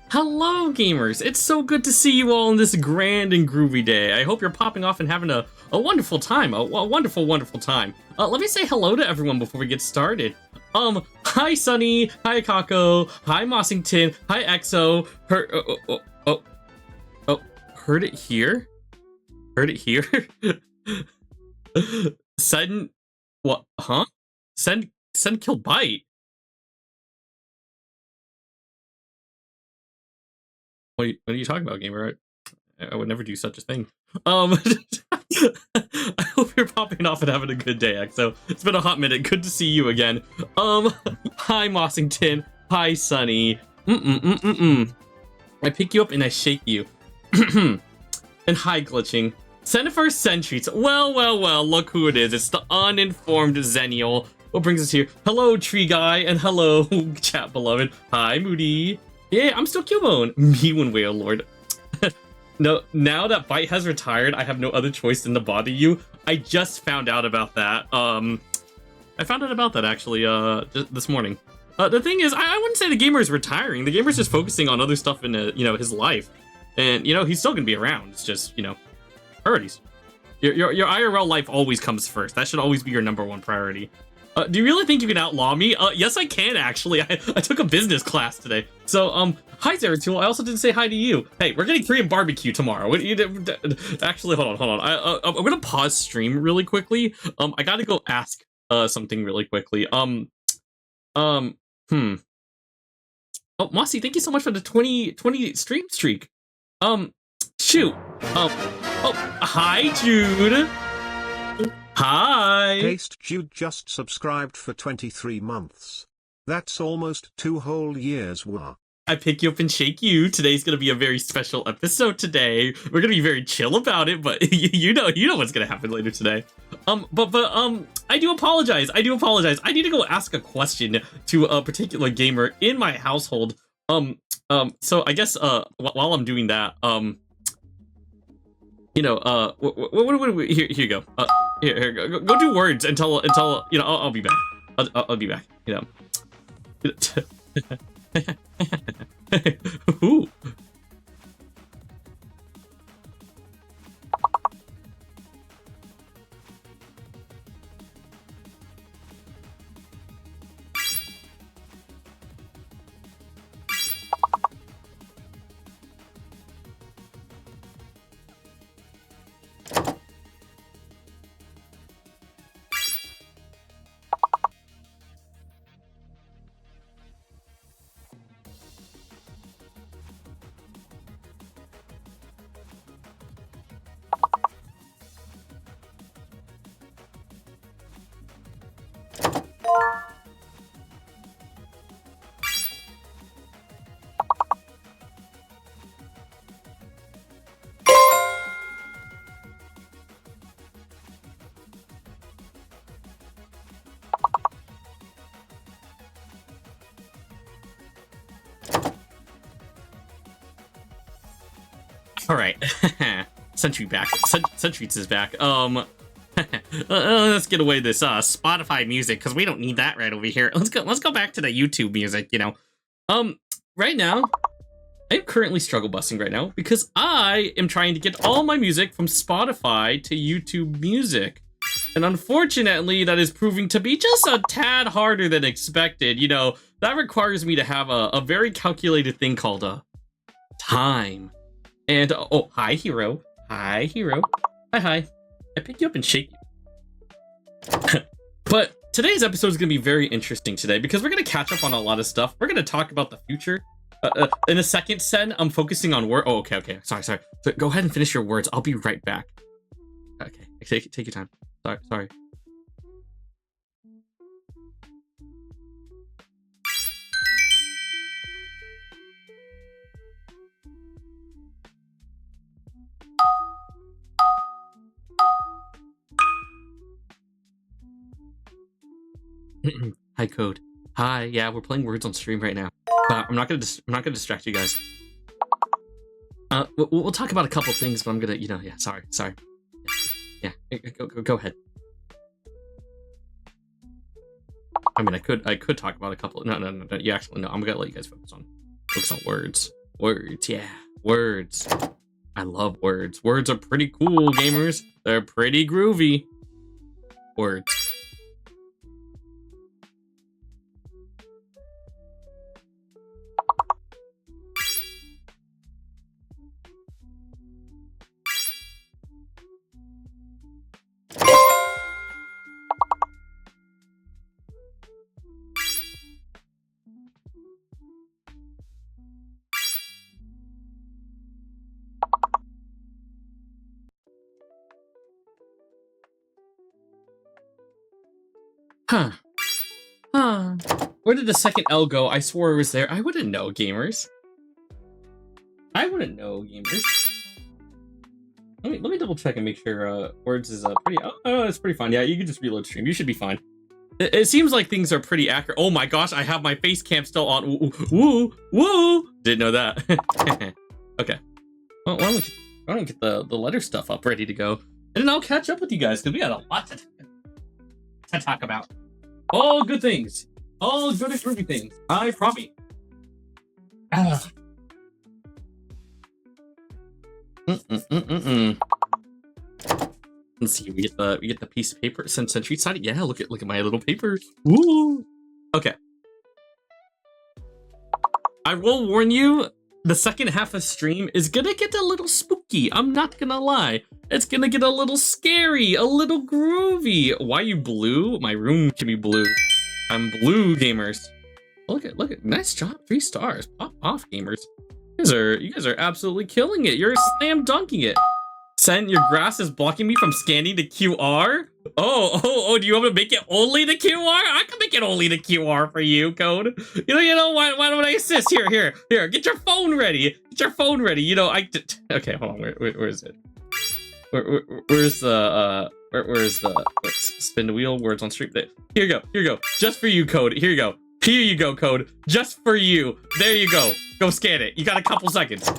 Hello, gamers! It's so good to see you all on this grand and groovy day. I hope you're popping off and having a wonderful time, a wonderful, wonderful time. Let me say hello to everyone before we get started. Hi Sunny, hi Kako, hi Mossington, hi Exo. Heard it here? Heard it here? Sudden, what? Huh? Send kill bite. What are you talking about, gamer? I would never do such a thing. I hope you're popping off and having a good day, Exo. It's been a hot minute. Good to see you again. Hi Mossington. Hi Sunny. I pick you up and I shake you. And hi Glitching. Centifer Sentries. Well, look who it is. It's the uninformed Zenial. What brings us here? Hello, Tree Guy, and hello, chat beloved. Hi, Moody. Yeah, I'm still Cubone. Me when Whale Lord. No, now that Bite has retired, I have no other choice than to bother you. I just found out about that. I found out about that actually this morning. The thing is, I wouldn't say the gamer is retiring. The gamer's just focusing on other stuff in his life, and he's still gonna be around. It's just priorities. Your IRL life always comes first. That should always be your #1 priority. Do you really think you can outlaw me? Yes, I can, actually. I took a business class today. So, hi, Zeratul. I also didn't say hi to you. Hey, we're getting Korean barbecue tomorrow. Actually, hold on. I'm gonna pause stream really quickly. I gotta go ask something really quickly. Oh, Mossy, thank you so much for the 20 stream streak. Shoot. Oh, hi, Jude. Hi! Taste Jude just subscribed for 23 months. That's almost 2 whole years. Wow. I pick you up and shake you. Today's gonna be a very special episode today. We're gonna be very chill about it, but you know what's gonna happen later today. But I do apologize. I need to go ask a question to a particular gamer in my household. So I guess while I'm doing that, what here you go. Here go do words until I'll be back. I'll be back. Ooh. All right, Sentry back. Sentries is back. Let's get away this Spotify music because we don't need that right over here. Let's go back to the YouTube music. Right now, I'm currently struggle busting right now because I am trying to get all my music from Spotify to YouTube Music, and unfortunately, that is proving to be just a tad harder than expected. That requires me to have a very calculated thing called time. And, oh, hi, Hero. Hi, Hero. Hi. I pick you up and shake you. But today's episode is going to be very interesting today because we're going to catch up on a lot of stuff. We're going to talk about the future. In a second, Sen, I'm focusing on word. Oh, okay. Sorry. So go ahead and finish your words. I'll be right back. Okay, take your time. Sorry. Hi, Code. Hi. Yeah, we're playing words on stream right now. But I'm not gonna distract you guys. We'll talk about a couple things, but I'm gonna, yeah. Sorry. Yeah. Go ahead. I mean, I could talk about a couple. No. You actually, no. I'm gonna let you guys focus on Focus on words. Words, yeah. Words. I love words. Words are pretty cool, gamers. They're pretty groovy. Words. Huh. Huh. Where did the second L go? I swore it was there. I wouldn't know, gamers. I wouldn't know, gamers. Let me double check and make sure words is pretty. Oh, it's pretty fine. Yeah, you can just reload stream. You should be fine. It seems like things are pretty accurate. Oh my gosh, I have my face cam still on. Woo, woo. Didn't know that. Okay. Well, why don't we get the letter stuff up ready to go, and then I'll catch up with you guys because we got a lot to talk about. All good things. All good and groovy things. I promise. Let's see. We get the piece of paper. Century side. Yeah. Look at my little paper. Woo. Okay. I will warn you. The second half of stream is gonna get a little spooky. I'm not gonna lie. It's gonna get a little scary, a little groovy. Why you blue? My room can be blue. I'm blue, gamers. Look at, nice job, 3 stars. Pop off, gamers. You guys are absolutely killing it. You're slam dunking it. Sen, your grass is blocking me from scanning the QR. Oh, do you want to make it only the QR? I can make it only the QR for you, Code. You know, why don't I assist? Here, get your phone ready. Get your phone ready. You know, okay, hold on, where is it? Where's the spin the wheel, words on stream? Here you go. Just for you, Code. Here you go, Code. Just for you. There you go. Go scan it. You got a couple seconds.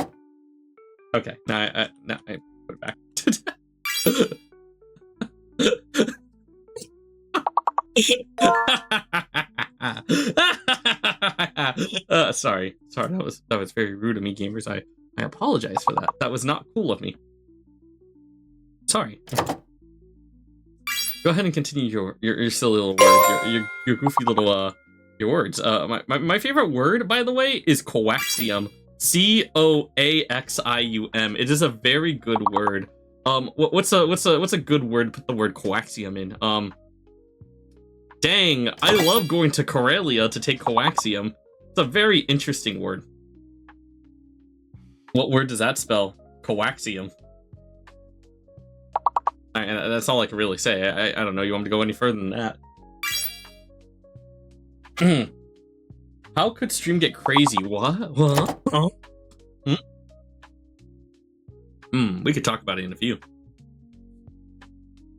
Okay, now I put it back. Sorry, that was very rude of me, gamers. I apologize for that. That was not cool of me. Sorry. Go ahead and continue your silly little words, your goofy little your words. My favorite word, by the way, is coaxium. Coaxium. It is a very good word. What's a good word to put the word coaxium in? Dang, I love going to Corellia to take coaxium. It's a very interesting word. What word does that spell? Coaxium. That's all I can really say. I don't know. You want me to go any further than that? How could stream get crazy? What? Oh. We could talk about it in a few.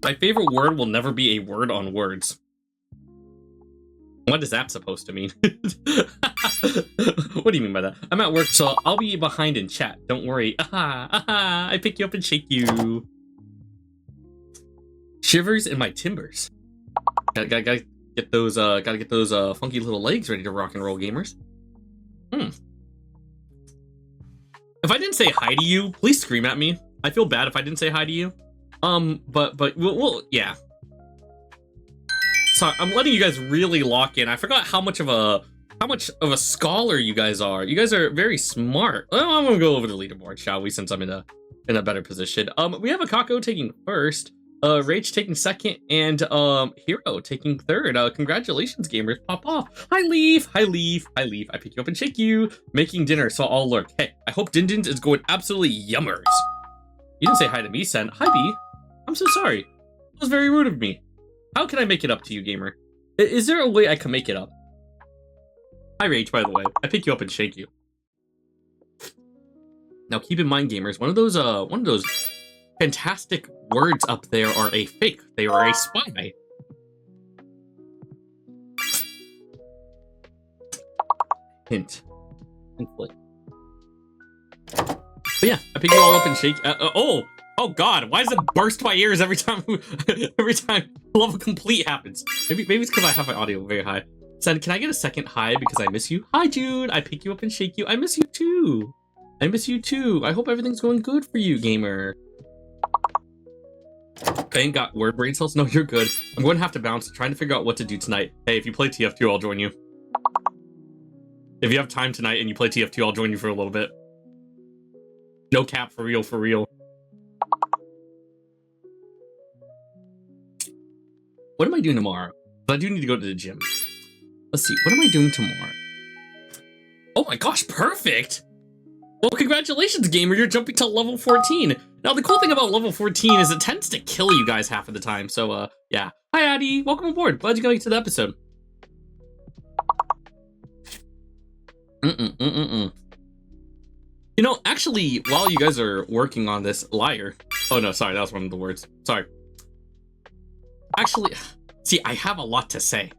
My favorite word will never be a word on words. What is that supposed to mean? What do you mean by that? I'm at work, so I'll be behind in chat. Don't worry. I pick you up and shake you. Shivers in my timbers. Gotta get those funky little legs ready to rock and roll, gamers. If I didn't say hi to you, please scream at me. I feel bad if I didn't say hi to you. But we'll yeah. So I'm letting you guys really lock in. I forgot how much of a scholar you guys are. You guys are very smart. Well, I'm gonna go over the leaderboard, shall we? Since I'm in a better position. We have a Kako taking first, Rach taking second, and Hero taking third. Congratulations, gamers. Pop off. Hi, Leaf. I pick you up and shake you. Making dinner, so I'll lurk. Hey, I hope Dindins is going absolutely yummers. You didn't say hi to me, Sen. Hi, B. I'm so sorry. That was very rude of me. How can I make it up to you, gamer? Is there a way I can make it up? Hi, Rach, by the way. I pick you up and shake you. Now, keep in mind, gamers, one of those fantastic words up there are a fake. They are a spy. Hint. But yeah, I pick you all up and shake. Oh God! Why does it burst my ears every time level complete happens? Maybe it's because I have my audio very high. Sen, can I get a second hi because I miss you? Hi, Jude. I pick you up and shake you. I miss you too. I miss you too. I hope everything's going good for you, gamer. I ain't got word brain cells. No, you're good. I'm going to have to bounce. Trying to figure out what to do tonight. Hey, if you play TF2, I'll join you. If you have time tonight and you play TF2, I'll join you for a little bit. No cap, for real, for real. What am I doing tomorrow? I do need to go to the gym. Let's see, what am I doing tomorrow? Oh my gosh, perfect! Well, congratulations, gamer, you're jumping to level 14. Now, the cool thing about level 14 is it tends to kill you guys half of the time, so, yeah. Hi, Addie, welcome aboard. Glad you got to the episode. You know, actually, while you guys are working on this, liar. Oh no, sorry, that was one of the words. Sorry. Actually, see, I have a lot to say,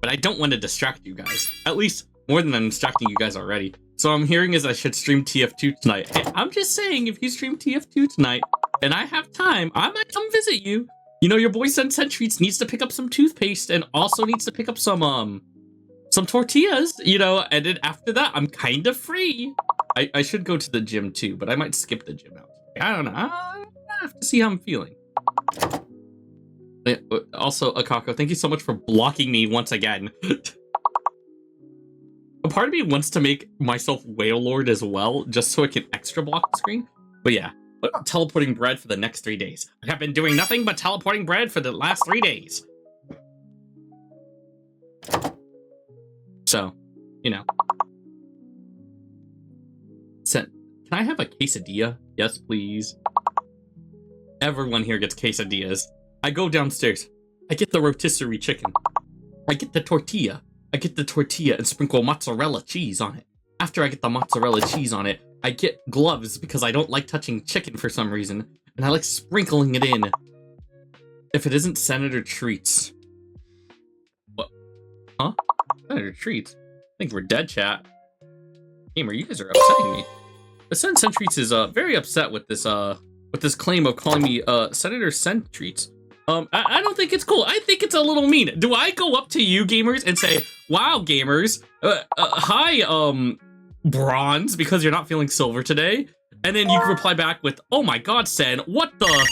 but I don't want to distract you guys. At least more than I'm distracting you guys already. So I'm hearing is I should stream TF2 tonight. Hey, I'm just saying, if you stream TF2 tonight and I have time, I might come visit you. You know, your boy Sen Treats needs to pick up some toothpaste and also needs to pick up some tortillas, you know, and then after that, I'm kind of free. I should go to the gym too, but I might skip the gym out. I don't know. I have to see how I'm feeling. Also, Akako, thank you so much for blocking me once again. A part of me wants to make myself Whale Lord as well, just so I can extra block the screen. But yeah, what about teleporting bread for the next 3 days? I have been doing nothing but teleporting bread for the last 3 days. So, you know. Can I have a quesadilla? Yes, please. Everyone here gets quesadillas. I go downstairs. I get the rotisserie chicken. I get the tortilla. I get the tortilla and sprinkle mozzarella cheese on it. After I get the mozzarella cheese on it, I get gloves because I don't like touching chicken for some reason. And I like sprinkling it in. If it isn't Senator Treats. What? Huh? Senator Treats? I think we're dead, chat. Gamer, you guys are upsetting me. The Sen Treats is very upset with this claim of calling me Senator Sen Treats. I don't think it's cool. I think it's a little mean. Do I go up to you gamers and say, "Wow, gamers, hi, bronze, because you're not feeling silver today," and then you can reply back with, "Oh my God, Sen, what the?"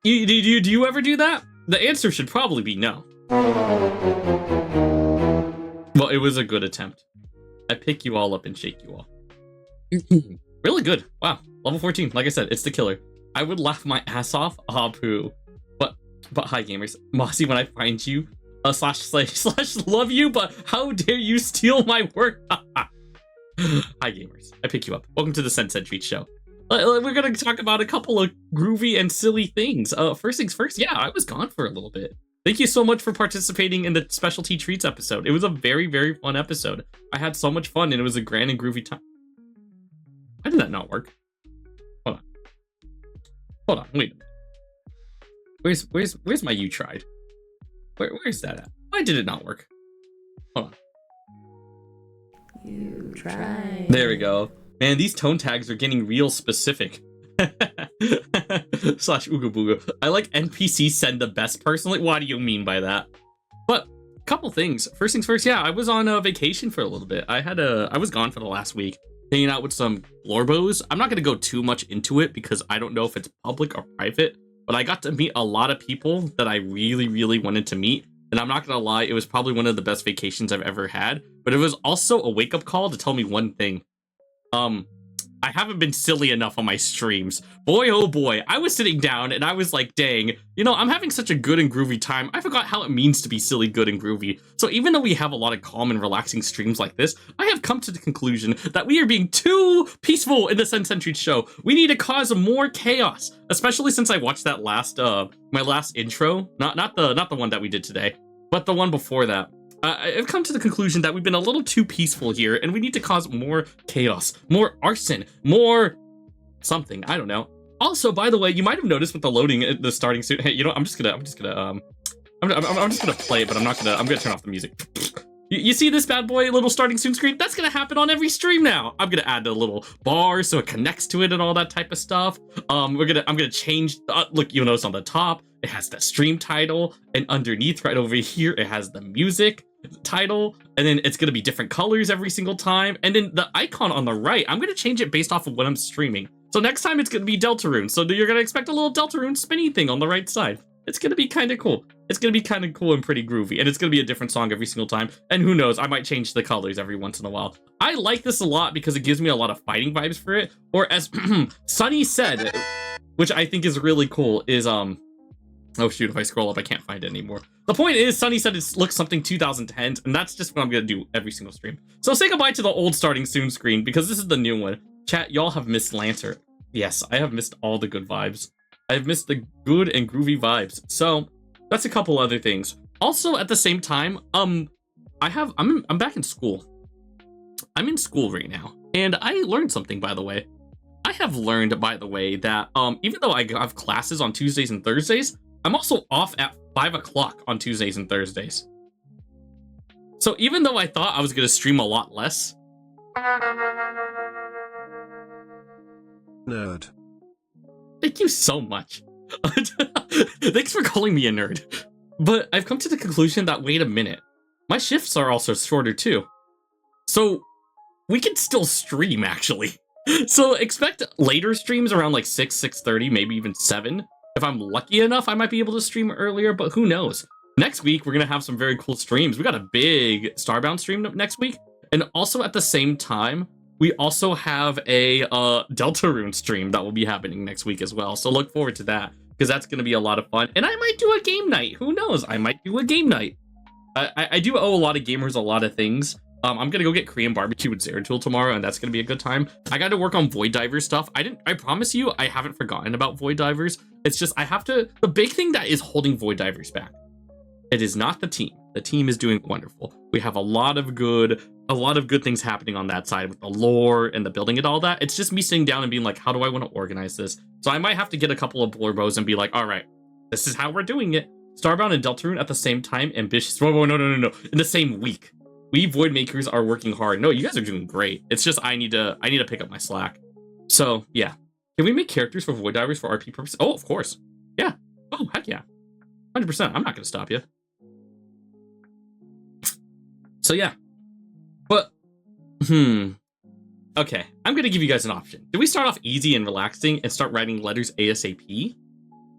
Do you ever do that? The answer should probably be no. Well, it was a good attempt. I pick you all up and shake you all. Really good. Wow. Level 14. Like I said, it's the killer. I would laugh my ass off. Ah, poo. But hi, gamers. Mossy, when I find you, slash love you, but how dare you steal my work? Hi, gamers. I pick you up. Welcome to the Sen Treat Show. We're going to talk about a couple of groovy and silly things. First things first, yeah, I was gone for a little bit. Thank you so much for participating in the Specialty Treats episode. It was a very, very fun episode. I had so much fun, and it was a grand and groovy time. Why did that not work? Hold on, wait a minute. Where's my you tried? Where's that at? Why did it not work? Hold on. You tried. There we go. Man, these tone tags are getting real specific. Slash Ooga Booga. I like NPC send the best personally. What do you mean by that? But couple things. First things first, yeah, I was on a vacation for a little bit. I was gone for the last week, hanging out with some Lorbos. I'm not gonna go too much into it because I don't know if it's public or private, but I got to meet a lot of people that I really, really wanted to meet. And I'm not gonna lie, it was probably one of the best vacations I've ever had. But it was also a wake-up call to tell me one thing. I haven't been silly enough on my streams. Boy, oh boy, I was sitting down and I was like, dang, you know, I'm having such a good and groovy time. I forgot how it means to be silly, good, and groovy. So even though we have a lot of calm and relaxing streams like this, I have come to the conclusion that we are being too peaceful in the Sen Treats show. We need to cause more chaos, especially since I watched that last, my last intro. Not the one that we did today, but the one before that. I've come to the conclusion that we've been a little too peaceful here, and we need to cause more chaos, more arson, more something. I don't know. Also, by the way, you might have noticed with the loading, the starting suit. Hey, you know, I'm just gonna play it, but I'm gonna turn off the music. You see this bad boy little starting soon screen? That's gonna happen on every stream now. I'm gonna add a little bar so it connects to it and all that type of stuff. I'm gonna change. Look, you'll notice on the top it has the stream title, and underneath right over here it has the music title, and then it's gonna be different colors every single time. And then the icon on the right, I'm gonna change it based off of what I'm streaming. So next time it's gonna be Deltarune. So you're gonna expect a little Deltarune spinny thing on the right side. It's gonna be kind of cool. It's gonna be kind of cool and pretty groovy, and it's gonna be a different song every single time. And who knows, I might change the colors every once in a while. I like this a lot because it gives me a lot of fighting vibes for it. Or as Sunny said, which I think is really cool, is oh shoot, if I scroll up, I can't find it anymore. The point is, Sunny said it looks something 2010s, and that's just what I'm gonna do every single stream. So say goodbye to the old starting soon screen because this is the new one. Chat, y'all have missed Lantern. Yes, I have missed all the good vibes. I've missed the good and groovy vibes. So that's a couple other things. Also, at the same time, I'm back in school. I'm in school right now, and I learned something, by the way. I have learned, by the way, that even though I have classes on Tuesdays and Thursdays, I'm also off at 5 o'clock on Tuesdays and Thursdays. So even though I thought I was gonna stream a lot less, nerd. Thank you so much. Thanks for calling me a nerd. But I've come to the conclusion that, wait a minute, my shifts are also shorter too. So we can still stream, actually. So expect later streams around like 6, 6:30, maybe even 7. If I'm lucky enough, I might be able to stream earlier, but who knows? Next week, we're going to have some very cool streams. We got a big Starbound stream next week. And also at the same time, we also have a Deltarune stream that will be happening next week as well. So look forward to that, because that's going to be a lot of fun. And I might do a game night. Who knows? I might do a game night. I do owe a lot of gamers a lot of things. I'm going to go get Korean barbecue with Zeratul tomorrow, and that's going to be a good time. I got to work on Void Divers stuff. I promise you, I haven't forgotten about Void Divers. It's just I have to... The big thing that is holding Void Divers back, it is not the team. The team is doing wonderful. We have a lot of good things happening on that side with the lore and the building and all that. It's just me sitting down and being like, how do I want to organize this? So I might have to get a couple of blurbos and be like, all right, this is how we're doing it. Starbound and Deltarune at the same time. Ambitious. Whoa, no. In the same week. We Void Makers are working hard. No, you guys are doing great. It's just I need to pick up my slack. So yeah. Can we make characters for Void Divers for RP purposes? Oh, of course. Yeah. Oh, heck yeah. 100%. I'm not gonna stop you. So yeah. But okay, I'm gonna give you guys an option. Do we start off easy and relaxing and start writing letters ASAP?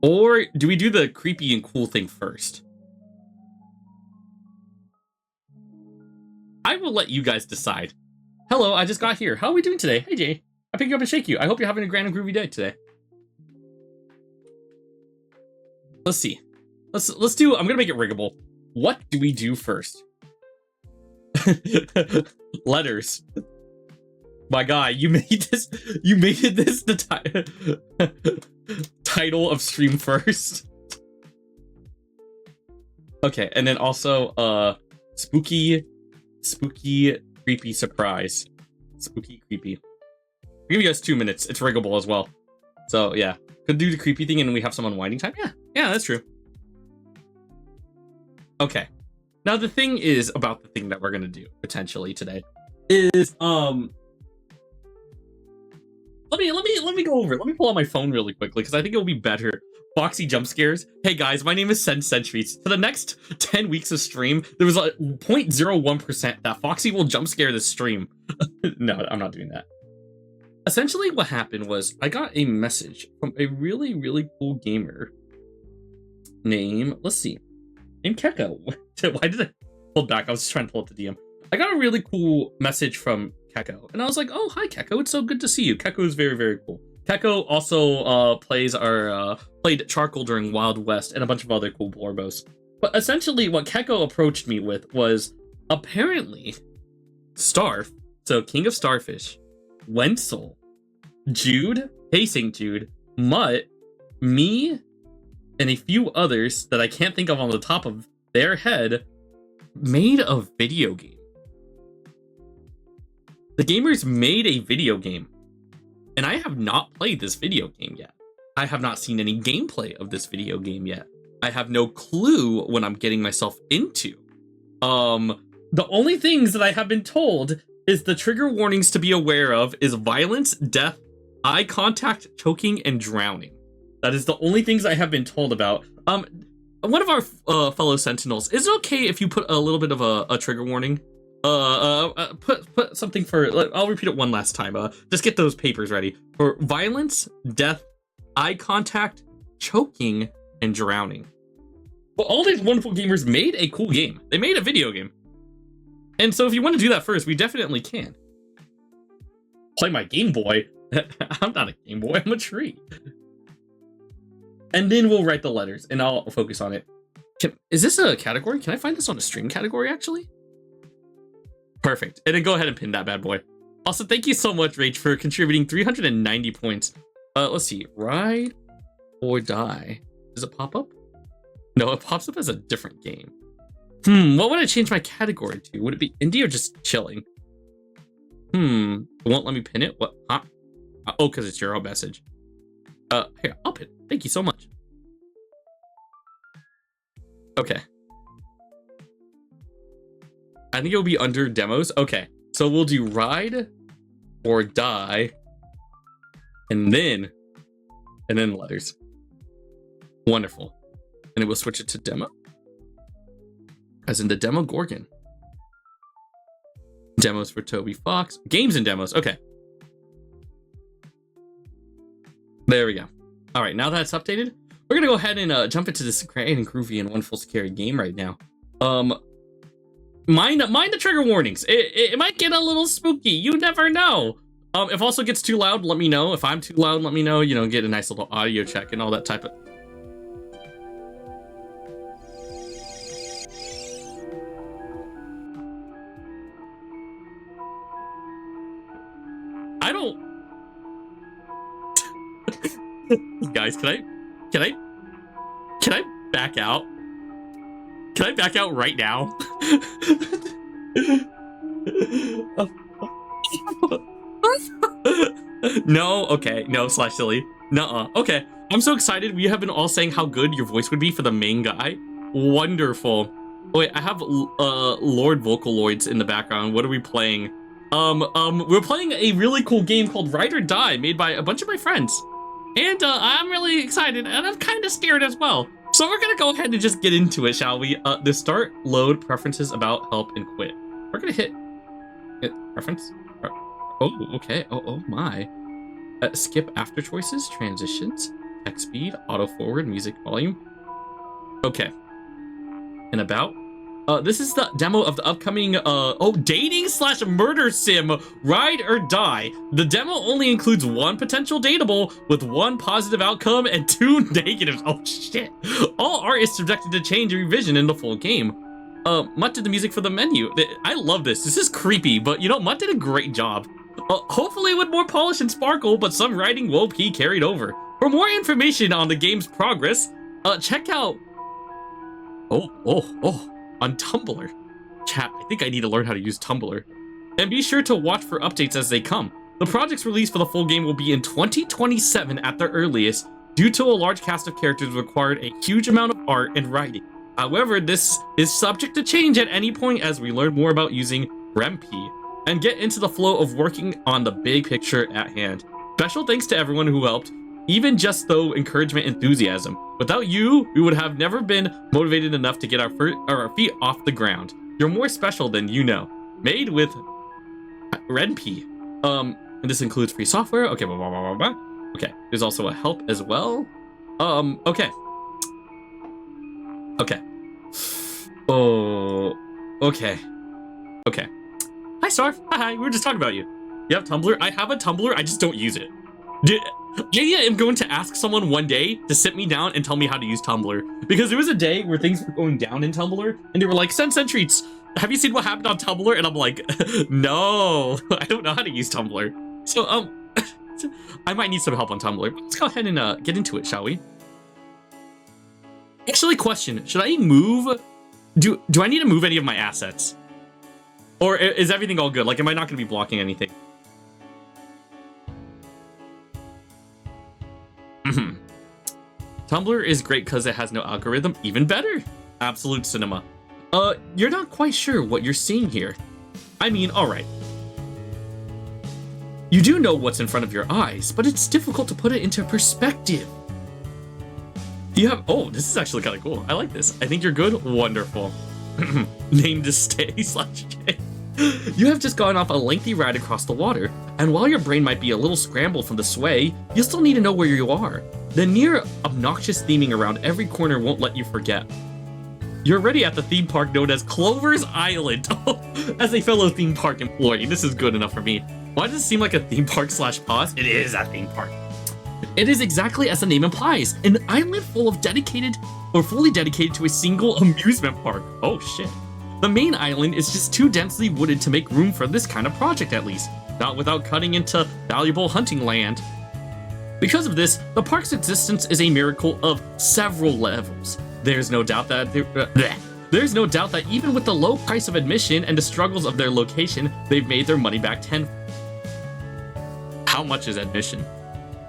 Or do we do the creepy and cool thing first? I will let you guys decide. Hello, I just got here. How are we doing today? Hey Jay, I picked you up and shake you. I hope you're having a grand and groovy day today. Let's see. Let's do, I'm gonna make it riggable. What do we do first? Letters. My guy, you made this the title of stream first. Okay, and then also spooky creepy surprise. Spooky creepy. I'll give you guys 2 minutes. It's riggable as well. So yeah, could do the creepy thing and we have some unwinding time. Yeah, that's true. Okay. Now the thing is about the thing that we're gonna do potentially today is let me go over it. Let me pull out my phone really quickly because I think it will be better. Foxy jump scares. Hey guys, my name is Sen Sentries. For the next 10 weeks of stream, there was a 0.01% that Foxy will jump scare the stream. No, I'm not doing that. Essentially what happened was I got a message from a really, really cool gamer named, let's see, named Keko. Why did I hold back? I was just trying to pull up the DM. I got a really cool message from Keko, and I was like, oh, hi Keko, it's so good to see you. Keko is very, very cool. Keko also played Charcoal during Wild West and a bunch of other cool blorbos. But essentially what Keko approached me with was apparently Starf, so King of Starfish, Wenzel, Jude, Pacing Jude, Mutt, me, and a few others that I can't think of on the top of their head made a video game. The gamers made a video game, and I have not played this video game yet. I have not seen any gameplay of this video game yet. I have no clue what I'm getting myself into. The only things that I have been told is the trigger warnings to be aware of is violence, death, eye contact, choking, and drowning. That is the only things I have been told about. One of our fellow sentinels, is it okay if you put a little bit of a trigger warning? Put something for, I'll repeat it one last time. Just get those papers ready. For violence, death, eye contact, choking, and drowning. Well, all these wonderful gamers made a cool game. They made a video game. And so if you want to do that first, we definitely can. Play my Game Boy? I'm not a Game Boy, I'm a tree. And then we'll write the letters, and I'll focus on it. Is this a category? Can I find this on a stream category, actually? Perfect. And then go ahead and pin that bad boy. Also, thank you so much, Rach, for contributing 390 points. Let's see. Ride or die. Does it pop up? No, it pops up as a different game. What would I change my category to? Would it be indie or just chilling? It won't let me pin it? What? Huh? Oh, because it's your own message. Here, I'll pin it. Thank you so much. Okay. I think it'll be under demos. Okay, so we'll do ride or die, and then letters. Wonderful. And it will switch it to demo. As in the demo Gorgon. Demos for Toby Fox. Games and demos. Okay. There we go. All right, now that it's updated, we're gonna go ahead and jump into this great and groovy and wonderful scary game right now. Mind the trigger warnings. It might get a little spooky. You never know. If also gets too loud, let me know. If I'm too loud, let me know. You know, get a nice little audio check and all that type of. I don't. Guys, can I back out? Can I back out right now? No, okay, no, slash silly. Nuh-uh. Okay, I'm so excited. We have been all saying how good your voice would be for the main guy. Wonderful. Oh, wait, I have Lord Vocaloids in the background. What are we playing? We're playing a really cool game called Ride or Die, made by a bunch of my friends. And I'm really excited, and I'm kind of scared as well. So we're gonna go ahead and just get into it, shall we? The start, load, preferences, about, help, and quit. We're gonna hit preference. Oh, okay. Oh my. Skip after choices, transitions, text speed, auto forward, music volume. Okay. And about. This is the demo of the upcoming, dating slash murder sim, Ride or Die. The demo only includes one potential dateable with one positive outcome and 2 negatives. Oh shit. All art is subjected to change and revision in the full game. Mutt did the music for the menu. I love this. This is creepy, but you know, Mutt did a great job. Hopefully with more polish and sparkle, but some writing will be carried over. For more information on the game's progress, check out... on Tumblr. Chat, I think I need to learn how to use Tumblr. And be sure to watch for updates as they come. The project's release for the full game will be in 2027 at the earliest, due to a large cast of characters required a huge amount of art and writing. However, this is subject to change at any point as we learn more about using REMP and get into the flow of working on the big picture at hand. Special thanks to everyone who helped, even just though encouragement, enthusiasm. Without you, we would have never been motivated enough to get our feet off the ground. You're more special than you know. Made with REMP. And this includes free software. Okay, blah, blah, blah, blah, blah. Okay, there's also a help as well. Okay. Okay. Oh, okay. Okay. Hi, Starf. Hi, we were just talking about you. You have Tumblr? I have a Tumblr, I just don't use it. I am going to ask someone one day to sit me down and tell me how to use Tumblr. Because there was a day where things were going down in Tumblr, and they were like, send treats. Have you seen what happened on Tumblr? And I'm like, no, I don't know how to use Tumblr. So, I might need some help on Tumblr. Let's go ahead and get into it, shall we? Actually, question, should I move? Do I need to move any of my assets? Or is everything all good? Like, am I not going to be blocking anything? Tumblr is great because it has no algorithm. Even better. Absolute cinema. You're not quite sure what you're seeing here. I mean, alright. You do know what's in front of your eyes, but it's difficult to put it into perspective. You have, oh, this is actually kind of cool. I like this. I think you're good. Wonderful. Name to stay /J. You have just gone off a lengthy ride across the water, and while your brain might be a little scrambled from the sway, you still need to know where you are. The near obnoxious theming around every corner won't let you forget. You're already at the theme park known as Clover's Island. As a fellow theme park employee, this is good enough for me. Why does it seem like a theme park /pause? It is a theme park. It is exactly as the name implies, an island full of fully dedicated to a single amusement park. Oh shit. The main island is just too densely wooded to make room for this kind of project, at least, not without cutting into valuable hunting land. Because of this, the park's existence is a miracle of several levels. There's no doubt that even with the low price of admission and the struggles of their location, they've made their money back tenfold. How much is admission?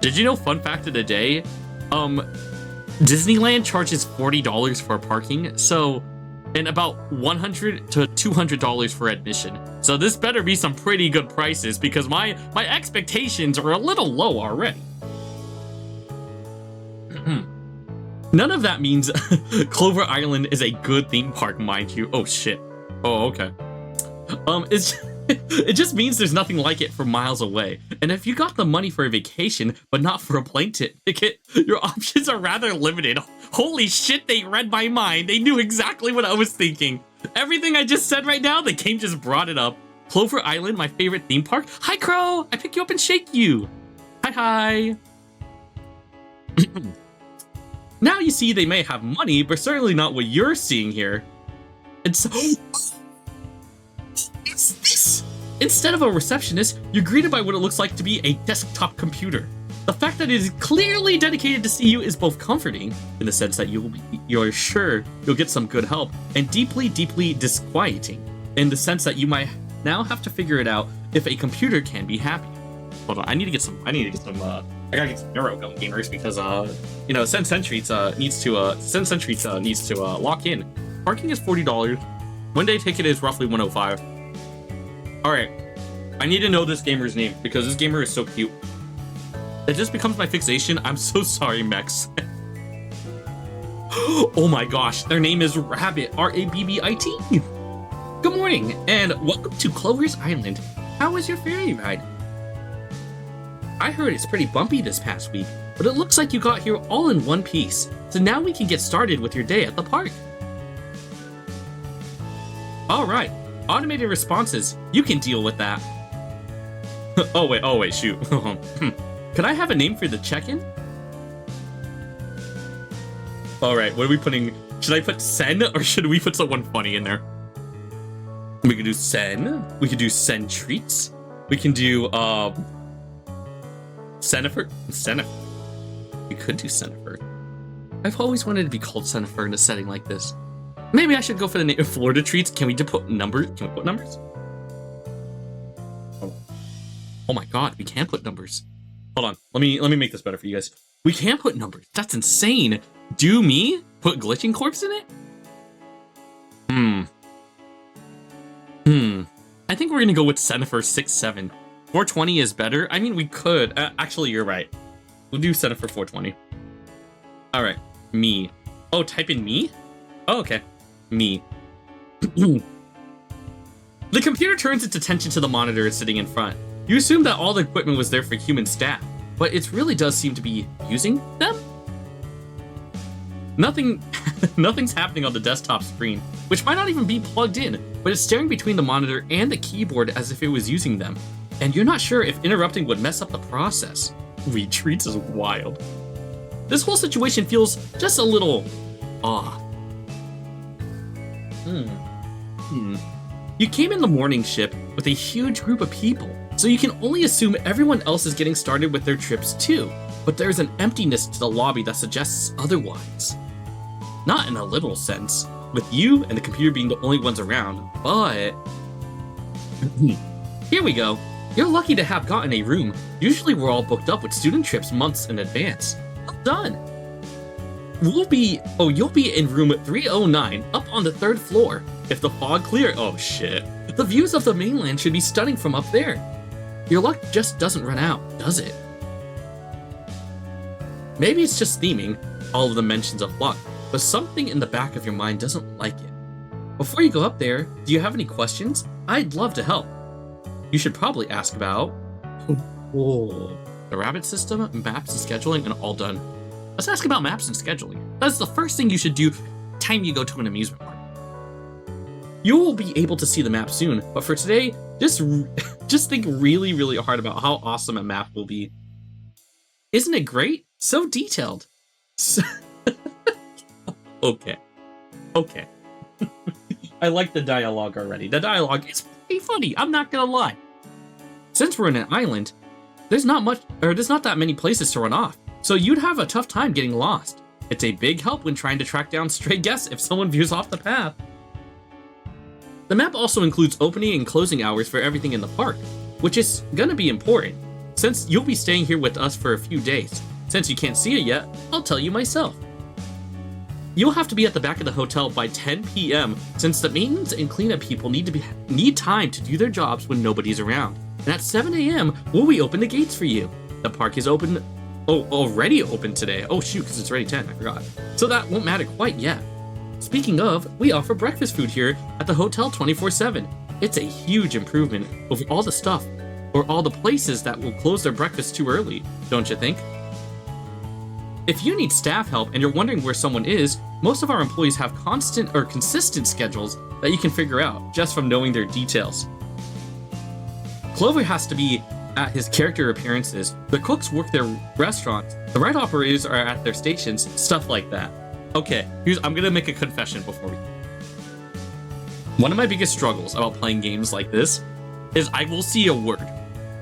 Did you know, fun fact of the day, Disneyland charges $40 for parking, and about $100 to $200 for admission. So this better be some pretty good prices because my expectations are a little low already. None of that means Clover Island is a good theme park, mind you. Oh shit. Oh, okay. It just means there's nothing like it for miles away. And if you got the money for a vacation, but not for a plane ticket, your options are rather limited. Holy shit, they read my mind. They knew exactly what I was thinking. Everything I just said right now, the game just brought it up. Clover Island, my favorite theme park. Hi, Crow. I pick you up and shake you. Hi. Now you see they may have money, but certainly not what you're seeing here. It's this. Instead of a receptionist, you're greeted by what it looks like to be a desktop computer. The fact that it is clearly dedicated to see you is both comforting, in the sense that you're sure you'll get some good help, and deeply, deeply disquieting, in the sense that you might now have to figure it out if a computer can be happy. Hold on, I gotta get some neuro going, gamers, because Send needs to lock in. Parking is $40. One day ticket is roughly $105. Alright, I need to know this gamer's name because this gamer is so cute. It just becomes my fixation. I'm so sorry, Mex. Oh my gosh, their name is Rabbit, R-A-B-B-I-T. Good morning, and welcome to Clover's Island. How was your ferry ride? I heard it's pretty bumpy this past week, but it looks like you got here all in one piece. So now we can get started with your day at the park. Alright, automated responses. You can deal with that. Oh wait, shoot. Could I have a name for the check-in? Alright, what are we putting? Should I put Sen or should we put someone funny in there? We could do Sen. We could do Sen Treats. We can do, Sennifer? We could do Sennifer. I've always wanted to be called Sennifer in a setting like this. Maybe I should go for the name of Florida Treats. Can we put numbers? Can we put numbers? Oh my god, we can put numbers. Hold on, let me make this better for you guys. We can put numbers. That's insane. Do me? Put glitching corpse in it? I think we're gonna go with Sennifer 67. 420 is better. I mean, we could. Actually, you're right. We'll do Sennifer 420. All right, me. Oh, type in me? Oh, okay. Me. The computer turns its attention to the monitor sitting in front. You assume that all the equipment was there for human staff, but it really does seem to be using them? Nothing's happening on the desktop screen, which might not even be plugged in, but it's staring between the monitor and the keyboard as if it was using them. And you're not sure if interrupting would mess up the process. Retreats is wild. This whole situation feels just a little off. You came in the morning ship with a huge group of people, so you can only assume everyone else is getting started with their trips too, but there's an emptiness to the lobby that suggests otherwise. Not in a literal sense, with you and the computer being the only ones around, but... Here we go. You're lucky to have gotten a room. Usually we're all booked up with student trips months in advance. Well done. you'll be in room 309, up on the 3rd floor. If the fog clear, oh shit. The views of the mainland should be stunning from up there. Your luck just doesn't run out, does it? Maybe it's just theming, all of the mentions of luck, but something in the back of your mind doesn't like it. Before you go up there, do you have any questions? I'd love to help. You should probably ask about the rabbit system, maps and scheduling, and all done. Let's ask about maps and scheduling. That's the first thing you should do time you go to an amusement park. You will be able to see the map soon, but for today, just think really, really hard about how awesome a map will be. Isn't it great? So detailed. Okay. I like the dialogue already. The dialogue is pretty funny, I'm not gonna lie. Since we're in an island, there's not that many places to run off, so you'd have a tough time getting lost. It's a big help when trying to track down stray guests if someone veers off the path. The map also includes opening and closing hours for everything in the park, which is gonna be important, since you'll be staying here with us for a few days. Since you can't see it yet, I'll tell you myself. You'll have to be at the back of the hotel by 10 p.m. since the maintenance and cleanup people need time to do their jobs when nobody's around. And at 7 a.m., we open the gates for you. The park is open. Already open today. Oh shoot, because it's already 10, I forgot. So that won't matter quite yet. Speaking of, we offer breakfast food here at the hotel 24/7. It's a huge improvement over all the places that will close their breakfast too early, don't you think? If you need staff help and you're wondering where someone is, most of our employees have consistent schedules that you can figure out just from knowing their details. Clover has to be at his character appearances, the cooks work their restaurants, the ride operators are at their stations, stuff like that. Okay, I'm gonna make a confession before we... One of my biggest struggles about playing games like this is I will see a word.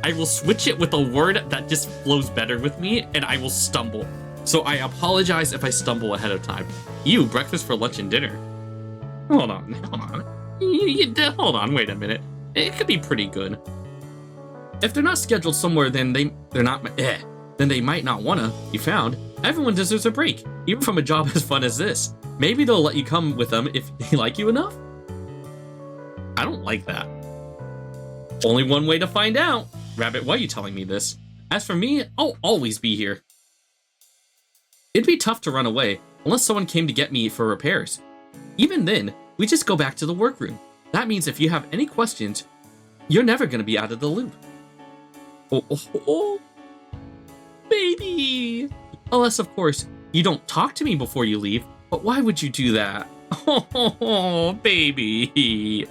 I will switch it with a word that just flows better with me, and I will stumble. So I apologize if I stumble ahead of time. Breakfast for lunch and dinner. Hold on. Hold on, wait a minute. It could be pretty good. If they're not scheduled somewhere, then they might not wanna be found. Everyone deserves a break, even from a job as fun as this. Maybe they'll let you come with them if they like you enough? I don't like that. Only one way to find out. Rabbit, why are you telling me this? As for me, I'll always be here. It'd be tough to run away, unless someone came to get me for repairs. Even then, we just go back to the workroom. That means if you have any questions, you're never gonna be out of the loop. Oh, baby! Unless, of course, you don't talk to me before you leave, but why would you do that? Oh, baby!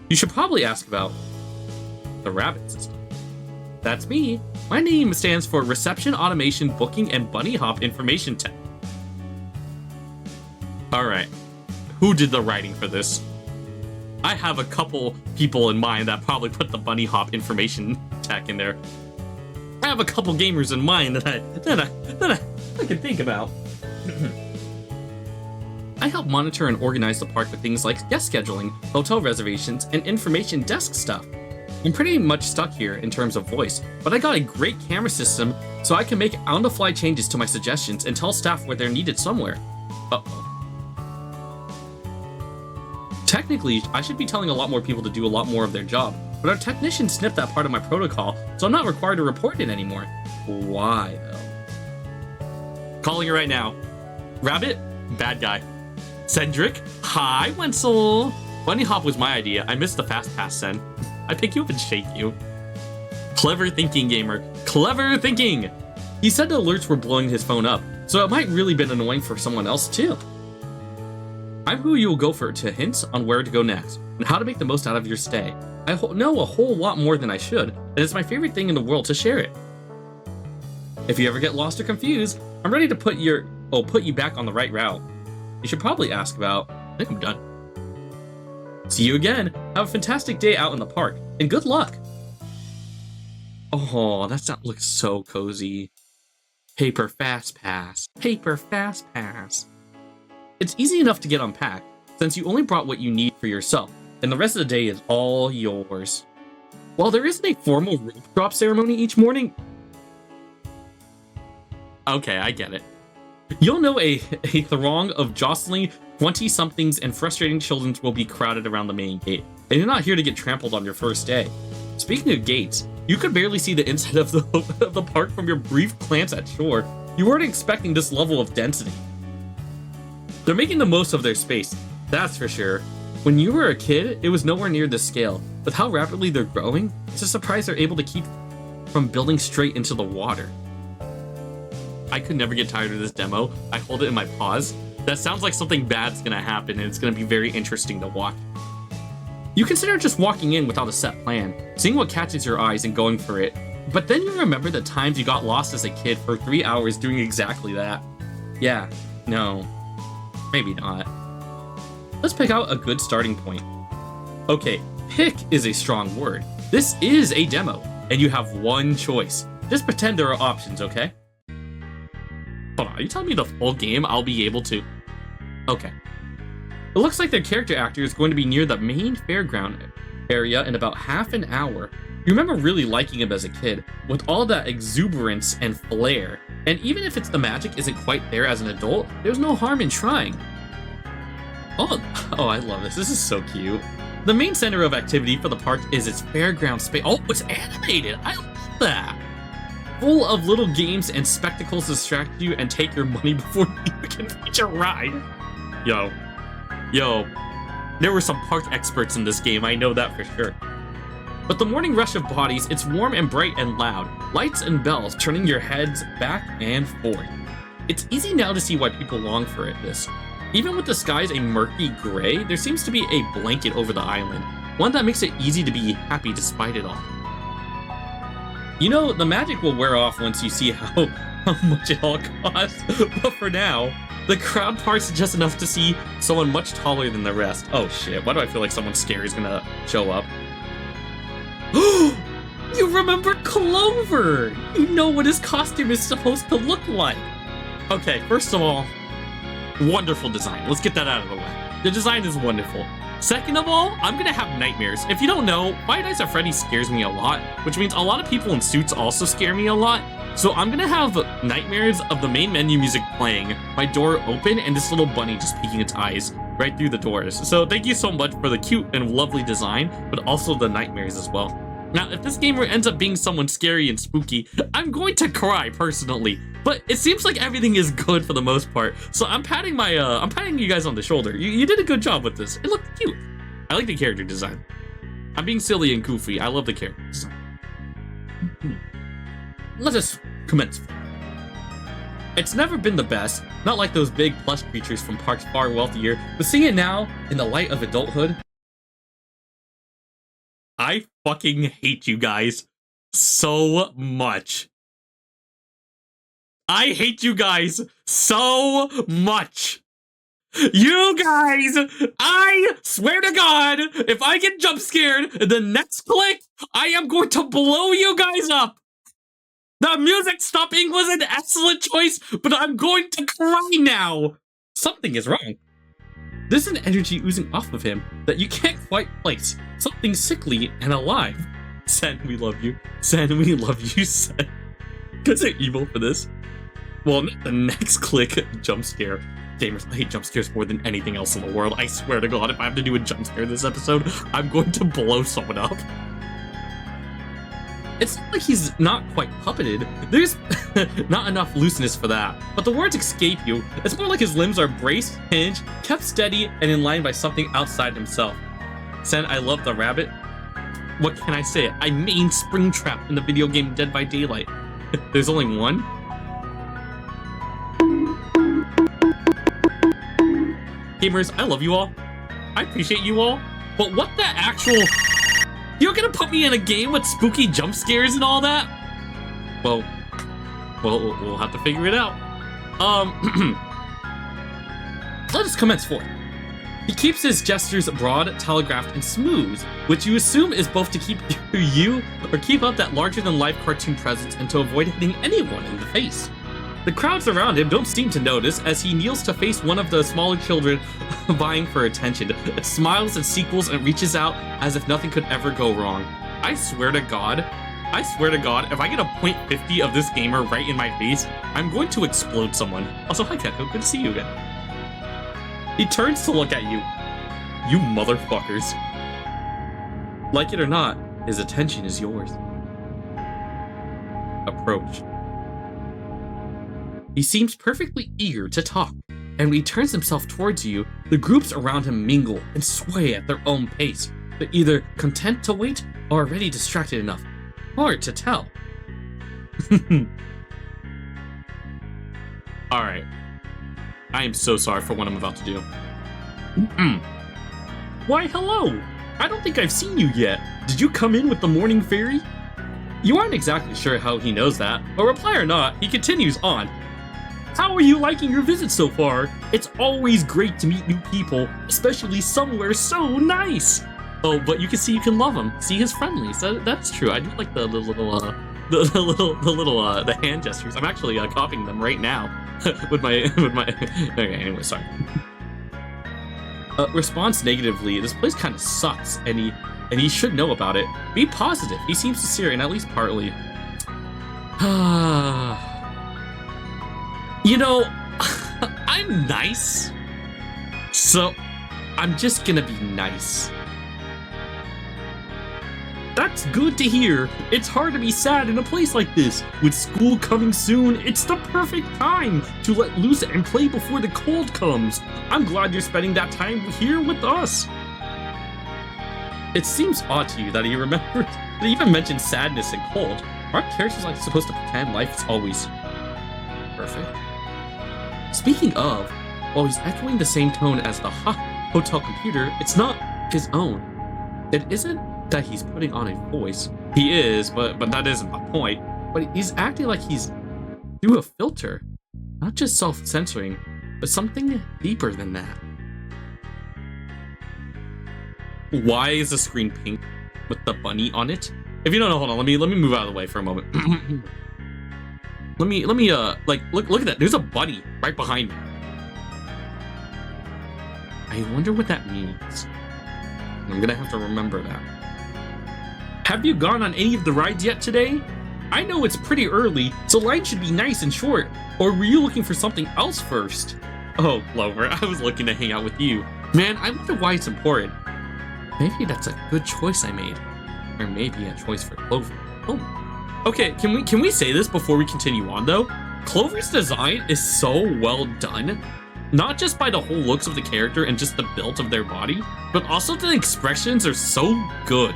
You should probably ask about the rabbit system. That's me. My name stands for Reception, Automation, Booking, and Bunny Hop Information Tech. Alright, who did the writing for this? I have a couple people in mind that probably put the Bunny Hop Information Tech in there. I have a couple gamers in mind that I can think about. I help monitor and organize the park with things like guest scheduling, hotel reservations, and information desk stuff. I'm pretty much stuck here in terms of voice, but I got a great camera system so I can make on-the-fly changes to my suggestions and tell staff where they're needed somewhere. Uh-oh. Technically, I should be telling a lot more people to do a lot more of their job, but our technician snipped that part of my protocol, so I'm not required to report it anymore. Why, though? Calling it right now. Rabbit, bad guy. Cedric, hi, Wenzel. Bunny Hop was my idea. I missed the fast pass, Sen. I pick you up and shake you. Clever thinking, gamer. Clever thinking! He said the alerts were blowing his phone up, so it might really been annoying for someone else too. I'm who you will go for to hints on where to go next, and how to make the most out of your stay. I know a whole lot more than I should, and it's my favorite thing in the world to share it. If you ever get lost or confused, I'm ready to put you back on the right route. You should probably ask about... I think I'm done. See you again. Have a fantastic day out in the park, and good luck. Oh, that looks so cozy. Paper fast pass. Paper fast pass. It's easy enough to get unpacked, since you only brought what you need for yourself, and the rest of the day is all yours. While there isn't a formal rope drop ceremony each morning... Okay, I get it. You'll know a throng of jostling 20-somethings and frustrating children will be crowded around the main gate, and you're not here to get trampled on your first day. Speaking of gates, you could barely see the inside of the park from your brief glance at shore. You weren't expecting this level of density. They're making the most of their space, that's for sure. When you were a kid, it was nowhere near this scale. With how rapidly they're growing, it's a surprise they're able to keep from building straight into the water. I could never get tired of this demo. I hold it in my paws. That sounds like something bad's gonna happen, and it's gonna be very interesting to watch. You consider just walking in without a set plan, seeing what catches your eyes and going for it. But then you remember the times you got lost as a kid for 3 hours doing exactly that. Yeah, no, maybe not. Let's pick out a good starting point. Okay, pick is a strong word. This is a demo, and you have one choice. Just pretend there are options, okay? Hold on, are you telling me the full game I'll be able to... Okay. It looks like their character actor is going to be near the main fairground area in about half an hour. You remember really liking him as a kid, with all that exuberance and flair. And even if the magic isn't quite there as an adult, there's no harm in trying. Oh, I love this. This is so cute. The main center of activity for the park is its fairground space. Oh, it's animated. I love that. Full of little games and spectacles to distract you and take your money before you can reach a ride. Yo, there were some park experts in this game, I know that for sure. But the morning rush of bodies, it's warm and bright and loud. Lights and bells turning your heads back and forth. It's easy now to see why people long for this. Even with the skies a murky gray, there seems to be a blanket over the island. One that makes it easy to be happy despite it all. You know, the magic will wear off once you see how much it all costs. But for now, the crowd part's just enough to see someone much taller than the rest. Oh shit, why do I feel like someone scary is gonna show up? You remember Clover! You know what his costume is supposed to look like. Okay, first of all, wonderful design. Let's get that out of the way. The design is wonderful. Second of all, I'm gonna have nightmares. If you don't know, Five Nights at Freddy's scares me a lot, which means a lot of people in suits also scare me a lot. So I'm gonna have nightmares of the main menu music playing, my door open, and this little bunny just peeking its eyes right through the doors. So thank you so much for the cute and lovely design, but also the nightmares as well. Now, if this game ends up being someone scary and spooky, I'm going to cry personally. But it seems like everything is good for the most part. So I'm patting you guys on the shoulder. You did a good job with this. It looked cute. I like the character design. I'm being silly and goofy. I love the character design. Let us commence. It's never been the best, not like those big plush creatures from parks far wealthier, but seeing it now in the light of adulthood, I fucking hate you guys so much. I hate you guys so much. You guys, I swear to God, if I get jump scared, the next click, I am going to blow you guys up. The music stopping was an excellent choice, but I'm going to cry now. Something is wrong. There's an energy oozing off of him that you can't quite place. Something sickly and alive. Sen, we love you. Sen, we love you, Sen. Guys are evil for this. Well, not the next click jump scare. Gamers, I hate jump scares more than anything else in the world. I swear to God, if I have to do a jump scare this episode, I'm going to blow someone up. It's not like he's not quite puppeted. There's not enough looseness for that. But the words escape you. It's more like his limbs are braced, hinged, kept steady, and in line by something outside himself. Sen, I love the rabbit. What can I say? I mean Springtrap in the video game Dead by Daylight. There's only one? Gamers, I love you all. I appreciate you all. But what the actual... You're gonna put me in a game with spooky jump scares and all that? Well, we'll have to figure it out. Let us commence forth. He keeps his gestures broad, telegraphed, and smooth, which you assume is both to keep you or keep up that larger-than-life cartoon presence and to avoid hitting anyone in the face. The crowds around him don't seem to notice as he kneels to face one of the smaller children vying for attention. It smiles and sequels and reaches out as if nothing could ever go wrong. I swear to God, I swear to God, if I get a .50 of this gamer right in my face, I'm going to explode someone. Also, hi Keko, good to see you again. He turns to look at you. You motherfuckers. Like it or not, his attention is yours. Approach. He seems perfectly eager to talk, and when he turns himself towards you, the groups around him mingle and sway at their own pace. They're either content to wait or already distracted enough. Hard to tell. Alright. I am so sorry for what I'm about to do. Why, hello! I don't think I've seen you yet. Did you come in with the morning ferry? You aren't exactly sure how he knows that, but reply or not, he continues on. How are you liking your visit so far? It's always great to meet new people, especially somewhere so nice. Oh, but you can love him. See his friendly. So that's true. I do like the little hand gestures. I'm actually copying them right now with my. Okay, anyway, sorry. Response negatively. This place kind of sucks, and he should know about it. Be positive. He seems sincere, and at least partly. You know, I'm nice, so I'm just gonna be nice. That's good to hear. It's hard to be sad in a place like this. With school coming soon, it's the perfect time to let loose and play before the cold comes. I'm glad you're spending that time here with us. It seems odd to you that he remembered, that he even mentioned sadness and cold. Aren't characters like supposed to pretend life is always perfect? Speaking of, while he's echoing the same tone as the hotel computer, it's not his own. It isn't that he's putting on a voice. He is, but that isn't my point. But he's acting like he's through a filter. Not just self-censoring, but something deeper than that. Why is the screen pink with the bunny on it? If you don't know, hold on, let me move out of the way for a moment. Let me like look at that. There's a bunny right behind me. I wonder what that means. I'm gonna have to remember that. Have you gone on any of the rides yet today? I know it's pretty early, so lines should be nice and short. Or were you looking for something else first? Oh, Clover, I was looking to hang out with you. Man, I wonder why it's important. Maybe that's a good choice I made. Or maybe a choice for Clover. Oh. Okay, can we say this before we continue on though? Clover's design is so well done. Not just by the whole looks of the character and just the build of their body, but also the expressions are so good.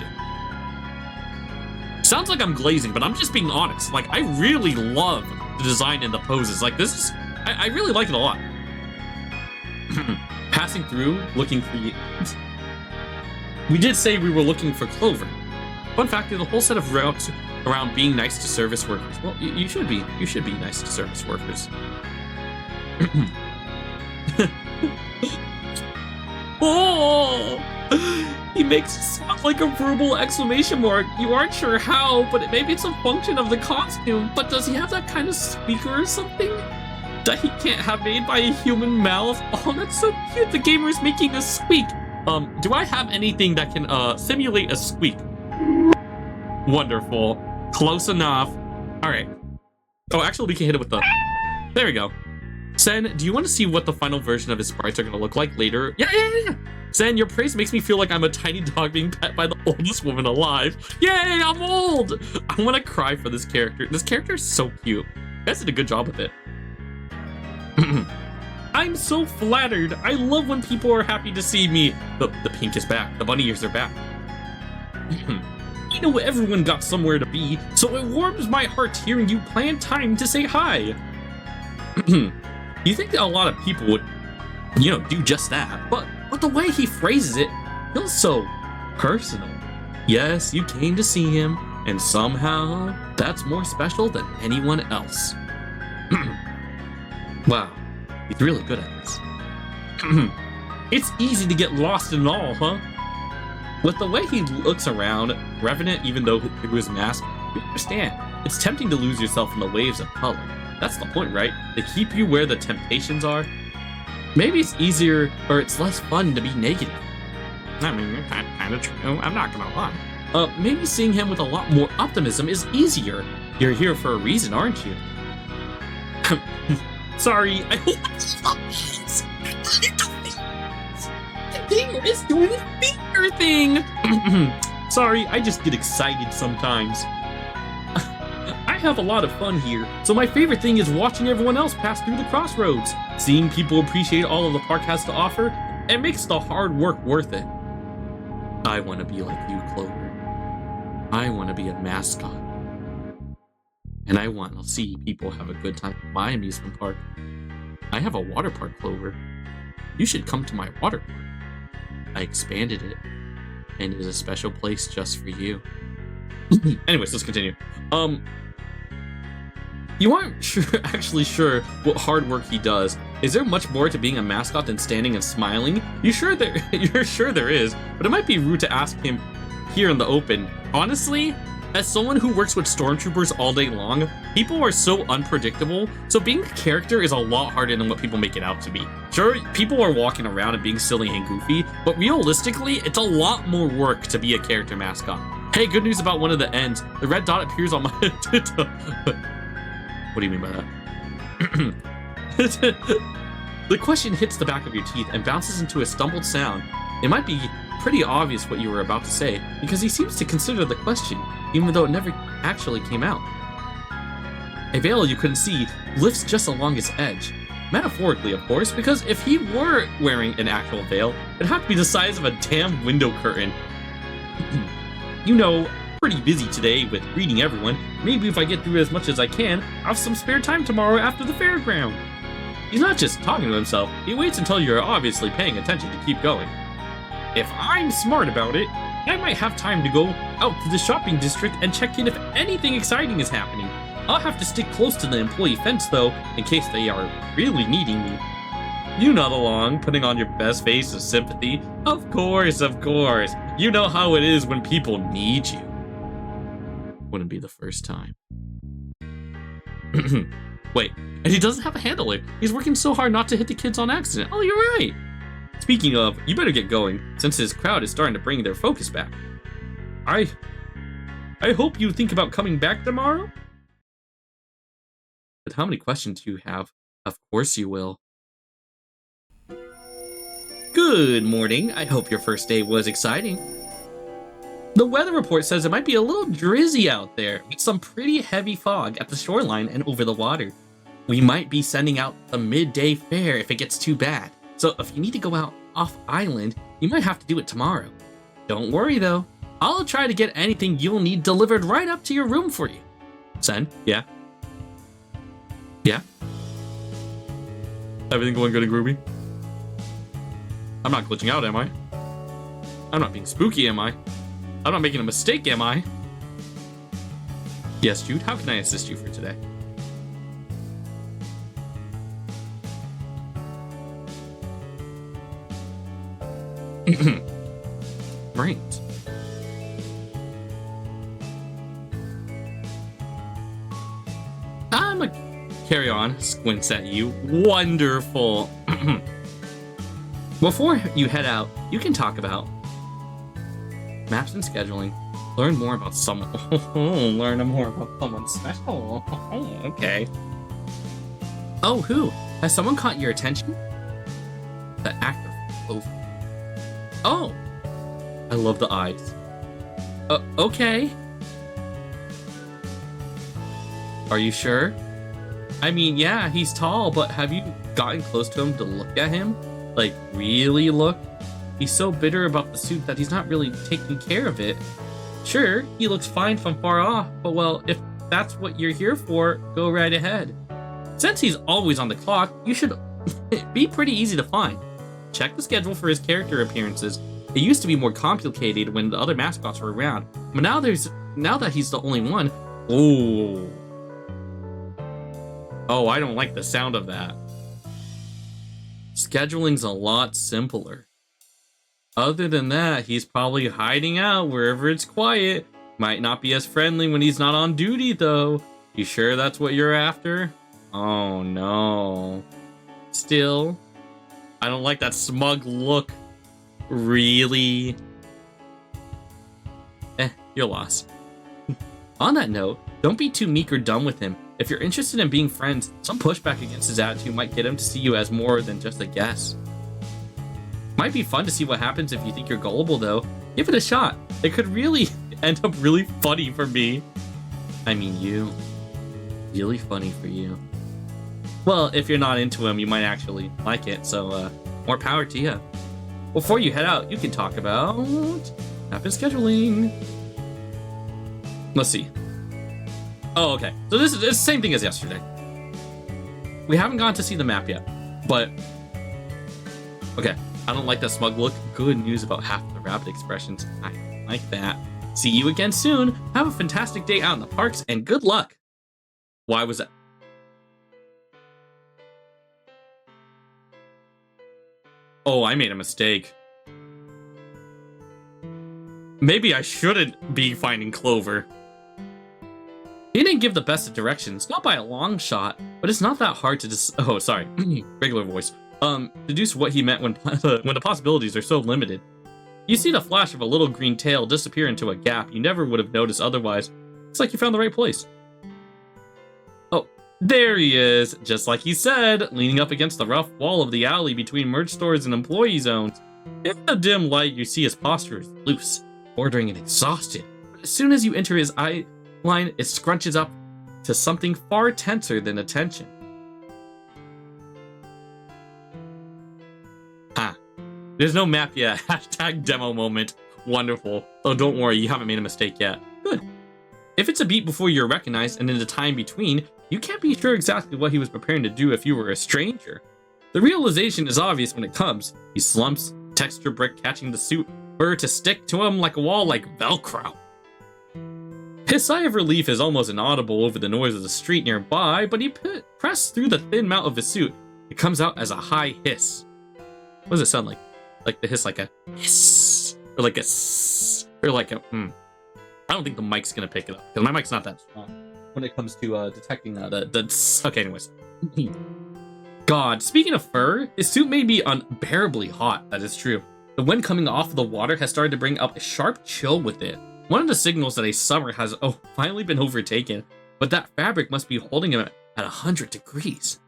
Sounds like I'm glazing, but I'm just being honest. Like, I really love the design and the poses. Like, this is... I really like it a lot. Passing through, looking for you. We did say we were looking for Clover. Fun fact, there's a whole set of routes around being nice to service workers. Well, you should be. You should be nice to service workers. Oh! He makes it sound like a verbal exclamation mark. You aren't sure how, but maybe it's a function of the costume. But does he have that kind of squeaker or something that he can't have made by a human mouth? Oh, that's so cute. The gamer is making a squeak. Do I have anything that can simulate a squeak? Wonderful. Close enough. All right. Oh, actually, we can hit it with the... There we go. Sen, do you want to see what the final version of his sprites are going to look like later? Yeah. Sen, your praise makes me feel like I'm a tiny dog being pet by the oldest woman alive. Yay, I'm old! I want to cry for this character. This character is so cute. You guys did a good job with it. I'm so flattered. I love when people are happy to see me. The pink is back. The bunny ears are back. You know, everyone got somewhere to be, so it warms my heart hearing you plan time to say hi. You think that a lot of people would, you know, do just that, but the way he phrases it feels so personal. Yes, you came to see him, and somehow that's more special than anyone else. Wow, he's really good at this. It's easy to get lost in it all, huh? With the way he looks around, revenant even though through his mask, you understand. It's tempting to lose yourself in the waves of color. That's the point, right? To keep you where the temptations are. Maybe it's easier, or it's less fun to be negative. I mean, kind of true. I'm not gonna lie. maybe seeing him with a lot more optimism is easier. You're here for a reason, aren't you? Sorry, I hope the finger is doing a finger thing. Sorry, I just get excited sometimes. I have a lot of fun here, so my favorite thing is watching everyone else pass through the crossroads. Seeing people appreciate all of the park has to offer, it makes the hard work worth it. I want to be like you, Clover. I want to be a mascot. And I want to see people have a good time at my amusement park. I have a water park, Clover. You should come to my water park. I expanded it, and it is a special place just for you. Anyways, let's continue. You aren't actually sure what hard work he does. Is there much more to being a mascot than standing and smiling? You're sure there is, but it might be rude to ask him here in the open. Honestly, as someone who works with stormtroopers all day long, people are so unpredictable, so being a character is a lot harder than what people make it out to be. Sure, people are walking around and being silly and goofy, but realistically, it's a lot more work to be a character mascot. Hey, good news about one of the ends. The red dot appears on my... What do you mean by that? The question hits the back of your teeth and bounces into a stumbled sound. It might be pretty obvious what you were about to say, because he seems to consider the question, even though it never actually came out. A veil you couldn't see lifts just along its edge. Metaphorically, of course, because if he were wearing an actual veil, it'd have to be the size of a damn window curtain. You know, pretty busy today with greeting everyone. Maybe if I get through as much as I can, I'll have some spare time tomorrow after the fairground. He's not just talking to himself, he waits until you're obviously paying attention to keep going. If I'm smart about it, I might have time to go out to the shopping district and check in if anything exciting is happening. I'll have to stick close to the employee fence though, in case they are really needing me. You nod along, putting on your best face of sympathy. Of course. You know how it is when people need you. Wouldn't be the first time. Wait, and he doesn't have a handler. He's working so hard not to hit the kids on accident. Oh, you're right. Speaking of, you better get going, since his crowd is starting to bring their focus back. I hope you think about coming back tomorrow? But how many questions do you have? Of course you will. Good morning. I hope your first day was exciting. The weather report says it might be a little drizzy out there, with some pretty heavy fog at the shoreline and over the water. We might be sending out the midday fair if it gets too bad, so if you need to go out off island, you might have to do it tomorrow. Don't worry though, I'll try to get anything you'll need delivered right up to your room for you. Sen, yeah? Yeah? Everything going good and groovy? I'm not glitching out, am I? I'm not being spooky, am I? I'm not making a mistake, am I? Yes, Jude, how can I assist you for today? Right. I'm a carry on, squints at you. Wonderful. Before you head out, you can talk about maps and scheduling. Learn more about someone. Learn more about someone special. Okay. Oh, who? Has someone caught your attention? The actor from Clover. Oh, I love the eyes. Okay. Are you sure? I mean, yeah, he's tall, but have you gotten close to him to look at him? Like, really look? He's so bitter about the suit that he's not really taking care of it. Sure, he looks fine from far off, but well, if that's what you're here for, go right ahead. Since he's always on the clock, you should be pretty easy to find. Check the schedule for his character appearances. It used to be more complicated when the other mascots were around, but now that he's the only one, oh, I don't like the sound of that. Scheduling's a lot simpler. Other than that, he's probably hiding out wherever it's quiet. Might not be as friendly when he's not on duty, though. You sure that's what you're after? Oh, no. Still, I don't like that smug look. Really? your loss. On that note, don't be too meek or dumb with him. If you're interested in being friends, some pushback against his attitude might get him to see you as more than just a guest. Might be fun to see what happens if you think you're gullible, though. Give it a shot. It could really end up really funny for me. I mean you. Really funny for you. Well, if you're not into him, you might actually like it, so more power to you. Before you head out, you can talk about map and scheduling. Let's see. Oh, okay. So this is the same thing as yesterday. We haven't gone to see the map yet, but okay. I don't like that smug look. Good news about half the rapid expressions. I like that. See you again soon. Have a fantastic day out in the parks and good luck. Why was that? Oh, I made a mistake. Maybe I shouldn't be finding Clover. He didn't give the best of directions, not by a long shot, but it's not that hard to oh, sorry, regular voice. Deduce what he meant when the possibilities are so limited. You see the flash of a little green tail disappear into a gap you never would have noticed otherwise. It's like you found the right place. Oh, there he is, just like he said, leaning up against the rough wall of the alley between merch stores and employee zones. In the dim light, you see his posture is loose, bordering and exhausted. But as soon as you enter his eye line, it scrunches up to something far tenser than attention. There's no map yet. Hashtag demo moment. Wonderful. Oh, don't worry, you haven't made a mistake yet. Good. If it's a beat before you're recognized and in the time between, you can't be sure exactly what he was preparing to do if you were a stranger. The realization is obvious when it comes. He slumps, texture brick catching the suit fur to stick to him like a wall like Velcro. His sigh of relief is almost inaudible over the noise of the street nearby, but he pressed through the thin mount of his suit. It comes out as a high hiss. What does it sound like? Like the hiss, like a hiss, or like a s, or like a I don't think the mic's gonna pick it up because my mic's not that strong when it comes to detecting the. Okay, anyways. God, speaking of fur, his suit may be unbearably hot. That is true. The wind coming off of the water has started to bring up a sharp chill with it. One of the signals that a summer has finally been overtaken, but that fabric must be holding him at 100 degrees.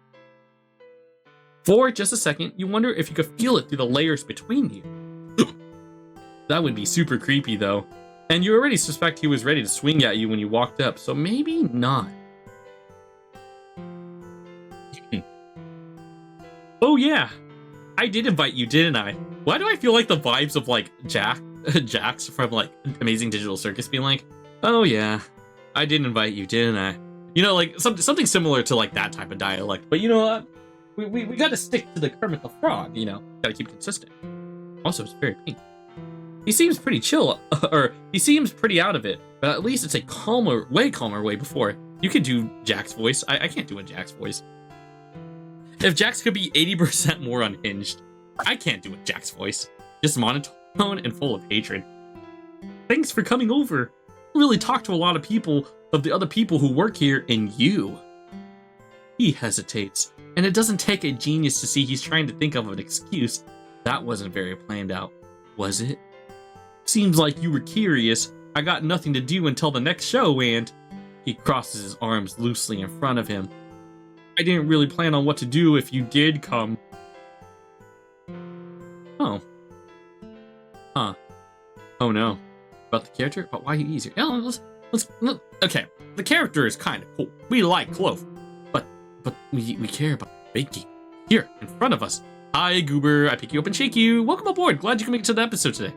For just a second, you wonder if you could feel it through the layers between you. That would be super creepy though. And you already suspect he was ready to swing at you when you walked up, so maybe not. Oh yeah, I did invite you, didn't I? Why do I feel like the vibes of like Jax from like Amazing Digital Circus being like, oh yeah, I did invite you, didn't I? You know, like something similar to like that type of dialect. But you know what? We got to stick to the Kermit the Frog, you know, got to keep it consistent. Also, it's very pink. He seems pretty chill, or he seems pretty out of it, but at least it's a way calmer way before. You could do Jack's voice. I can't do a Jack's voice. If Jax could be 80% more unhinged, I can't do a Jack's voice. Just monotone and full of hatred. Thanks for coming over. I really talked to a lot of people, of the other people who work here, and you. He hesitates. And it doesn't take a genius to see he's trying to think of an excuse. That wasn't very planned out, was it? Seems like you were curious. I got nothing to do until the next show, and he crosses his arms loosely in front of him. I didn't really plan on what to do if you did come. Oh. Huh. Oh no. About the character? But why easier? Yeah, let's okay. The character is kind of cool. We like Clover. But we care about baking. Here, in front of us. Hi, Goober. I pick you up and shake you. Welcome aboard. Glad you can make it to the episode today.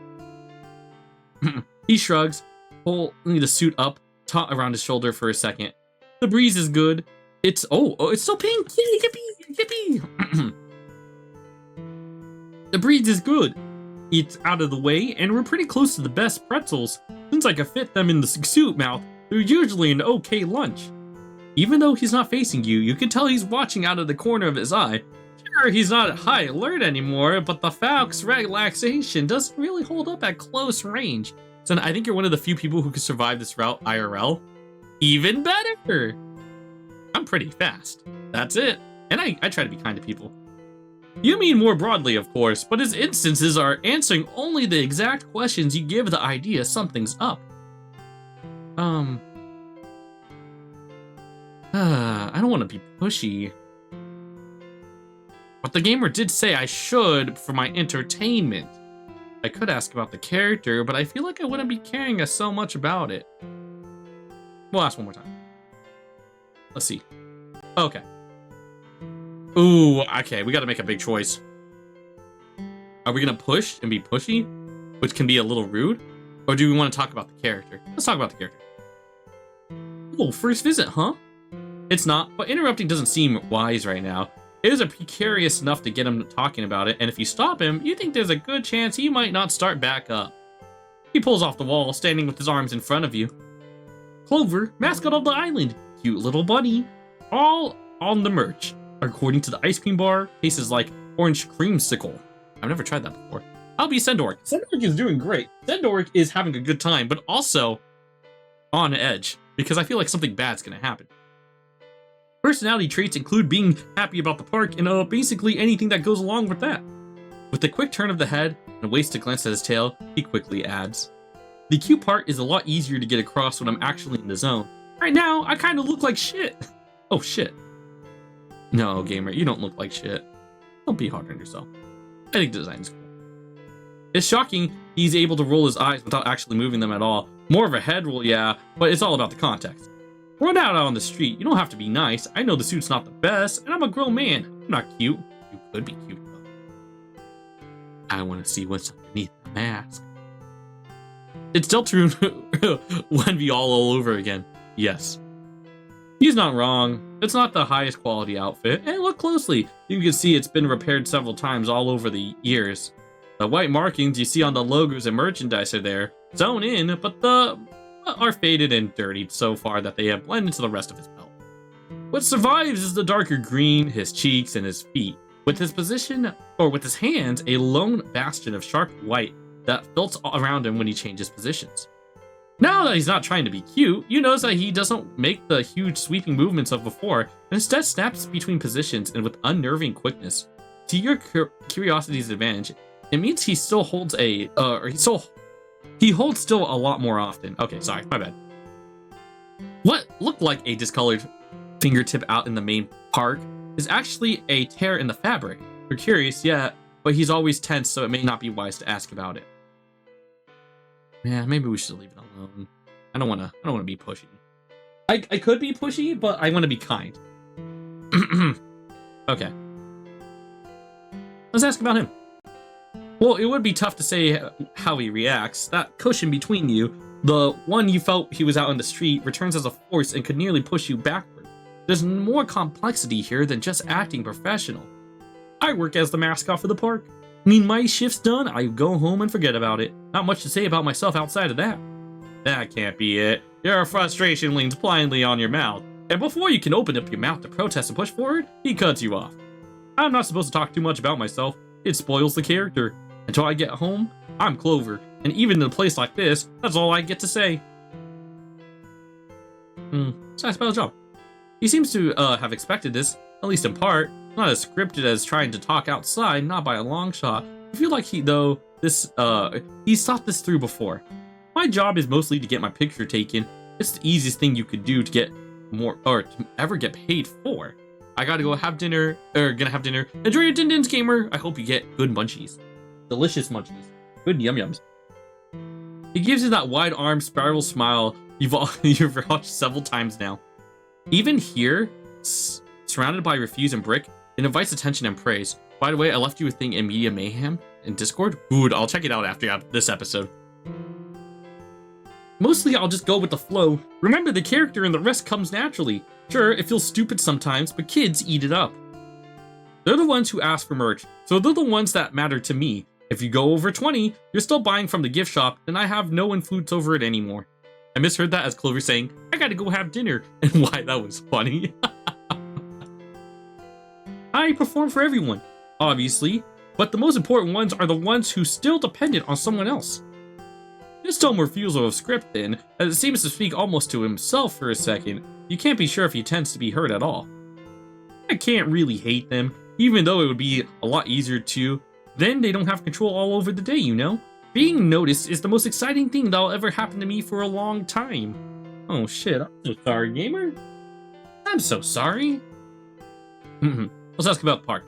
He shrugs, pulling the suit up, taut around his shoulder for a second. The breeze is good. It's it's still pink. Yay, yippee, yippee. The breeze is good. It's out of the way, and we're pretty close to the best pretzels. Since I can fit them in the suit mouth, they're usually an okay lunch. Even though he's not facing you, you can tell he's watching out of the corner of his eye. Sure, he's not at high alert anymore, but the Falc's relaxation doesn't really hold up at close range. So I think you're one of the few people who can survive this route IRL. Even better! I'm pretty fast. That's it. And I try to be kind to people. You mean more broadly, of course, but his instances are answering only the exact questions you give the idea something's up. I don't want to be pushy. But the gamer did say I should for my entertainment. I could ask about the character, but I feel like I wouldn't be caring so much about it. We'll ask one more time. Let's see. Okay. Ooh, okay, we gotta make a big choice. Are we gonna push and be pushy, which can be a little rude? Or do we want to talk about the character? Let's talk about the character. Oh, first visit, huh? It's not, but interrupting doesn't seem wise right now. It is precarious enough to get him talking about it, and if you stop him, you think there's a good chance he might not start back up. He pulls off the wall, standing with his arms in front of you. Clover, mascot of the island. Cute little bunny. All on the merch. According to the ice cream bar, tastes like orange creamsicle. I've never tried that before. I'll be Sendoric. Sendoric is doing great. Sendoric is having a good time, but also on edge, because I feel like something bad's gonna happen. Personality traits include being happy about the park and basically anything that goes along with that. With a quick turn of the head and a wasted glance at his tail, he quickly adds, the cute part is a lot easier to get across when I'm actually in the zone. Right now, I kind of look like shit. Oh shit. No, gamer, you don't look like shit. Don't be hard on yourself. I think the design is cool. It's shocking he's able to roll his eyes without actually moving them at all. More of a head roll, yeah, but it's all about the context. Run out on the street, you don't have to be nice. I know the suit's not the best, and I'm a grown man. I'm not cute. You could be cute, though. I want to see what's underneath the mask. It's Deltarune 1v all over again. Yes. He's not wrong. It's not the highest quality outfit, and look closely. You can see it's been repaired several times all over the years. The white markings you see on the logos and merchandise are there, sewn in, but the are faded and dirtied so far that they have blended into the rest of his belt. What survives is the darker green, his cheeks, and his feet, with his hands, a lone bastion of sharp white that filts around him when he changes positions. Now that he's not trying to be cute, you notice that he doesn't make the huge sweeping movements of before, and instead snaps between positions and with unnerving quickness. To your curiosity's advantage, it means he still holds he holds still a lot more often. Okay, sorry, my bad. What looked like a discolored fingertip out in the main park is actually a tear in the fabric. You're curious, yeah, but he's always tense, so it may not be wise to ask about it. Yeah, maybe we should leave it alone. I don't wanna be pushy. I could be pushy, but I wanna be kind. Okay. Let's ask about him. Well, it would be tough to say how he reacts. That cushion between you, the one you felt he was out on the street, returns as a force and could nearly push you backward. There's more complexity here than just acting professional. I work as the mascot for the park. When my shift's done, I go home and forget about it. Not much to say about myself outside of that. That can't be it. Your frustration leans blindly on your mouth, and before you can open up your mouth to protest and push forward, he cuts you off. I'm not supposed to talk too much about myself. It spoils the character. Until I get home, I'm Clover, and even in a place like this, that's all I get to say. It's nice about the job. He seems to have expected this, at least in part. Not as scripted as trying to talk outside, not by a long shot. I feel like he's thought this through before. My job is mostly to get my picture taken. It's the easiest thing you could do to get more, or to ever get paid for. I gotta go have dinner, gonna have dinner. Enjoy your din-dins, gamer. I hope you get good munchies. Delicious munchies. Good yum-yums. He gives you that wide-armed spiral smile you've watched several times now. Even here, surrounded by refuse and brick, it invites attention and praise. By the way, I left you a thing in Media Mayhem in Discord. Good, I'll check it out after this episode. Mostly, I'll just go with the flow. Remember, the character and the rest comes naturally. Sure, it feels stupid sometimes, but kids eat it up. They're the ones who ask for merch, so they're the ones that matter to me. If you go over 20, you're still buying from the gift shop, then I have no influence over it anymore. I misheard that as Clover saying, I gotta go have dinner, and why that was funny. I perform for everyone, obviously, but the most important ones are the ones who still dependent on someone else. This tone refusal of script then, as it seems to speak almost to himself for a second. You can't be sure if he tends to be heard at all. I can't really hate them, even though it would be a lot easier to. Then they don't have control all over the day, you know? Being noticed is the most exciting thing that'll ever happen to me for a long time. Oh shit, I'm so sorry, gamer. I'm so sorry. Let's ask about park.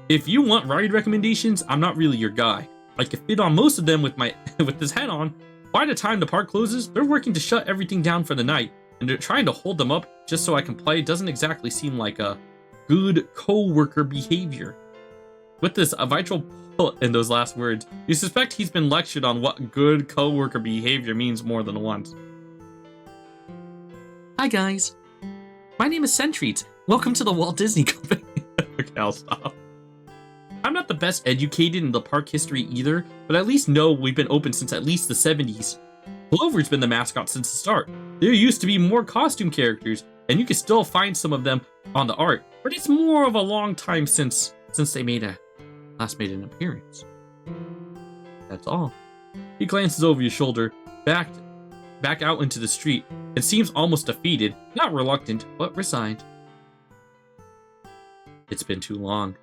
If you want ride recommendations, I'm not really your guy. I can fit on most of them with my with this head on. By the time the park closes, they're working to shut everything down for the night, and they're trying to hold them up just so I can play. Doesn't exactly seem like a good co-worker behavior. With this vital put in those last words, you suspect he's been lectured on what good co-worker behavior means more than once. Hi guys, my name is Centreat. Welcome to the Walt Disney Company. Okay, I'll stop. I'm not the best educated in the park history either, but at least know we've been open since at least the 70s. Clover's been the mascot since the start. There used to be more costume characters, and you can still find some of them on the art, but it's more of a long time since they last made an appearance. That's all. He glances over your shoulder, back out into the street, and seems almost defeated, not reluctant, but resigned. It's been too long.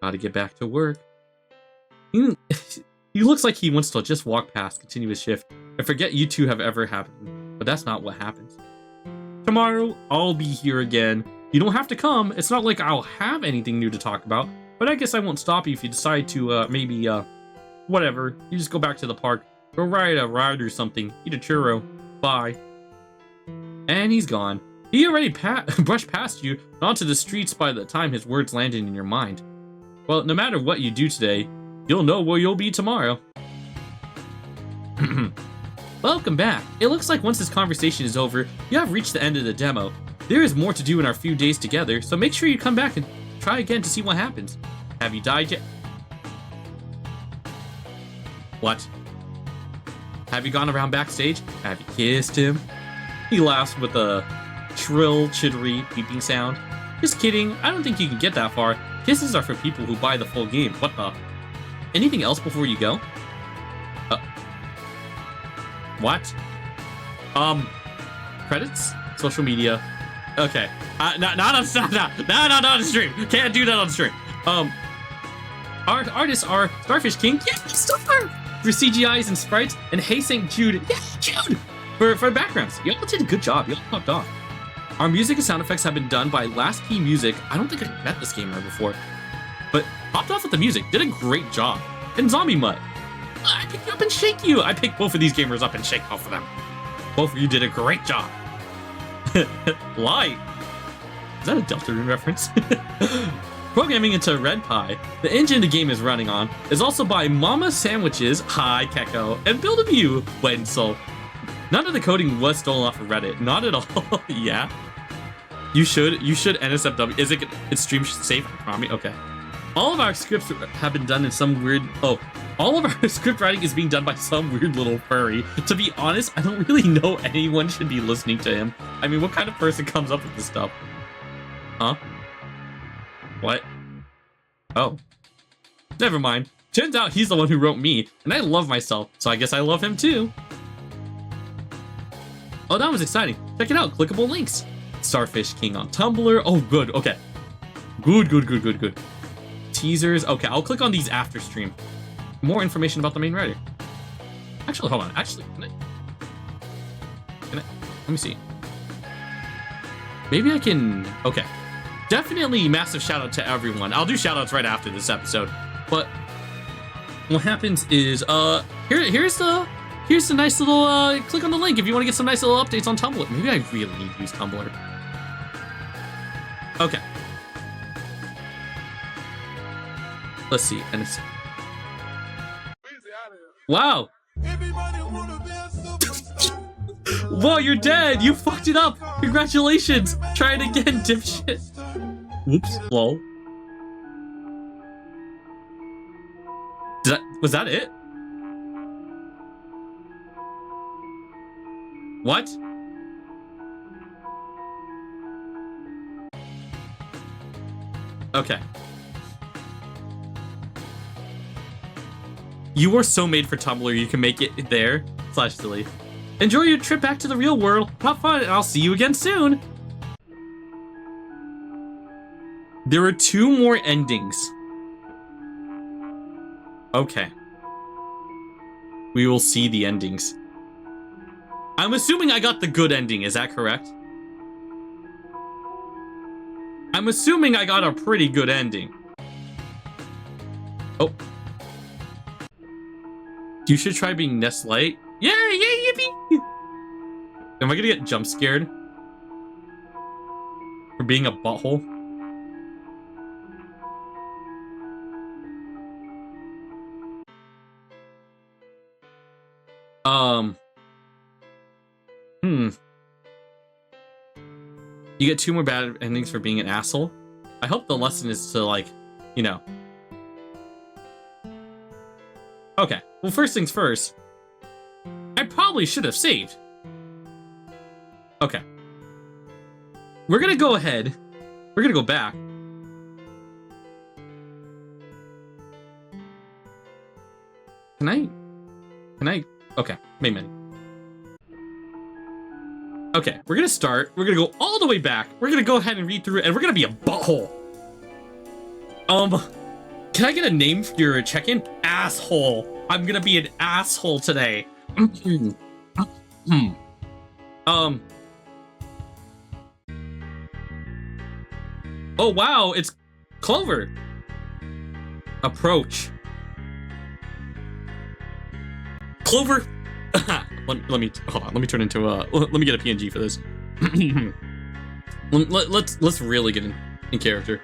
Gotta get back to work. He looks like he wants to just walk past, continue his shift, and forget you two have ever happened. But that's not what happens. Tomorrow, I'll be here again. You don't have to come. It's not like I'll have anything new to talk about, but I guess I won't stop you if you decide to, maybe, whatever. You just go back to the park, go ride a ride or something, eat a churro. Bye. And he's gone. He already brushed past you and onto the streets by the time his words landed in your mind. Well, no matter what you do today, you'll know where you'll be tomorrow. Welcome back. It looks like once this conversation is over, you have reached the end of the demo. There is more to do in our few days together, so make sure you come back and try again to see what happens. Have you died yet? What? Have you gone around backstage? Have you kissed him? He laughs with a shrill, chittery, beeping sound. Just kidding, I don't think you can get that far. Kisses are for people who buy the full game. What the? Anything else before you go? What? Credits? Social media. Okay. Not on stream. Can't do that on stream. Artists are Starfish King. Yeah, Star! For CGIs and sprites, and Hey St. Jude. Yeah, Jude! For backgrounds. Y'all did a good job. Y'all popped off. Our music and sound effects have been done by Last Key Music. I don't think I've met this gamer before, but popped off with the music. Did a great job. And Zombie Mutt. I pick you up and shake you. I picked both of these gamers up and shake both of them. Both of you did a great job. Light. Is that a Deltarune reference? Programming into Red Pie, the engine the game is running on, is also by Mama Sandwiches, Hi Keko, and Build a View, Wenzel. None of the coding was stolen off of Reddit. Not at all. Yeah. You should NSFW. Is it's stream safe? I promise. Okay. All of our scripts have been done in some weird... Oh. All of our script writing is being done by some weird little furry. To be honest, I don't really know anyone should be listening to him. I mean, what kind of person comes up with this stuff? Huh? What? Oh. Never mind. Turns out he's the one who wrote me, and I love myself, so I guess I love him too. Oh, that was exciting. Check it out. Clickable links. Starfish King on Tumblr. Oh, good. Okay. Good. Teasers. Okay, I'll click on these after stream. More information about the main writer. Actually, hold on. Actually, can I? Let me see. Maybe I can... Okay. Definitely massive shout out to everyone. I'll do shout outs right after this episode. But what happens is, here's the nice little, click on the link if you want to get some nice little updates on Tumblr. Maybe I really need to use Tumblr. Okay. Let's see. And it's... Wow. Whoa, you're dead. You fucked it up. Congratulations. Try it again, dipshit. Whoops. Lol. Was that it? What? Okay. You are so made for Tumblr, you can make it there. /delete. Enjoy your trip back to the real world. Have fun, and I'll see you again soon. There are 2 more endings. Okay. We will see the endings. I'm assuming I got the good ending, is that correct? I'm assuming I got a pretty good ending. Oh. You should try being Nest Light. Yeah, yippee! Am I gonna get jump scared? For being a butthole? You get 2 more bad endings for being an asshole. I hope the lesson is to, like, you know. Okay, well, first things first. I probably should have saved. Okay. We're gonna go ahead. We're gonna go back. Can I? Okay, main menu. Okay, we're gonna start. We're gonna go all the way back. We're gonna go ahead and read through it, and we're gonna be a butthole. Can I get a name for your check-in? Asshole. I'm gonna be an asshole today. Oh wow, it's Clover. Approach. Clover. let me hold on. Let me turn into let me get a PNG for this. let's really get in character.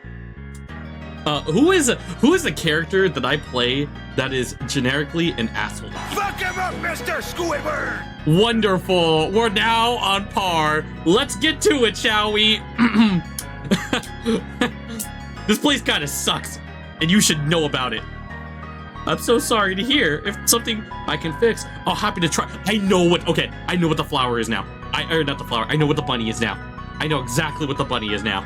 Who is the character that I play that is generically an asshole? Fuck him up, Mr. Squidward! Wonderful. We're now on par. Let's get to it, shall we? This place kind of sucks, and you should know about it. I'm so sorry to hear. If something I can fix, I'll happy to try. I know what the flower is now. Or not the flower. I know what the bunny is now. I know exactly what the bunny is now.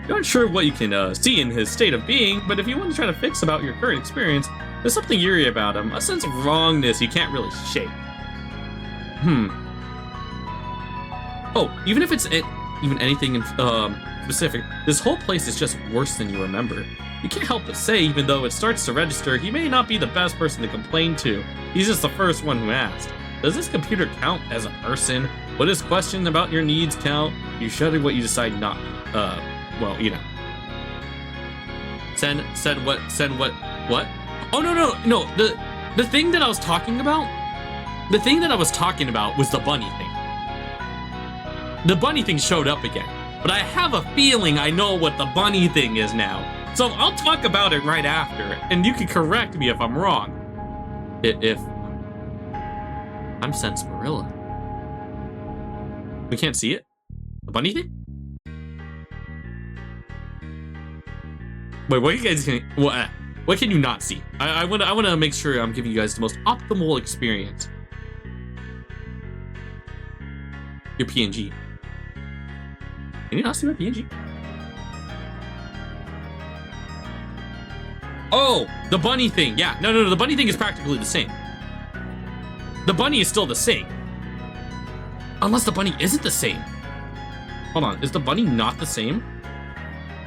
You're not sure what you can see in his state of being, but if you want to try to fix about your current experience, there's something eerie about him, a sense of wrongness you can't really shake. Oh, even if it's even anything in specific, this whole place is just worse than you remember. You can't help but say, even though it starts to register, he may not be the best person to complain to. He's just the first one who asked. Does this computer count as a person? Would his question about your needs count? You shudder what you decide not. Well, you know. Send what? What? Oh, no. The thing that I was talking about? The thing that I was talking about was the bunny thing. The bunny thing showed up again. But I have a feeling I know what the bunny thing is now. So I'll talk about it right after, and you can correct me if I'm wrong. If I'm Sense-Marilla. We can't see it? The bunny thing? Wait, what you guys can what can you not see? I wanna make sure I'm giving you guys the most optimal experience. Your PNG. Can you not see my PNG? Oh, the bunny thing. Yeah, no, the bunny thing is practically the same. The bunny is still the same. Unless the bunny isn't the same. Hold on, is the bunny not the same?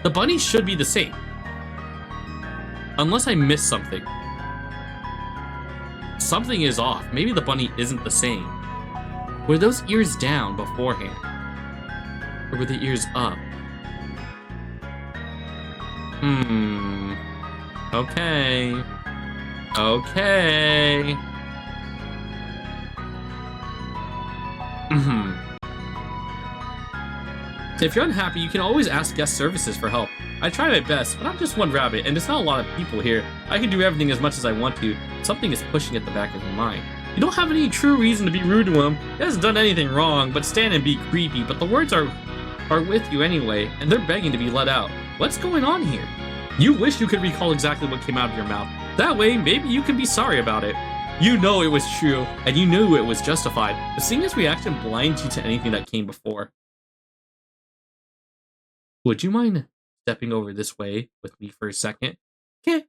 The bunny should be the same. Unless I missed something. Something is off. Maybe the bunny isn't the same. Were those ears down beforehand? Or were the ears up? Okay. If you're unhappy, you can always ask guest services for help. I try my best, but I'm just one rabbit, and there's not a lot of people here. I can do everything as much as I want to. Something is pushing at the back of your mind. You don't have any true reason to be rude to him. He hasn't done anything wrong, but stand and be creepy. But the words are with you anyway, and they're begging to be let out. What's going on here? You wish you could recall exactly what came out of your mouth. That way, maybe you can be sorry about it. You know it was true, and you knew it was justified. But seeing his reaction blinds you to anything that came before. Would you mind stepping over this way with me for a second? Okay.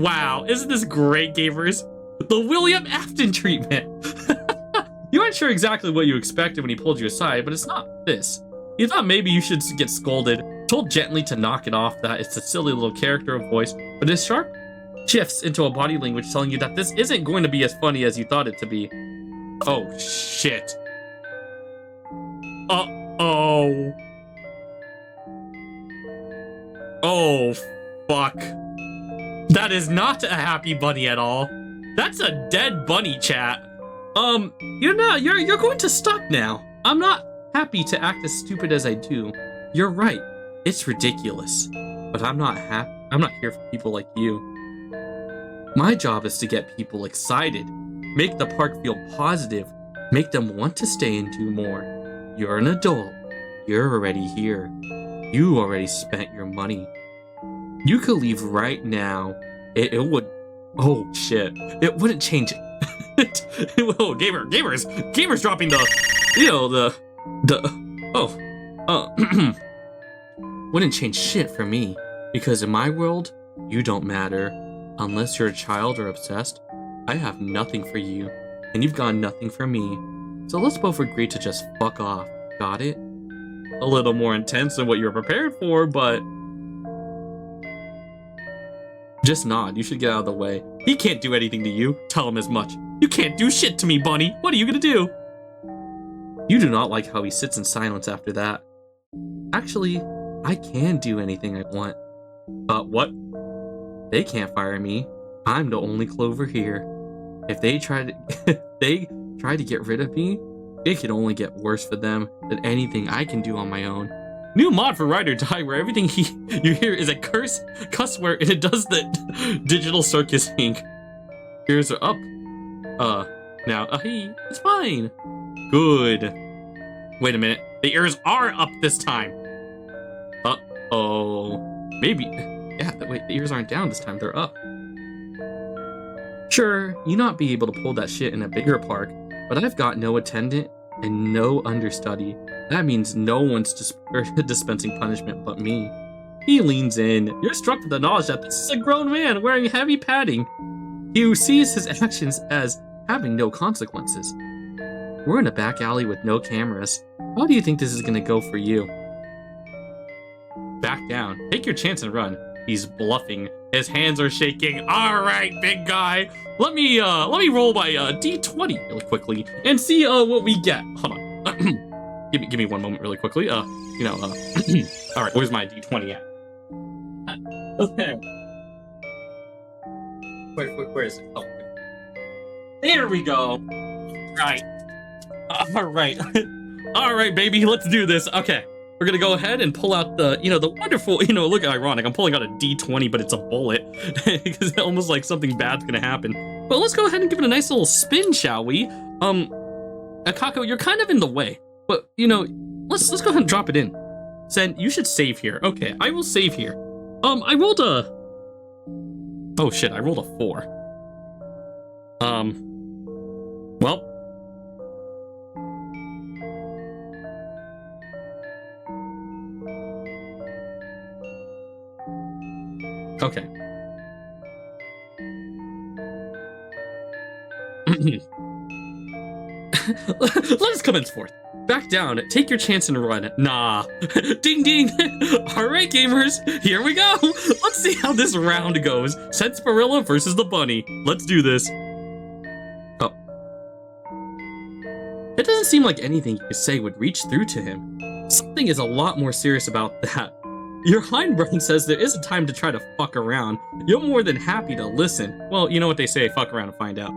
Wow, isn't this great, gamers? The William Afton treatment. You aren't sure exactly what you expected when he pulled you aside, but it's not this. You thought maybe you should get scolded, told gently to knock it off, that it's a silly little character of voice, but his sharp shifts into a body language telling you that this isn't going to be as funny as you thought it to be. Oh, shit. Uh-oh. Oh, fuck. That is not a happy bunny at all. That's a dead bunny, chat. You're going to stop now. I'm not happy to act as stupid as I do. You're right. It's ridiculous. But I'm not here for people like you. My job is to get people excited, make the park feel positive, make them want to stay and do more. You're an adult. You're already here. You already spent your money. You could leave right now. It would... Oh, shit. It wouldn't change it. Whoa, gamers dropping wouldn't change shit for me. Because in my world, you don't matter. Unless you're a child or obsessed, I have nothing for you. And you've got nothing for me. So let's both agree to just fuck off. Got it? A little more intense than what you were prepared for, but... Just nod. You should get out of the way. He can't do anything to you. Tell him as much. You can't do shit to me, bunny. What are you gonna do? You do not like how he sits in silence after that. Actually, I can do anything I want. What? They can't fire me. I'm the only Clover here. If they try to get rid of me, it could only get worse for them than anything I can do on my own. New mod for Ride or Die where everything you hear is a cuss word and it does the digital circus ink. Ears are up. Hey, it's fine. Good. Wait a minute. The ears are up this time. Uh-oh. Maybe. Yeah, wait, the ears aren't down this time. They're up. Sure, you not be able to pull that shit in a bigger park, but I've got no attendant and no understudy. That means no one's dispensing punishment but me. He leans in. You're struck with the knowledge that this is a grown man wearing heavy padding. He sees his actions as having no consequences. We're in a back alley with no cameras. How do you think this is gonna go for you? Back down. Take your chance and run. He's bluffing. His hands are shaking. All right, big guy. Let me roll my D20 really quickly and see what we get. Hold on. give me one moment really quickly. All right, where's my D20 at? Okay. Where is it? Oh. There we go. Right. All right. All right, baby. Let's do this. Okay. We're gonna go ahead and pull out the wonderful, look ironic. I'm pulling out a D20, but it's a bullet. Because it's almost like something bad's gonna happen. But let's go ahead and give it a nice little spin, shall we? Akako, you're kind of in the way. But, let's go ahead and drop it in. Sen, you should save here. Okay, I will save here. I rolled a... Oh shit, I rolled a 4. Well... Okay. Let us commence forth. Back down, take your chance and run. Nah. Ding ding. Alright, gamers, here we go. Let's see how this round goes. Sarsaparilla versus the bunny. Let's do this. Oh. It doesn't seem like anything you could say would reach through to him. Something is a lot more serious about that. Your hindbrain says there isn't time to try to fuck around. You're more than happy to listen. Well, you know what they say, fuck around and find out.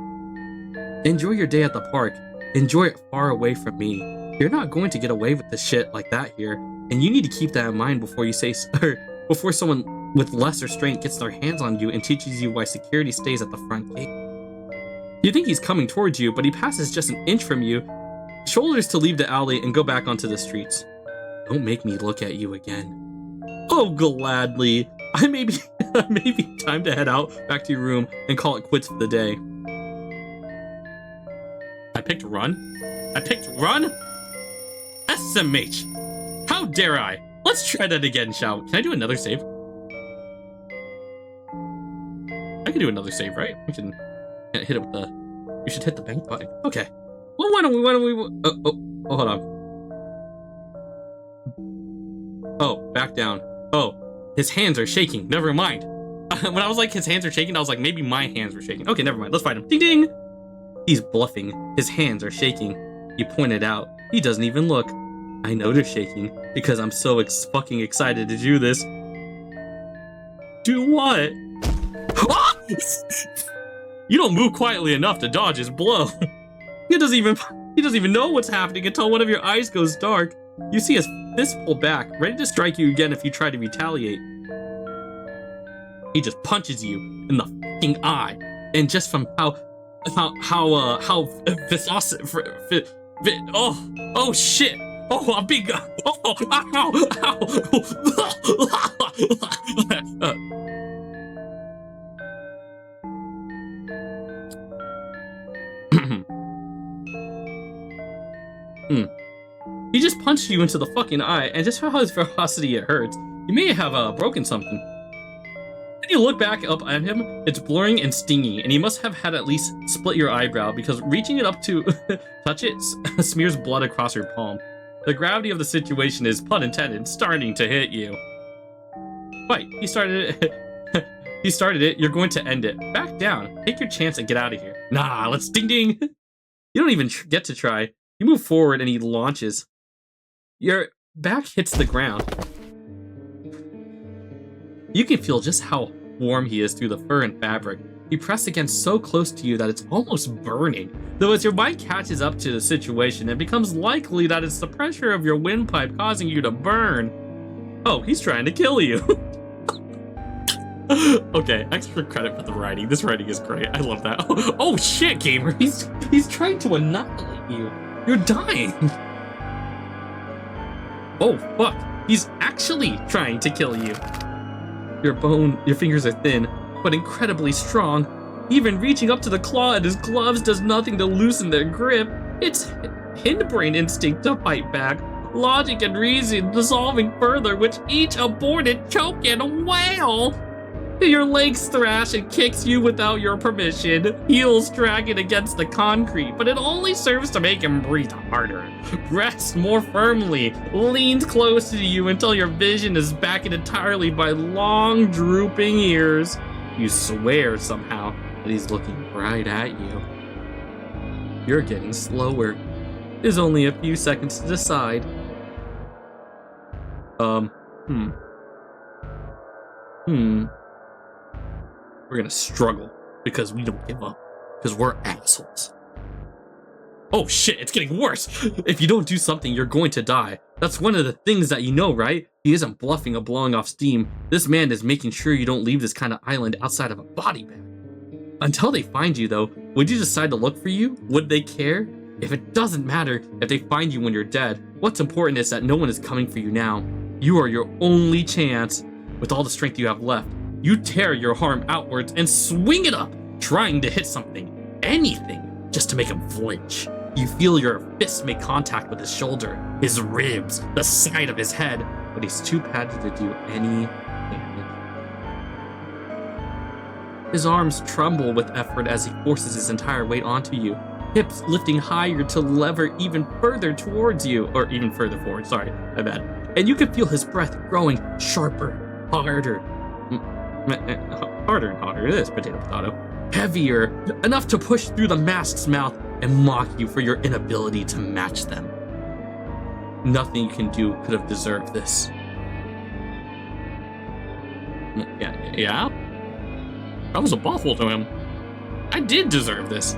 Enjoy your day at the park. Enjoy it far away from me. You're not going to get away with the shit like that here, and you need to keep that in mind before before someone with less restraint gets their hands on you and teaches you why security stays at the front gate. You think he's coming towards you, but he passes just an inch from you, shoulders to leave the alley and go back onto the streets. Don't make me look at you again. Oh, gladly. I may be time to head out back to your room and call it quits for the day. I picked run? SMH. How dare I? Let's try that again, shall we? Can I do another save? I can do another save, right? We can hit it with the... We should hit the bank button. Okay. Well, why don't we... Oh, hold on. Oh, back down. Oh, his hands are shaking. Never mind. When I was like, his hands are shaking, I was like, maybe my hands were shaking. Okay, never mind. Let's fight him. Ding ding! He's bluffing. His hands are shaking. He pointed out. He doesn't even look. I know they're shaking because I'm so fucking excited to do this. Do what? Ah! You don't move quietly enough to dodge his blow. He doesn't even know what's happening until one of your eyes goes dark. You see his fist pull back, ready to strike you again if you try to retaliate. He just punches you in the fucking eye, and just from oh shit. Oh, I'm being He just punched you into the fucking eye, and just for his ferocity it hurts. You may have broken something. Then you look back up at him, it's blurring and stinging, and he must have had at least split your eyebrow, because reaching it up to touch it smears blood across your palm. The gravity of the situation is, pun intended, starting to hit you. Fight. He started it. He started it, you're going to end it. Back down. Take your chance and get out of here. Nah, let's ding ding. You don't even get to try. You move forward and he launches. Your back hits the ground. You can feel just how warm he is through the fur and fabric. He pressed against so close to you that it's almost burning. Though as your mind catches up to the situation, it becomes likely that it's the pressure of your windpipe causing you to burn. Oh, he's trying to kill you. Okay, extra credit for the writing. This writing is great. I love that. Oh shit, gamer. He's trying to annihilate you. You're dying. Oh fuck. He's actually trying to kill you. Your fingers are thin, but incredibly strong. Even reaching up to the claw in his gloves does nothing to loosen their grip. It's hindbrain instinct to fight back. Logic and reason dissolving further, which each aborted choke and wail. Your legs thrash and kicks you without your permission, heels dragging against the concrete, but it only serves to make him breathe harder. Rests more firmly, leans close to you until your vision is backed entirely by long, drooping ears. You swear somehow that he's looking right at you. You're getting slower. There's only a few seconds to decide. We're gonna struggle because we don't give up, because we're assholes. Oh shit, it's getting worse. If you don't do something, you're going to die. That's one of the things that you know, right? He isn't bluffing or blowing off steam. This man is making sure you don't leave this kind of island outside of a body bag. Until they find you though, would you decide to look for you? Would they care? If it doesn't matter if they find you when you're dead, what's important is that no one is coming for you now. You are your only chance. With all the strength you have left, you tear your arm outwards and swing it up, trying to hit something, anything, just to make him flinch. You feel your fist make contact with his shoulder, his ribs, the side of his head, but he's too padded to do any damage. His arms tremble with effort as he forces his entire weight onto you, hips lifting higher to lever even further towards you, or even further forward, sorry, my bad. And you can feel his breath growing sharper, harder and harder. It is potato. Heavier, enough to push through the mask's mouth and mock you for your inability to match them. Nothing you can do could have deserved this. Yeah? I was awful to him. I did deserve this.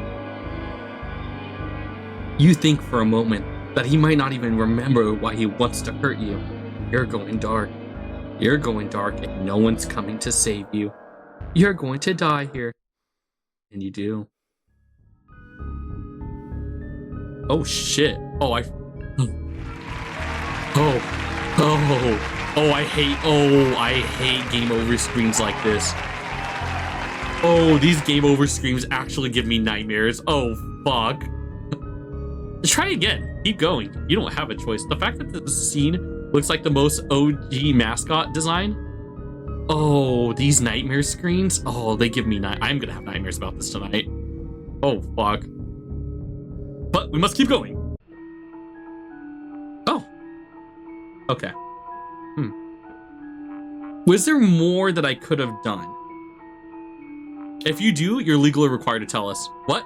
You think for a moment that he might not even remember why he wants to hurt you. You're going dark. You're going dark and no one's coming to save you. You're going to die here. And you do. Oh shit. I hate game over screens like this. Oh, these game over screens actually give me nightmares. Oh fuck. Try again. Keep going. You don't have a choice. The fact that the scene looks like the most OG mascot design. Oh, these nightmare screens. Oh, they give me I'm gonna have nightmares about this tonight. Oh, fuck. But we must keep going. Oh. Okay. Was there more that I could have done? If you do, you're legally required to tell us. What?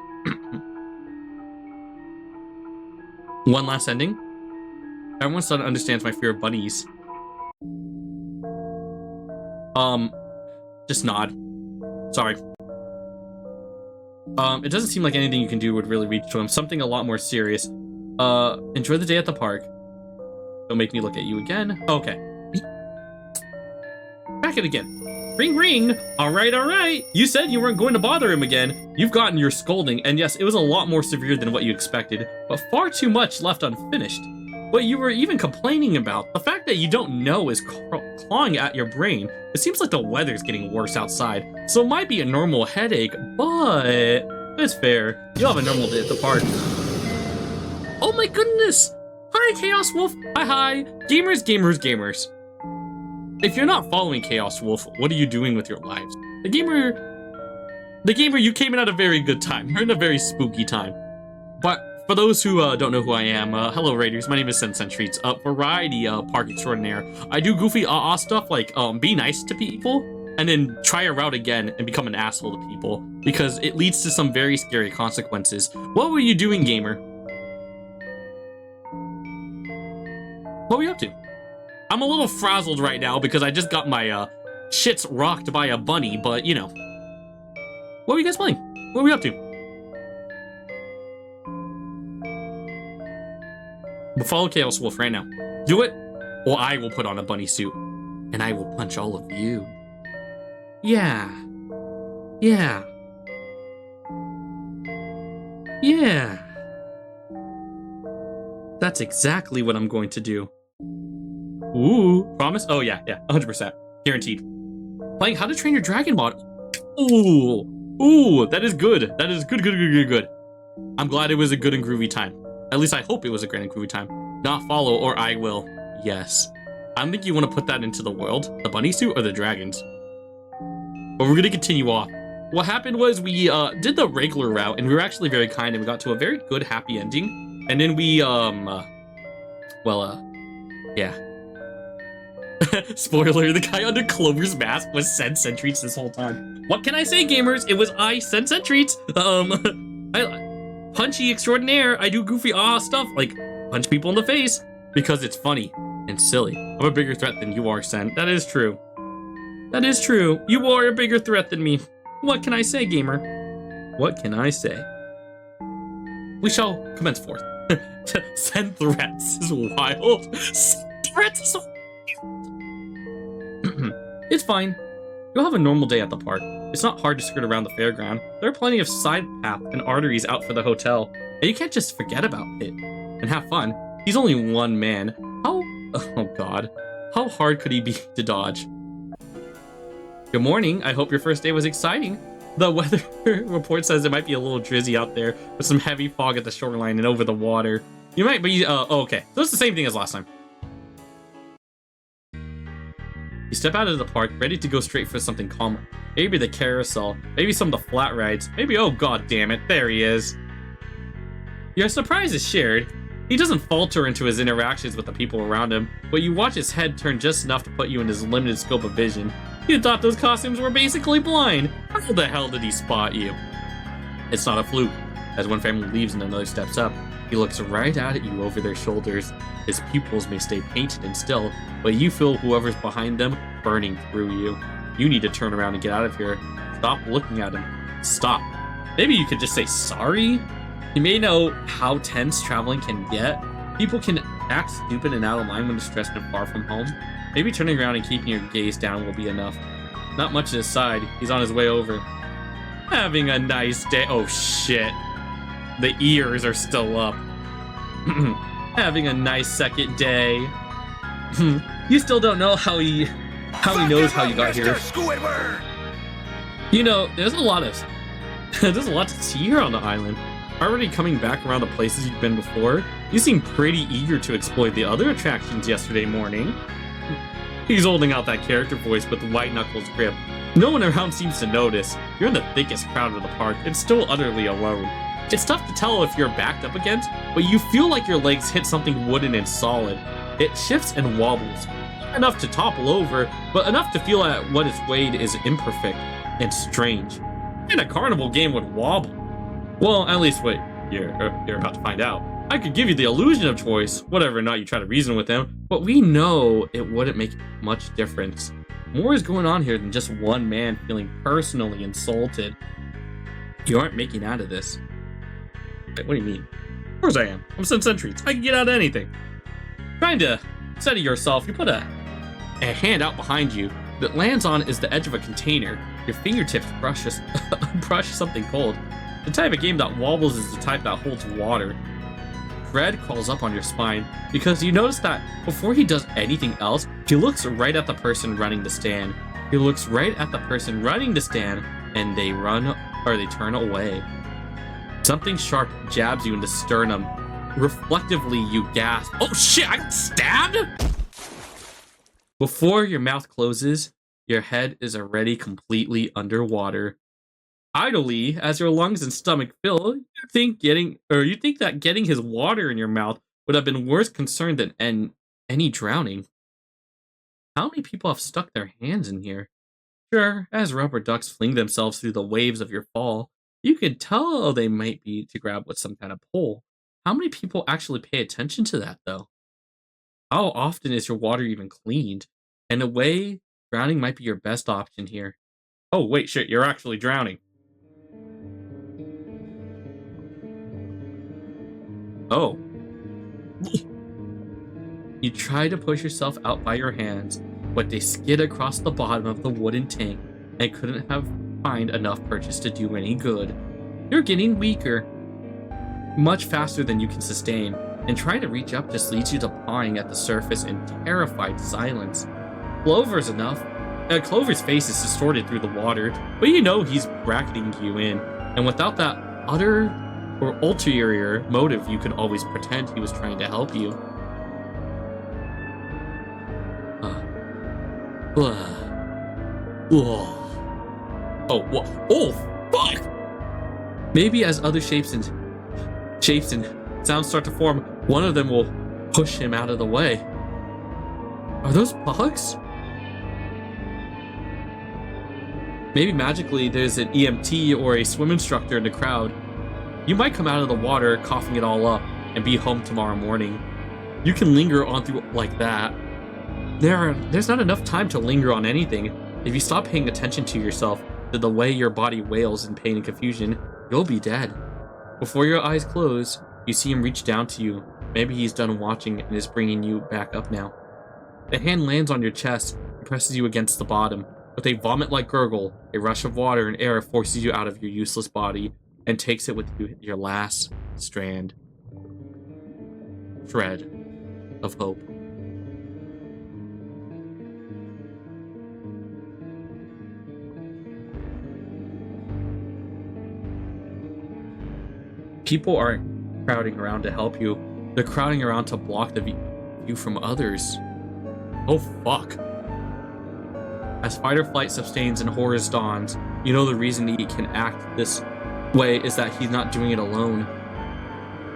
One last ending? Everyone suddenly understands my fear of bunnies. Just nod. Sorry. It doesn't seem like anything you can do would really reach to him. Something a lot more serious. Enjoy the day at the park. Don't make me look at you again. Okay. Back it again. Ring, ring. All right. You said you weren't going to bother him again. You've gotten your scolding, and yes, it was a lot more severe than what you expected, but far too much left unfinished. What you were even complaining about, the fact that you don't know is clawing at your brain. It seems like the weather's getting worse outside, so it might be a normal headache, but it's fair. You'll have a normal day at the park. Oh my goodness! Hi, Chaos Wolf! Hi! Gamers! If you're not following Chaos Wolf, what are you doing with your lives? The gamer, you came in at a very good time. You're in a very spooky time. But for those who don't know who I am, hello Raiders, my name is Sensen Treats, a variety park extraordinaire. I do goofy stuff like be nice to people, and then try a route again and become an asshole to people, because it leads to some very scary consequences. What were you doing, gamer? What were you up to? I'm a little frazzled right now because I just got my shits rocked by a bunny, but you know. What were you guys playing? What were we up to? We'll follow Chaos Wolf right now. Do it, or I will put on a bunny suit, and I will punch all of you. Yeah. That's exactly what I'm going to do. Ooh, promise? Oh yeah, 100%. Guaranteed. Playing How to Train Your Dragon mod. Ooh, that is good. That is good. I'm glad it was a good and groovy time. At least I hope it was a great and groovy time. Not follow or I will. Yes. I don't think you want to put that into the world. The bunny suit or the dragons. But we're going to continue off. What happened was we did the regular route, and we were actually very kind, and we got to a very good, happy ending. And then we, yeah. Spoiler, the guy under Clover's mask was Sensen Treats this whole time. What can I say, gamers? It was I, Sensen Treats. Punchy extraordinaire. I do goofy stuff, like punch people in the face, because it's funny and silly. I'm a bigger threat than you are, Sen. That is true. You are a bigger threat than me. What can I say, gamer? What can I say? We shall commence forth. Send threats is wild. Send threats is so It's fine. You'll have a normal day at the park. It's not hard to skirt around the fairground. There are plenty of side paths and arteries out for the hotel, and you can't just forget about it and have fun. He's only one man. Oh god. How hard could he be to dodge? Good morning. I hope your first day was exciting. The weather report says it might be a little drizzy out there with some heavy fog at the shoreline and over the water. You might be, okay. So it's the same thing as last time. You step out of the park, ready to go straight for something calmer. Maybe the carousel, maybe some of the flat rides, maybe, oh god damn it, there he is. Your surprise is shared. He doesn't falter into his interactions with the people around him, but you watch his head turn just enough to put you in his limited scope of vision. You thought those costumes were basically blind. How the hell did he spot you? It's not a fluke. As one family leaves and another steps up, he looks right out at you over their shoulders. His pupils may stay painted and still, but you feel whoever's behind them burning through you. You need to turn around and get out of here. Stop looking at him. Stop. Maybe you could just say sorry? You may know how tense traveling can get. People can act stupid and out of line when stressed and far from home. Maybe turning around and keeping your gaze down will be enough. Not much to his side. He's on his way over. Having a nice day. Oh shit. The ears are still up. Having a nice second day. You still don't know how he knows how you got here. Squidward! You know, there's a lot to see here on the island. Already coming back around the places you've been before, you seem pretty eager to explore the other attractions yesterday morning. He's holding out that character voice with the white knuckles grip. No one around seems to notice. You're in the thickest crowd of the park and still utterly alone. It's tough to tell if you're backed up against, but you feel like your legs hit something wooden and solid. It shifts and wobbles. Not enough to topple over, but enough to feel that what its weight is imperfect and strange. And a carnival game would wobble. Well, at least wait, you're about to find out. I could give you the illusion of choice, whatever or not you try to reason with him, but we know it wouldn't make much difference. More is going on here than just one man feeling personally insulted. You aren't making out of this. Wait, what do you mean? Of course I am. I'm some centuries. I can get out of anything. Trying to steady yourself, you put a hand out behind you that lands on is the edge of a container. Your fingertips brush something cold. The type of game that wobbles is the type that holds water. Dread crawls up on your spine because you notice that before he does anything else, he looks right at the person running the stand. He looks right at the person running the stand and they turn away. Something sharp jabs you in the sternum. Reflectively, you gasp. Oh shit, I got stabbed? Before your mouth closes, your head is already completely underwater. Idly, as your lungs and stomach fill, you think that getting his water in your mouth would have been worse concern than any drowning. How many people have stuck their hands in here? Sure, as rubber ducks fling themselves through the waves of your fall, you could tell they might be to grab with some kind of pole. How many people actually pay attention to that, though? How often is your water even cleaned? In a way, drowning might be your best option here. Oh, wait, shit, you're actually drowning. Oh. You try to push yourself out by your hands, but they skid across the bottom of the wooden tank and couldn't find enough purchase to do any good. You're getting weaker, much faster than you can sustain, and trying to reach up just leads you to pawing at the surface in terrified silence. Clover's face is distorted through the water, but you know he's bracketing you in, and without that ulterior motive, you could always pretend he was trying to help you. Oh, what? Oh, fuck! Maybe as other shapes and sounds start to form, one of them will push him out of the way. Are those bugs? Maybe magically there's an EMT or a swim instructor in the crowd. You might come out of the water coughing it all up and be home tomorrow morning. You can linger on through like that. There's not enough time to linger on anything. If you stop paying attention to yourself, to the way your body wails in pain and confusion, you'll be dead. Before your eyes close, you see him reach down to you. Maybe he's done watching and is bringing you back up now. The hand lands on your chest and presses you against the bottom. With a vomit-like gurgle, a rush of water and air forces you out of your useless body and takes it with you, your last shred of hope. People aren't crowding around to help you. They're crowding around to block the view from others. Oh, fuck. As fight or flight sustains and horror dawns, you know the reason he can act this way is that he's not doing it alone.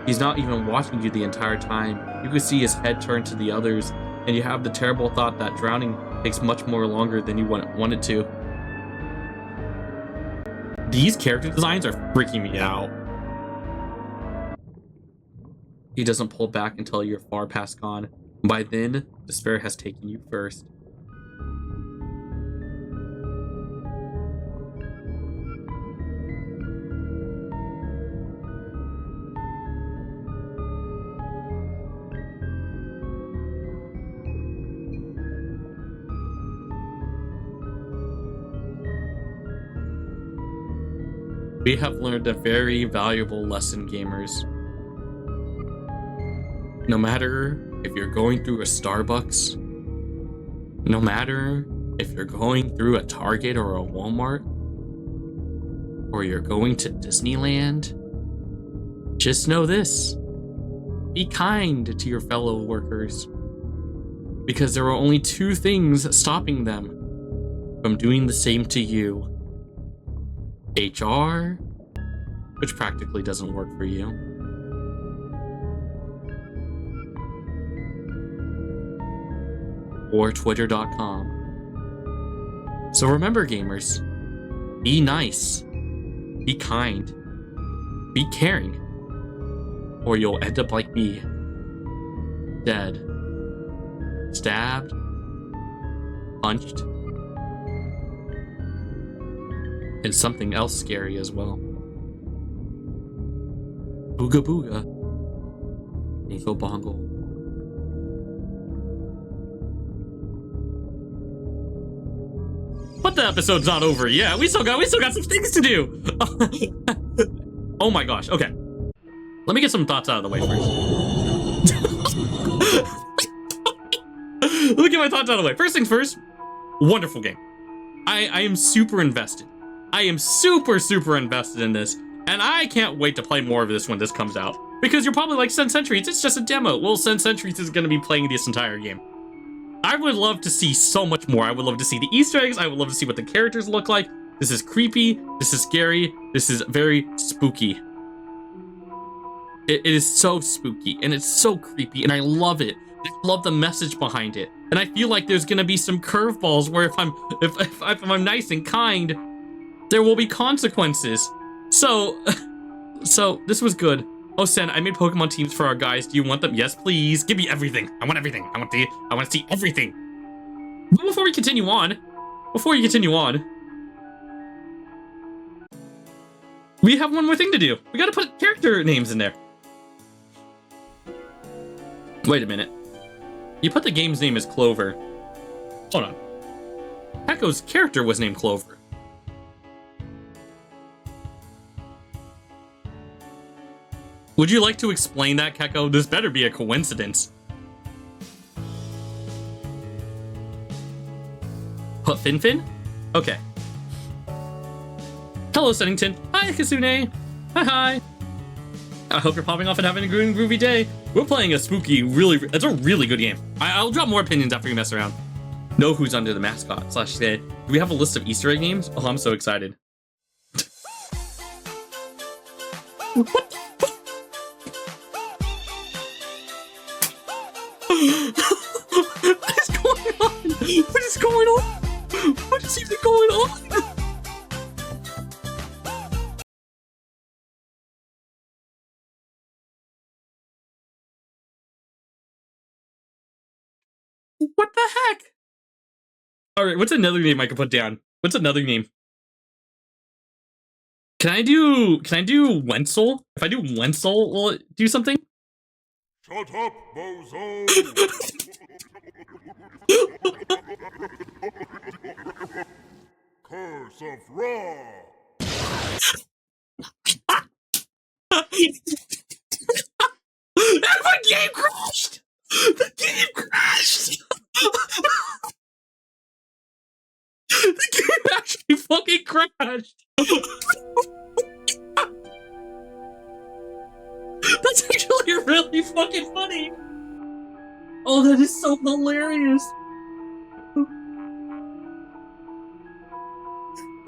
He's not even watching you the entire time. You can see his head turn to the others, and you have the terrible thought that drowning takes much more longer than you want it to. These character designs are freaking me out. He doesn't pull back until you're far past gone. By then, despair has taken you first. We have learned a very valuable lesson, gamers. No matter if you're going through a Starbucks, no matter if you're going through a Target or a Walmart, or you're going to Disneyland, just know this: be kind to your fellow workers, because there are only two things stopping them from doing the same to you. HR, which practically doesn't work for you, or Twitter.com. So remember, gamers, be nice, Be kind. Be caring. Or you'll end up like me. Dead. Stabbed. Punched. And something else scary as well. Booga booga. Bingo bongo. But the episode's not over yet. We still got some things to do. Oh my gosh. Okay. Let me get some thoughts out of the way first. Let me get my thoughts out of the way. First things first. Wonderful game. I am super invested. I am super invested in this. And I can't wait to play more of this when this comes out. Because you're probably like, Send Centuries, it's just a demo. Well, Send Centuries is going to be playing this entire game. I would love to see so much more. I would love to see the Easter eggs. I would love to see what the characters look like. This is creepy. This is scary. This is very spooky. It is so spooky and it's so creepy and I love it. I love the message behind it. And I feel like there's gonna be some curveballs where if I'm nice and kind, there will be consequences. So this was good. Oh, Sen, I made Pokemon teams for our guys. Do you want them? Yes, please. Give me everything. I want everything. I want to see everything. But before you continue on, we have one more thing to do. We gotta put character names in there. Wait a minute. You put the game's name as Clover. Hold on. Echo's character was named Clover. Would you like to explain that, Keko? This better be a coincidence. Put Finfin? Okay. Hello, Sennington. Hi, Kasune. Hi. I hope you're popping off and having a good and groovy day. We're playing a spooky, it's a really good game. I'll drop more opinions after you mess around. Know who's under the mascot / say. Do we have a list of Easter egg names? Oh, I'm so excited. What is going on? What is going on? What is even going on? What the heck? All right, what's another name I could put down? What's another name? Can I do Wenzel? If I do Wenzel, will it do something? Shut up, bozo! Curse of Ra! The game crashed! The game crashed! The game actually fucking crashed! That's actually really fucking funny! Oh, that is so hilarious!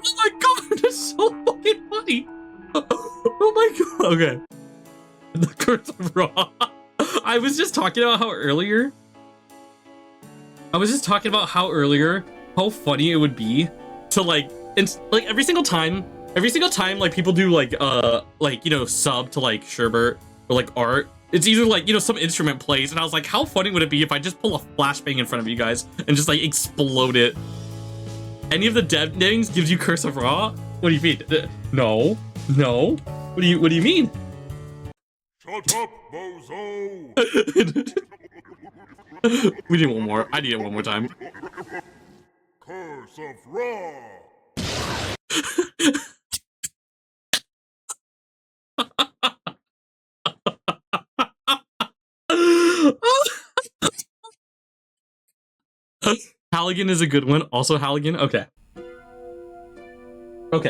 Oh my god, that's so fucking funny! Oh my god, okay. The Curse of Ra. I was just talking about how earlier how funny it would be to like every single time like people do like you know, sub to like Sherbert or like art, it's either like, you know, some instrument plays and I was like, how funny would it be if I just pull a flashbang in front of you guys and just like explode it? Any of the dev names gives you Curse of Ra? What do you mean? No. What do you mean? Shut up, bozo! We need one more. I need it one more time. Curse of Ra! Halligan is a good one. Also Halligan. Okay. Oh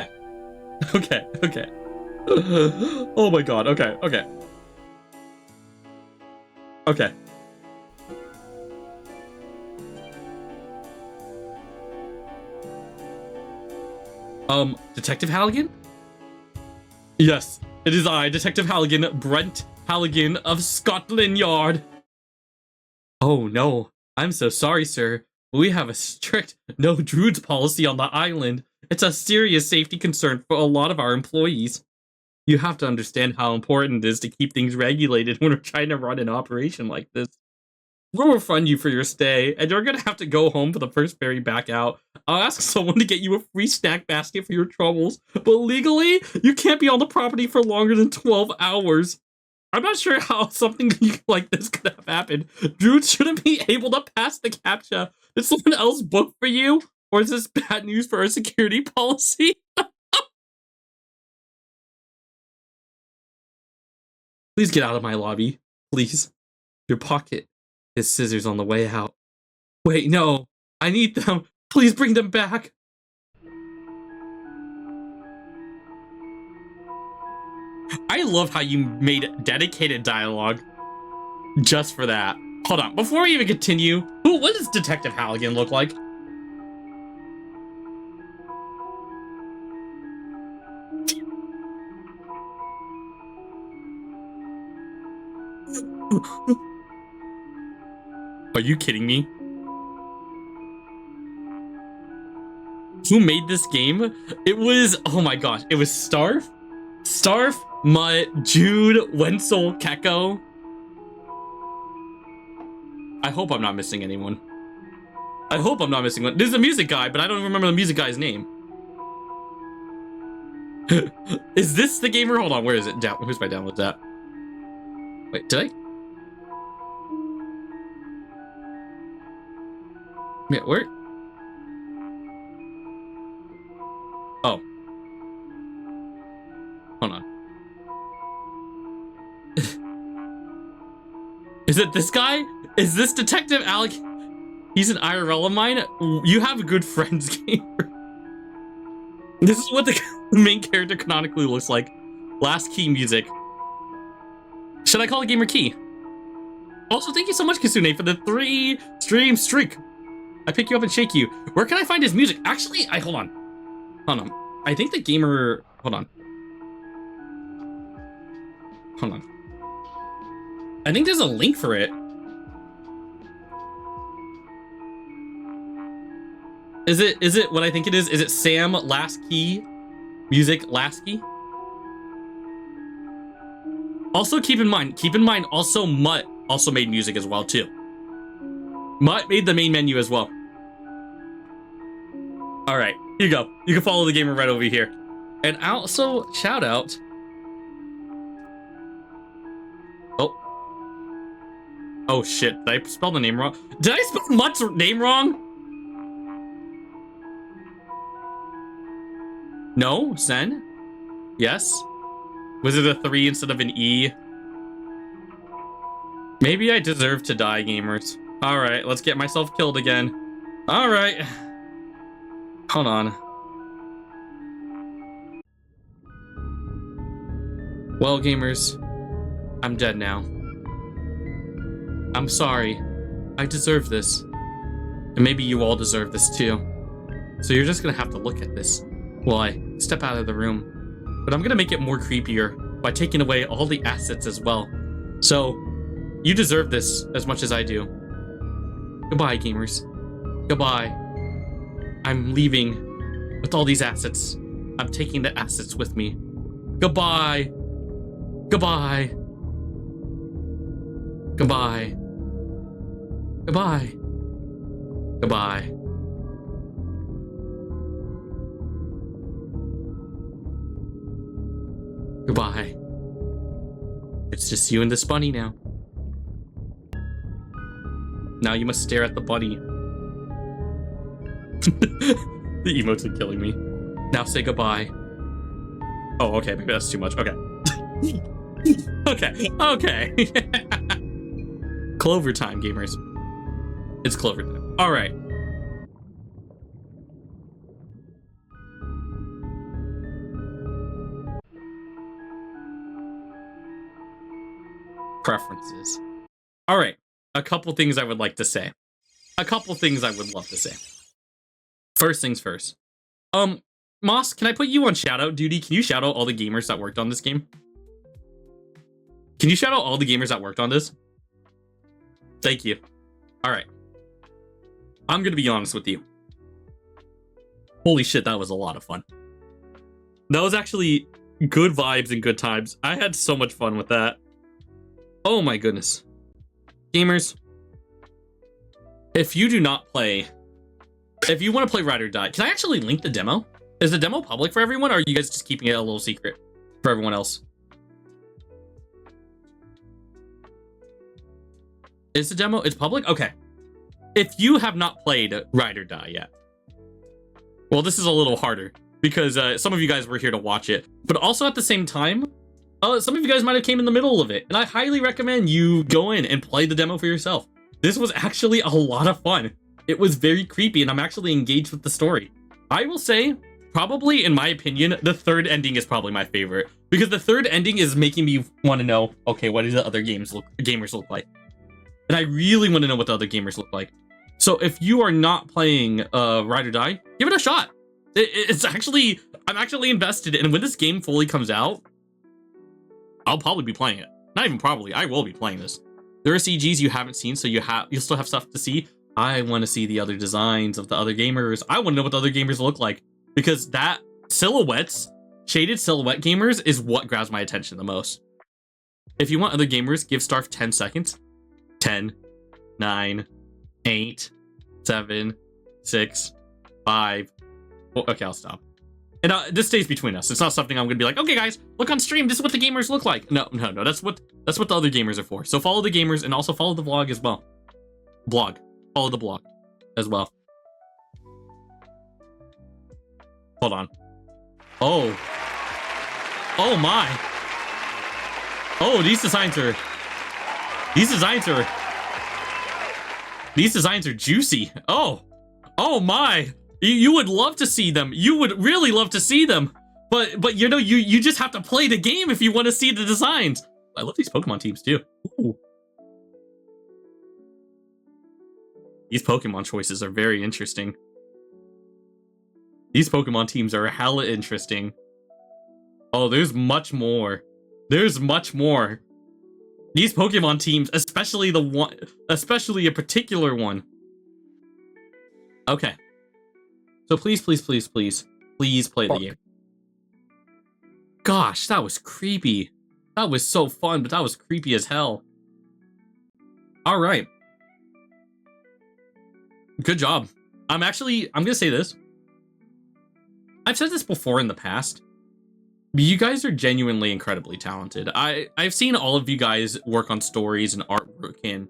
my god. Okay. Detective Halligan? Yes, it is I, Detective Halligan, Brent Halligan of Scotland Yard. Oh no, I'm so sorry, sir. We have a strict no druids policy on the island. It's a serious safety concern for a lot of our employees. You have to understand how important it is to keep things regulated when we're trying to run an operation like this. We'll refund you for your stay, and you're gonna have to go home for the first ferry back out. I'll ask someone to get you a free snack basket for your troubles, but legally, you can't be on the property for longer than 12 hours. I'm not sure how something like this could have happened. Drew shouldn't be able to pass the CAPTCHA. Did someone else book for you? Or is this bad news for our security policy? Please get out of my lobby. Please. Your pocket. His scissors on the way out. Wait, no. I need them. Please bring them back. I love how you made dedicated dialogue just for that. Hold on. Before we even continue, what does Detective Halligan look like? Are you kidding me? Who made this game? It was, oh my gosh, it was Starf, Mutt, Jude, Wenzel, Keko. I hope I'm not missing anyone. I hope I'm not missing one. There's a music guy, but I don't remember the music guy's name. Is this the gamer? Hold on, where is it? Where's my downloads at? Wait, did I? Yeah, where? Oh. Hold on. Is it this guy? Is this Detective Alec? He's an IRL of mine? You have good friends, gamer. This is what the main character canonically looks like. Last key music. Should I call the gamer Key? Also, thank you so much, Kasune, for the 3 stream streak. I pick you up and shake you. Where can I find his music? Actually, hold on. Hold on. I think the gamer, hold on. Hold on. I think there's a link for it. Is it what I think it is? Is it Sam Last Key Music Last Key? Also keep in mind also Mutt also made music as well too. Mutt made the main menu as well. All right, here you go. You can follow the gamer right over here. And also shout out. Oh shit, did I spell the name wrong? Did I spell Mutt's name wrong? No, Zen? Yes? Was it a 3 instead of an E? Maybe I deserve to die, gamers. Alright, let's get myself killed again. Alright. Hold on. Well, gamers, I'm dead now. I'm sorry. I deserve this. And maybe you all deserve this too. So you're just gonna have to look at this while I step out of the room. But I'm gonna make it more creepier by taking away all the assets as well. So, you deserve this as much as I do. Goodbye, gamers. Goodbye. I'm leaving with all these assets. I'm taking the assets with me. Goodbye. Goodbye. Goodbye. Goodbye. Goodbye. Goodbye. It's just you and this bunny now. Now you must stare at the bunny. The emotes are killing me. Now say goodbye. Oh, okay, maybe that's too much. Okay. Okay. Clover time, gamers. It's Clover time. All right. Preferences. All right. A couple things I would like to say. A couple things I would love to say. First things first. Moss, can I put you on shout out duty? Can you shout out all the gamers that worked on this game? Can you shout out all the gamers that worked on this? Thank you. All right. I'm going to be honest with you. Holy shit, that was a lot of fun. That was actually good vibes and good times. I had so much fun with that. Oh my goodness. Gamers, if you do not play, if you want to play Ride or Die, can I actually link the demo? Is the demo public for everyone, or are you guys just keeping it a little secret for everyone else? Is the demo, it's public? Okay. If you have not played Ride or Die yet, well, this is a little harder because some of you guys were here to watch it, but also at the same time, some of you guys might have came in the middle of it, and I highly recommend you go in and play the demo for yourself. This was actually a lot of fun. It was very creepy, and I'm actually engaged with the story. I will say, probably in my opinion, the third ending is probably my favorite, because the third ending is making me want to know, okay, what do the other gamers look like? And I really want to know what the other gamers look like. So if you are not playing Ride or Die, give it a shot. It's actually, I'm actually invested, and when this game fully comes out, I'll probably be playing it. Not even probably, I will be playing this. There are CGs you haven't seen, so you'll still have stuff to see. I want to see the other designs of the other gamers. I want to know what the other gamers look like, because that silhouettes, shaded silhouette gamers is what grabs my attention the most. If you want other gamers, give Starf 10 seconds. 10, 9, 8, 7, 6, 5. Oh, okay, I'll stop. And this stays between us. It's not something I'm gonna be like, okay, guys, look on stream. This is what the gamers look like. No. That's what the other gamers are for. So follow the gamers and also follow the vlog as well. Follow the blog as well. Hold on. Oh my. Oh, these designs are juicy. Oh my. You would love to see them. You would really love to see them. But you know, you just have to play the game if you want to see the designs. I love these Pokemon teams too. Ooh. These Pokemon choices are very interesting. These Pokemon teams are hella interesting. Oh, there's much more. There's much more. These Pokemon teams, especially a particular one. Okay. So please play the game. Gosh, that was creepy. That was so fun, but that was creepy as hell. All right. Good job. I'm gonna say this. I've said this before in the past. You guys are genuinely incredibly talented. I've seen all of you guys work on stories and artwork and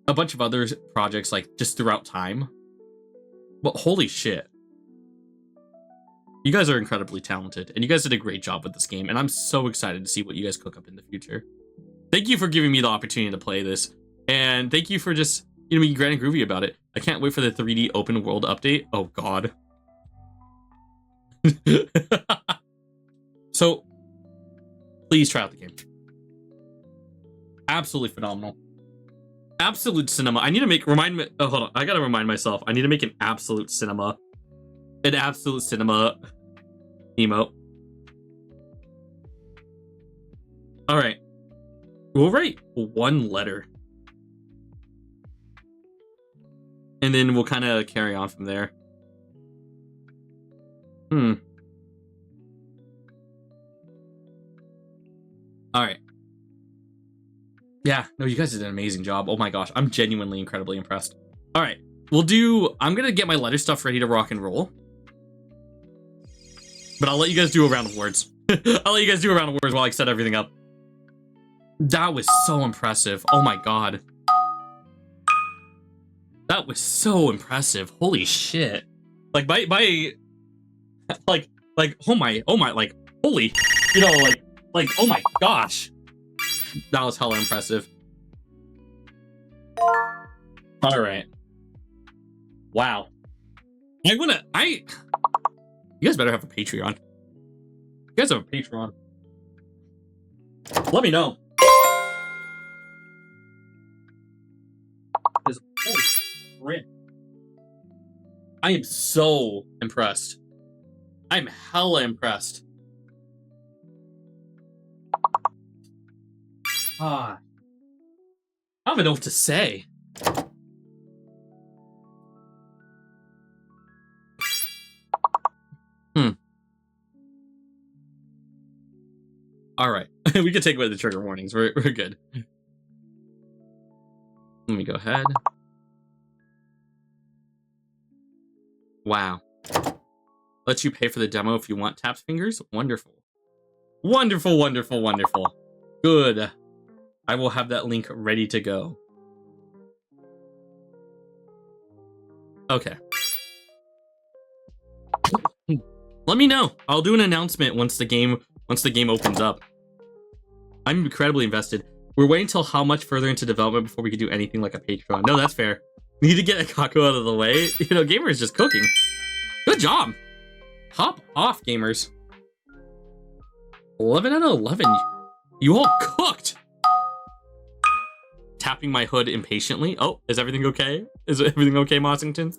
a bunch of other projects like just throughout time. But holy shit. You guys are incredibly talented, and you guys did a great job with this game, and I'm so excited to see what you guys cook up in the future. Thank you for giving me the opportunity to play this, and thank you for just, you know, being grand and groovy about it. I can't wait for the 3D open world update. Oh god. So, please try out the game. Absolutely phenomenal. Absolute cinema. I need to hold on. I gotta remind myself. I need to make an absolute cinema emote. All right. We'll write one letter. And then we'll kind of carry on from there. All right. Yeah, no, you guys did an amazing job. Oh my gosh, I'm genuinely incredibly impressed. All right, I'm gonna get my letter stuff ready to rock and roll. But I'll let you guys do a round of words. I'll let you guys do a round of words while I set everything up. That was so impressive. Oh my god. That was so impressive. Holy shit. Like, oh my, like, holy, you know, like, oh my gosh. That was hella impressive. All right. Wow. You guys better have a Patreon. You guys have a Patreon. Let me know. Holy crap. I am so impressed. I'm hella impressed. I don't even know what to say. We could take away the trigger warnings. We're good. Let me go ahead. Wow. Lets you pay for the demo if you want. Taps fingers. Wonderful. Wonderful, wonderful, wonderful. Good. I will have that link ready to go. Okay. Let me know. I'll do an announcement once the game opens up. I'm incredibly invested. We're waiting until how much further into development before we can do anything like a Patreon. No, that's fair. We need to get a Kako out of the way. You know, Gamer is just cooking. Good job. Hop off, gamers. 11 out of 11. You all cooked. Tapping my hood impatiently. Oh, is everything okay? Is everything okay, Mossington?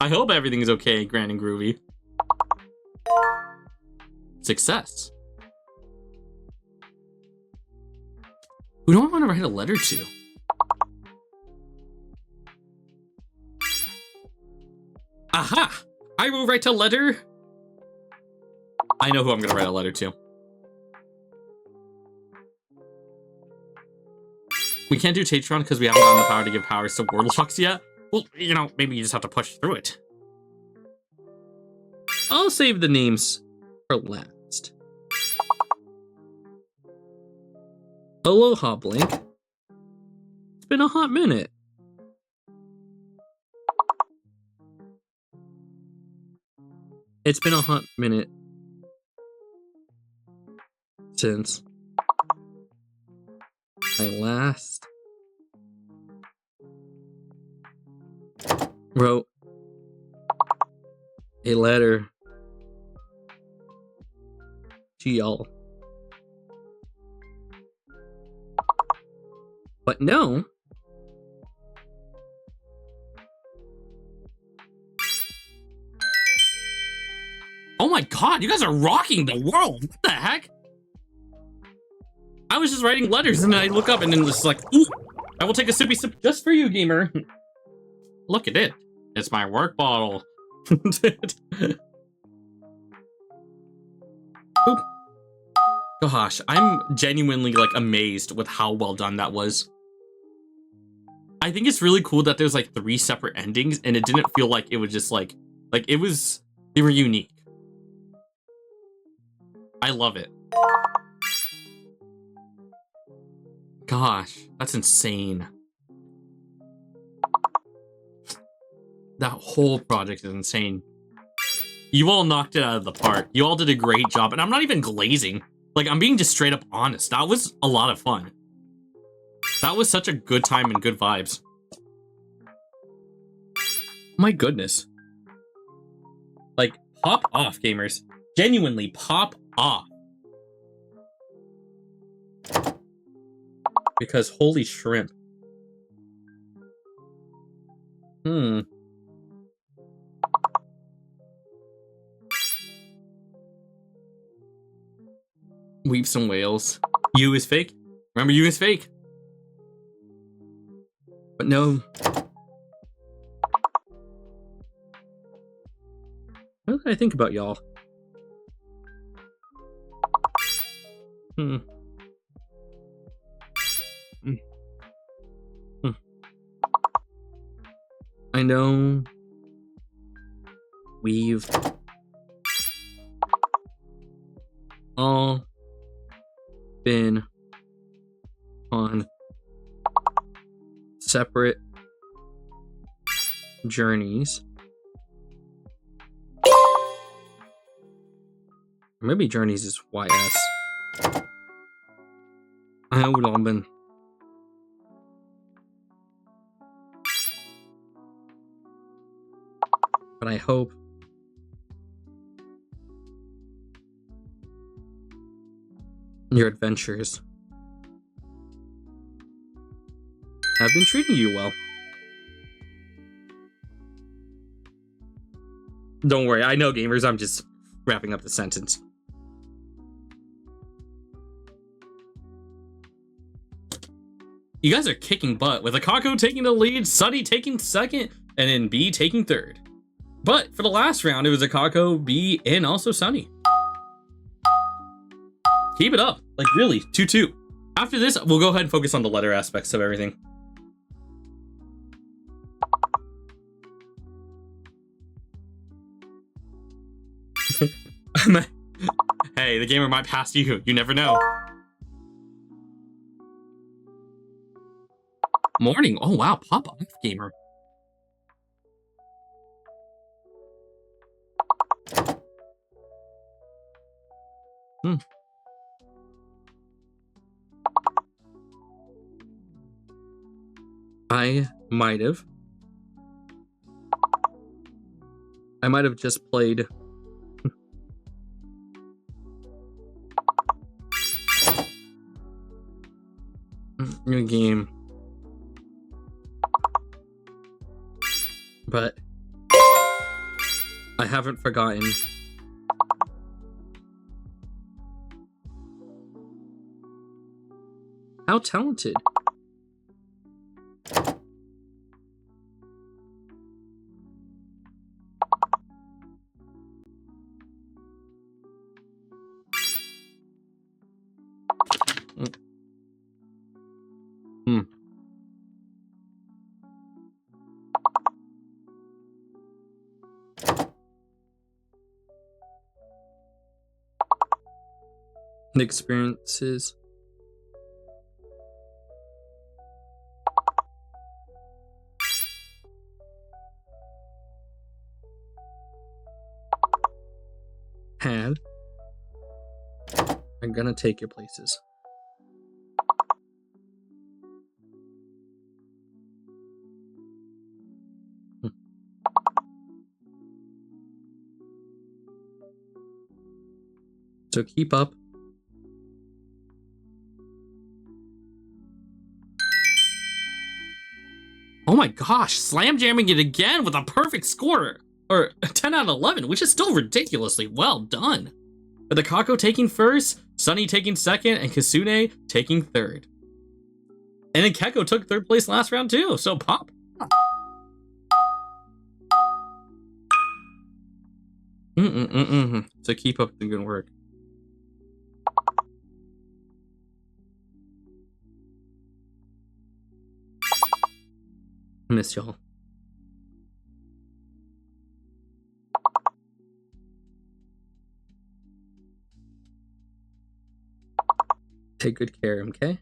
I hope everything is okay, Grand and Groovy. Success. Who do I want to write a letter to? Aha! I will write a letter. I know who I'm going to write a letter to. We can't do Tatron because we haven't gotten the power to give powers to warlocks yet. Well, you know, maybe you just have to push through it. I'll save the names for last. Aloha, Blink. It's been a hot minute. It's been a hot minute since I last wrote a letter to y'all. But no. Oh my god, you guys are rocking the world. What the heck? I was just writing letters and then I look up and then it's like, ooh, I will take a sippy sip just for you, gamer. Look at it. It's my work bottle. Oop. Gosh, I'm genuinely like amazed with how well done that was. I think it's really cool that there's like 3 separate endings and it didn't feel like it was just like it was, they were unique. I love it. Gosh, that's insane. That whole project is insane. You all knocked it out of the park. You all did a great job, and I'm not even glazing. Like, I'm being just straight up honest. That was a lot of fun. That was such a good time and good vibes. My goodness. Like, pop off, gamers. Genuinely, pop off. Because holy shrimp. Weep some whales. You is fake. Remember, you is fake. But no. What did I think about y'all? I know we've all been on separate journeys. Maybe journeys is YS. I know we've all been. But I hope your adventures have been treating you well. Don't worry, I know, gamers, I'm just wrapping up the sentence. You guys are kicking butt, with Akako taking the lead, Sunny taking second, and then B taking third. But for the last round, it was Akako, B, and also Sunny. Keep it up. Like, really, 2-2. After this, we'll go ahead and focus on the letter aspects of everything. Hey, the gamer might pass you. You never know. Morning. Oh, wow. Pop off, gamer. I might have just played new game, but I haven't forgotten how talented the experiences had. I'm gonna take your places. So keep up. Oh my gosh, slam jamming it again with a perfect score, or a 10 out of 11, which is still ridiculously well done. With the Kako taking first, Sunny taking second, and Kasune taking third. And then Keko took third place last round too, so pop. So keep up the good work. Miss y'all. Take good care, okay?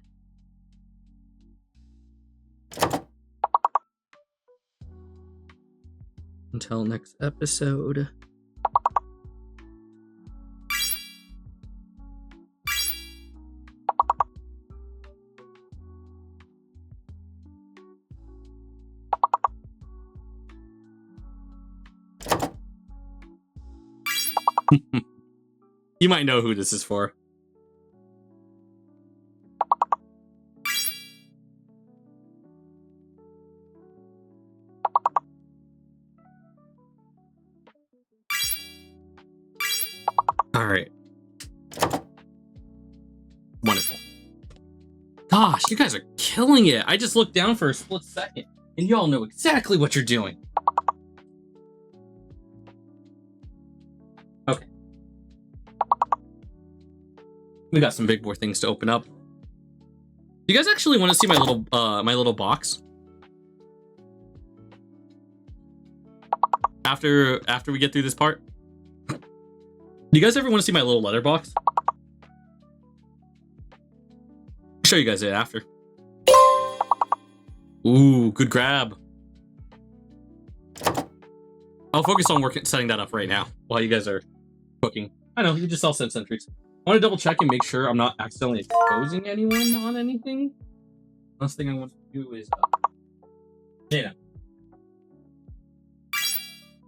Until next episode. You might know who this is for. All right. Wonderful. Gosh, you guys are killing it. I just looked down for a split second, and y'all know exactly what you're doing. Okay. We got some big boy things to open up. Do you guys actually want to see my little box? After we get through this part? Do you guys ever want to see my little letter box? I'll show you guys it after. Ooh, good grab. I'll focus on setting that up right now while you guys are cooking. I know, you just all send sentries. I want to double check and make sure I'm not accidentally exposing anyone on anything. Last thing I want to do is yeah,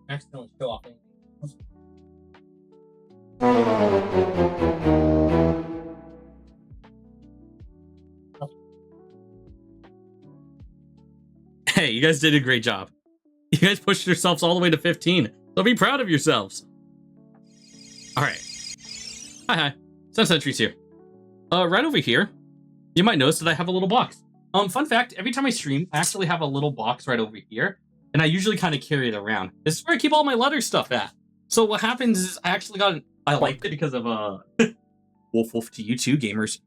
accidentally show off anything. Hey, you guys did a great job. You guys pushed yourselves all the way to 15, so be proud of yourselves. All right. Hi. Sun Sentry's here. Right over here, you might notice that I have a little box. Fun fact, every time I stream, I actually have a little box right over here, and I usually kind of carry it around. This is where I keep all my letter stuff at. So what happens is I actually I liked it because of Wolf Wolf to you too, gamers.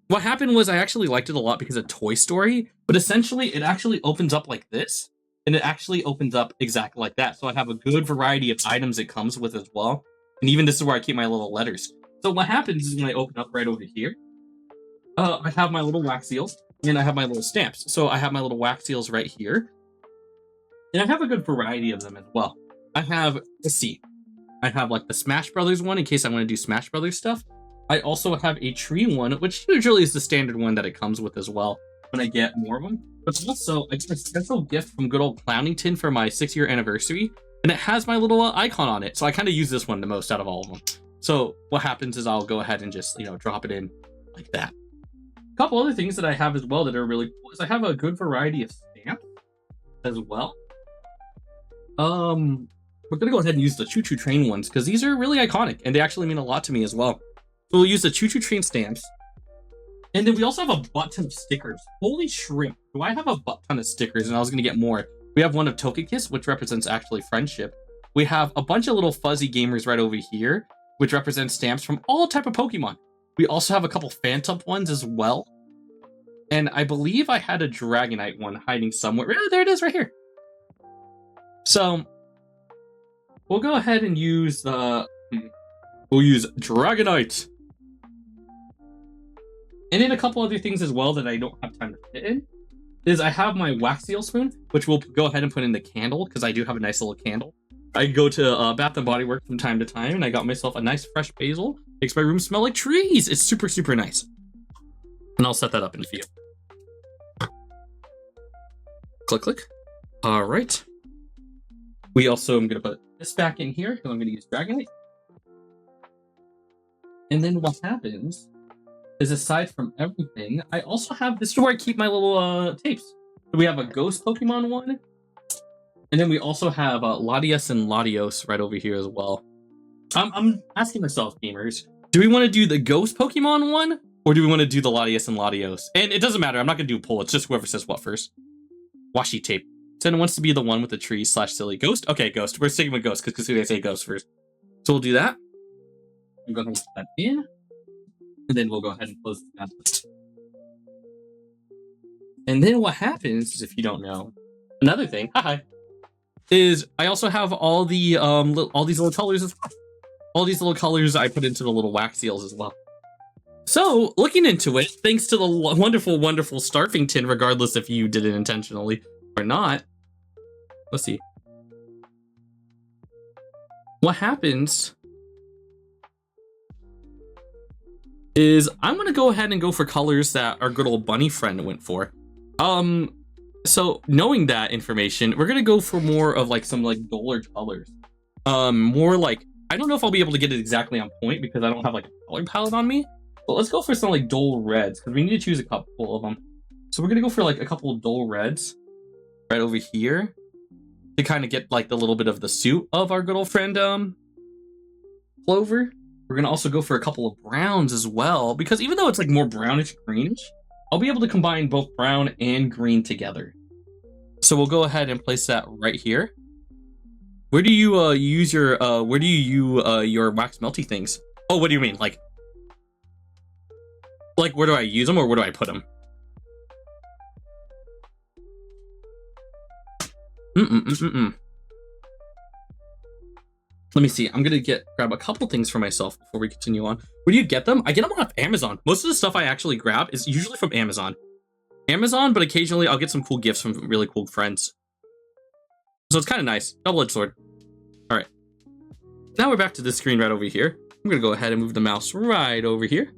What happened was I actually liked it a lot because of Toy Story, but essentially it actually opens up like this, and it actually opens up exactly like that. So I have a good variety of items it comes with as well. And even this is where I keep my little letters. So what happens is when I open up right over here, I have my little wax seals, and I have my little stamps. So I have my little wax seals right here, and I have a good variety of them as well. I have, let's see, I have like the Smash Brothers one in case I want to do Smash Brothers stuff. I also have a tree one, which usually is the standard one that it comes with as well when I get more of them. But also, I got a special gift from good old Clownington for my 6-year anniversary, and it has my little icon on it. So I kind of use this one the most out of all of them. So what happens is I'll go ahead and just, drop it in like that. A couple other things that I have as well that are really cool is I have a good variety of stamps as well. We're gonna go ahead and use the Choo Choo Train ones because these are really iconic and they actually mean a lot to me as well. So we'll use the Choo Choo Train stamps. And then we also have a butt ton of stickers. Holy shrimp, do I have a butt ton of stickers? And I was gonna get more. We have one of Togekiss, which represents actually friendship. We have a bunch of little fuzzy gamers right over here, which represents stamps from all type of Pokemon. We also have a couple Phantom ones as well. And I believe I had a Dragonite one hiding somewhere. Oh, there it is right here. So we'll go ahead and use the... We'll use Dragonite. And then a couple other things as well that I don't have time to fit in is I have my wax seal spoon, which we'll go ahead and put in the candle because I do have a nice little candle. I go to Bath and Body Works from time to time, and I got myself a nice fresh basil. Makes my room smell like trees. It's super, super nice. And I'll set that up in a few. Click, click. All right. We also, I'm going to put this back in here because I'm going to use Dragonite. And then what happens is, aside from everything, I also have this is where I keep my little tapes. So we have a Ghost Pokemon one. And then we also have Latias and Latios right over here as well. I'm asking myself, gamers, do we want to do the Ghost Pokemon one? Or do we want to do the Latias and Latios? And it doesn't matter. I'm not going to do a poll. It's just whoever says what first. Washi tape. Sen wants to be the one with the tree / silly ghost. Okay, Ghost. We're sticking with Ghost because they say Ghost first. So we'll do that. I'm going to put that in. And then we'll go ahead and close that. And then what happens is, if you don't know, another thing, is I also have all the all these little colors as well. All these little colors I put into the little wax seals as well. So looking into it, thanks to the wonderful, wonderful Starfington, regardless if you did it intentionally or not. Let's see. What happens is I'm gonna go ahead and go for colors that our good old bunny friend went for. So knowing that information, we're gonna go for more of like some like duller colors. More like, I don't know if I'll be able to get it exactly on point because I don't have like a color palette on me. But let's go for some like dull reds because we need to choose a couple of them. So we're gonna go for like a couple of dull reds right over here to kind of get like the little bit of the suit of our good old friend Clover. We're gonna also go for a couple of browns as well because even though it's like more brownish greenish, I'll be able to combine both brown and green together. So we'll go ahead and place that right here. Where do you use your your wax melty things? Oh, what do you mean? Like where do I use them or where do I put them? Let me see. I'm gonna grab a couple things for myself before we continue on. Where do you get them? I get them off Amazon. Most of the stuff I actually grab is usually from Amazon. But occasionally I'll get some cool gifts from really cool friends. So it's kind of nice. Double-edged sword. All right. Now we're back to this screen right over here. I'm gonna go ahead and move the mouse right over here.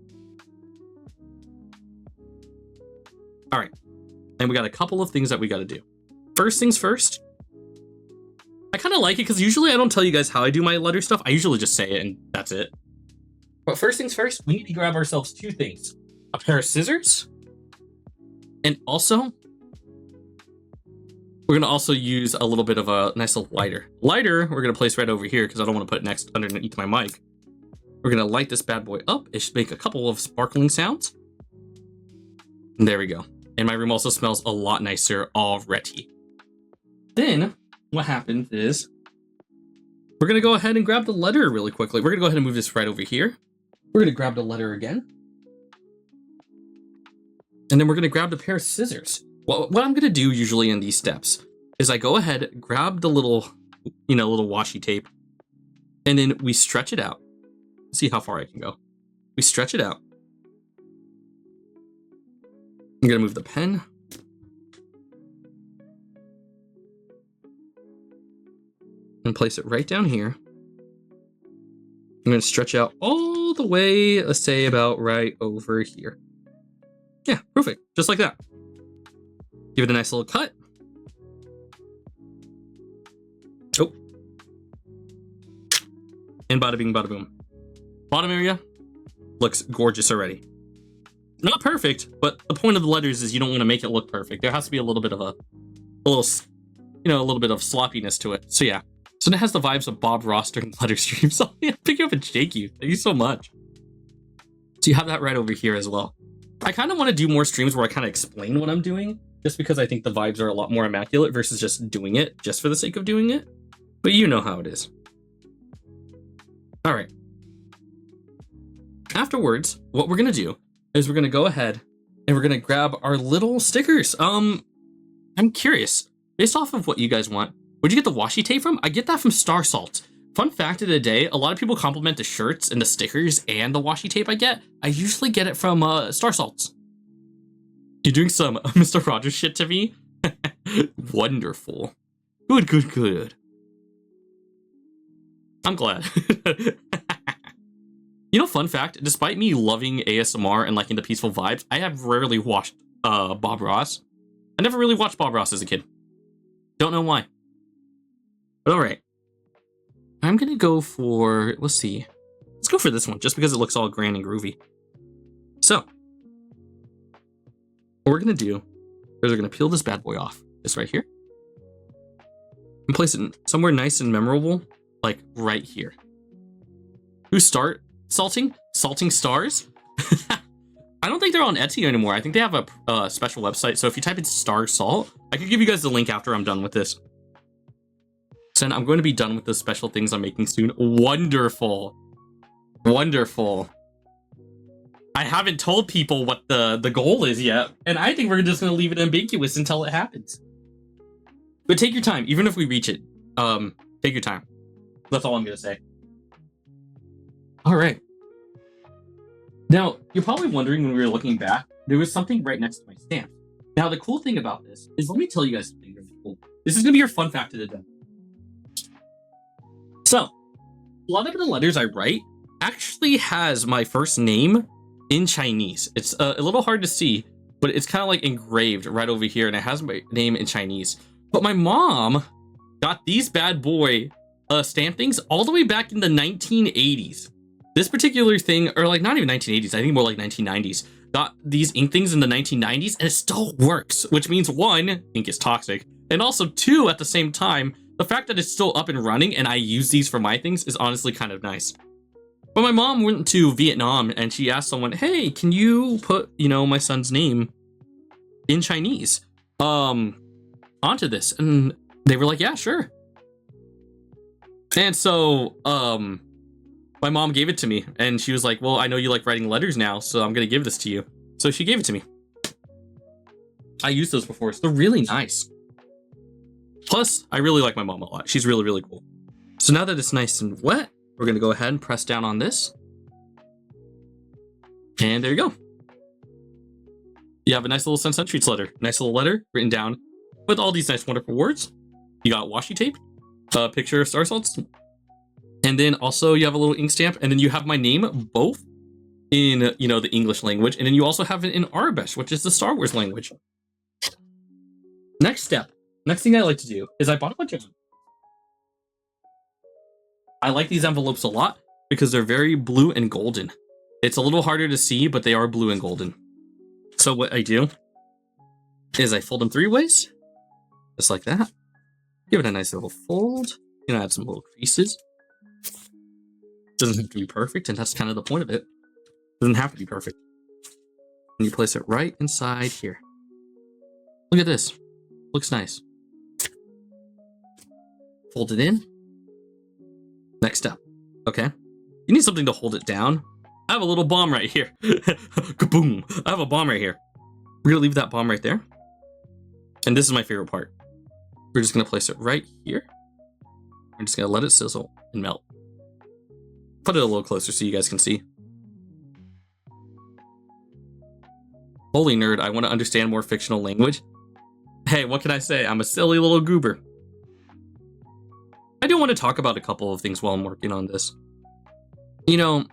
All right. And we got a couple of things that we got to do. First things first. I kind of like it because usually I don't tell you guys how I do my letter stuff. I usually just say it and that's it. But first things first, we need to grab ourselves two things. A pair of scissors. And also, we're going to also use a little bit of a nice little lighter. Lighter, we're going to place right over here because I don't want to put it next underneath my mic. We're going to light this bad boy up. It should make a couple of sparkling sounds. And there we go. And my room also smells a lot nicer already. Then what happens is we're going to go ahead and grab the letter really quickly. We're going to go ahead and move this right over here. We're going to grab the letter again. And then we're going to grab the pair of scissors. Well, what I'm going to do usually in these steps is I go ahead, grab the little, little washi tape, and then we stretch it out. See how far I can go. We stretch it out. I'm going to move the pen. And place it right down here. I'm going to stretch out all the way, let's say about right over here. Yeah, perfect. Just like that. Give it a nice little cut. Oh. And bada bing, bada boom. Bottom area looks gorgeous already. Not perfect, but the point of the letters is you don't want to make it look perfect. There has to be a little bit of a little bit of sloppiness to it. So yeah. So it has the vibes of Bob Ross during letter streams. So yeah, pick you up and shake you. Thank you so much. So you have that right over here as well. I kind of want to do more streams where I kind of explain what I'm doing, just because I think the vibes are a lot more immaculate versus just doing it just for the sake of doing it. But you know how it is. All right. Afterwards, what we're going to do is we're going to go ahead and we're going to grab our little stickers. I'm curious, based off of what you guys want, where'd you get the washi tape from? I get that from Star Salt. Fun fact of the day, a lot of people compliment the shirts and the stickers and the washi tape I get. I usually get it from Star Salts. You're doing some Mr. Rogers shit to me? Wonderful. Good, good, good. I'm glad. Fun fact, despite me loving ASMR and liking the peaceful vibes, I have rarely watched Bob Ross. I never really watched Bob Ross as a kid. Don't know why. But all right. I'm going to go for, let's see. Let's go for this one, just because it looks all grand and groovy. So, what we're going to do is we're going to peel this bad boy off. This right here. And place it somewhere nice and memorable, like right here. Who start salting? Salting stars? I don't think they're on Etsy anymore. I think they have a special website. So if you type in star salt, I can give you guys the link after I'm done with this. So I'm going to be done with the special things I'm making soon. Wonderful. Wonderful. I haven't told people what the goal is yet, and I think we're just going to leave it ambiguous until it happens. But take your time, even if we reach it. Take your time. That's all I'm going to say. All right. Now, you're probably wondering when we were looking back, there was something right next to my stamp. Now, the cool thing about this is, let me tell you guys something really cool. This is going to be your fun fact of the day. So, a lot of the letters I write actually has my first name in Chinese. It's a little hard to see, but it's kind of like engraved right over here, and it has my name in Chinese. But my mom got these bad boy stamp things all the way back in the 1980s. This particular thing, or like not even 1980s, I think more like 1990s, got these ink things in the 1990s, and it still works, which means one, ink is toxic, and also two, at the same time, the fact that it's still up and running and I use these for my things is honestly kind of nice. But my mom went to Vietnam and she asked someone, hey, can you put, my son's name in Chinese onto this? And they were like, yeah, sure. And so my mom gave it to me and she was like, well, I know you like writing letters now, so I'm going to give this to you. So she gave it to me. I used those before, so they're really nice. Plus, I really like my mom a lot. She's really, really cool. So now that it's nice and wet, we're going to go ahead and press down on this. And there you go. You have a nice little Sunset Treats letter. Nice little letter written down with all these nice, wonderful words. You got washi tape, a picture of Star Salts, and then also you have a little ink stamp, and then you have my name both in, the English language, and then you also have it in Arabic, which is the Star Wars language. Next step. Next thing I like to do is I bought a bunch of them. I like these envelopes a lot because they're very blue and golden. It's a little harder to see, but they are blue and golden. So what I do is I fold them 3 ways, just like that. Give it a nice little fold. Add some little creases. Doesn't have to be perfect, and that's kind of the point of it. Doesn't have to be perfect. And you place it right inside here. Look at this. Looks nice. Fold it in. Next step. Okay. You need something to hold it down. I have a little bomb right here. Kaboom! I have a bomb right here. We're gonna leave that bomb right there. And this is my favorite part. We're just gonna place it right here. We're just gonna let it sizzle and melt. Put it a little closer so you guys can see. Holy nerd, I want to understand more fictional language. Hey, what can I say? I'm a silly little goober. I do want to talk about a couple of things while I'm working on this. You know,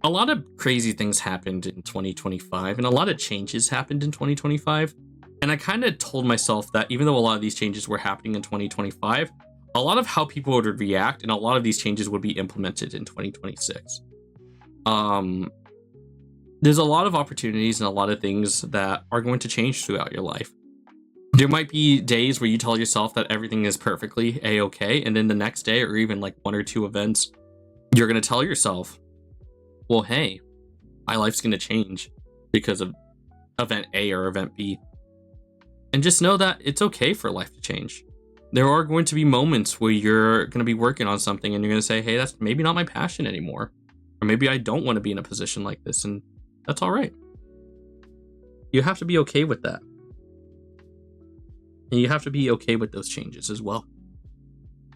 a lot of crazy things happened in 2025, and a lot of changes happened in 2025. And I kind of told myself that even though a lot of these changes were happening in 2025, a lot of how people would react and a lot of these changes would be implemented in 2026. There's a lot of opportunities and a lot of things that are going to change throughout your life. There might be days where you tell yourself that everything is perfectly a-okay, and then the next day, or even like 1 or 2 events, you're going to tell yourself, well, hey, my life's going to change because of event A or event B. And just know that it's okay for life to change. There are going to be moments where you're going to be working on something and you're going to say, hey, that's maybe not my passion anymore. Or maybe I don't want to be in a position like this, and that's all right. You have to be okay with that. And you have to be okay with those changes as well.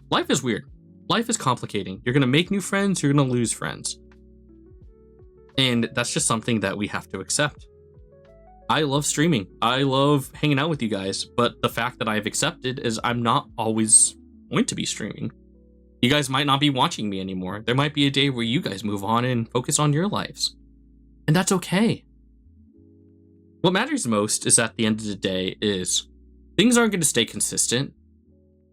Life is weird. Life is complicating. You're going to make new friends, you're going to lose friends. And that's just something that we have to accept. I love streaming. I love hanging out with you guys, but the fact that I've accepted is I'm not always going to be streaming. You guys might not be watching me anymore. There might be a day where you guys move on and focus on your lives. And that's okay. What matters most is at the end of the day is things aren't going to stay consistent.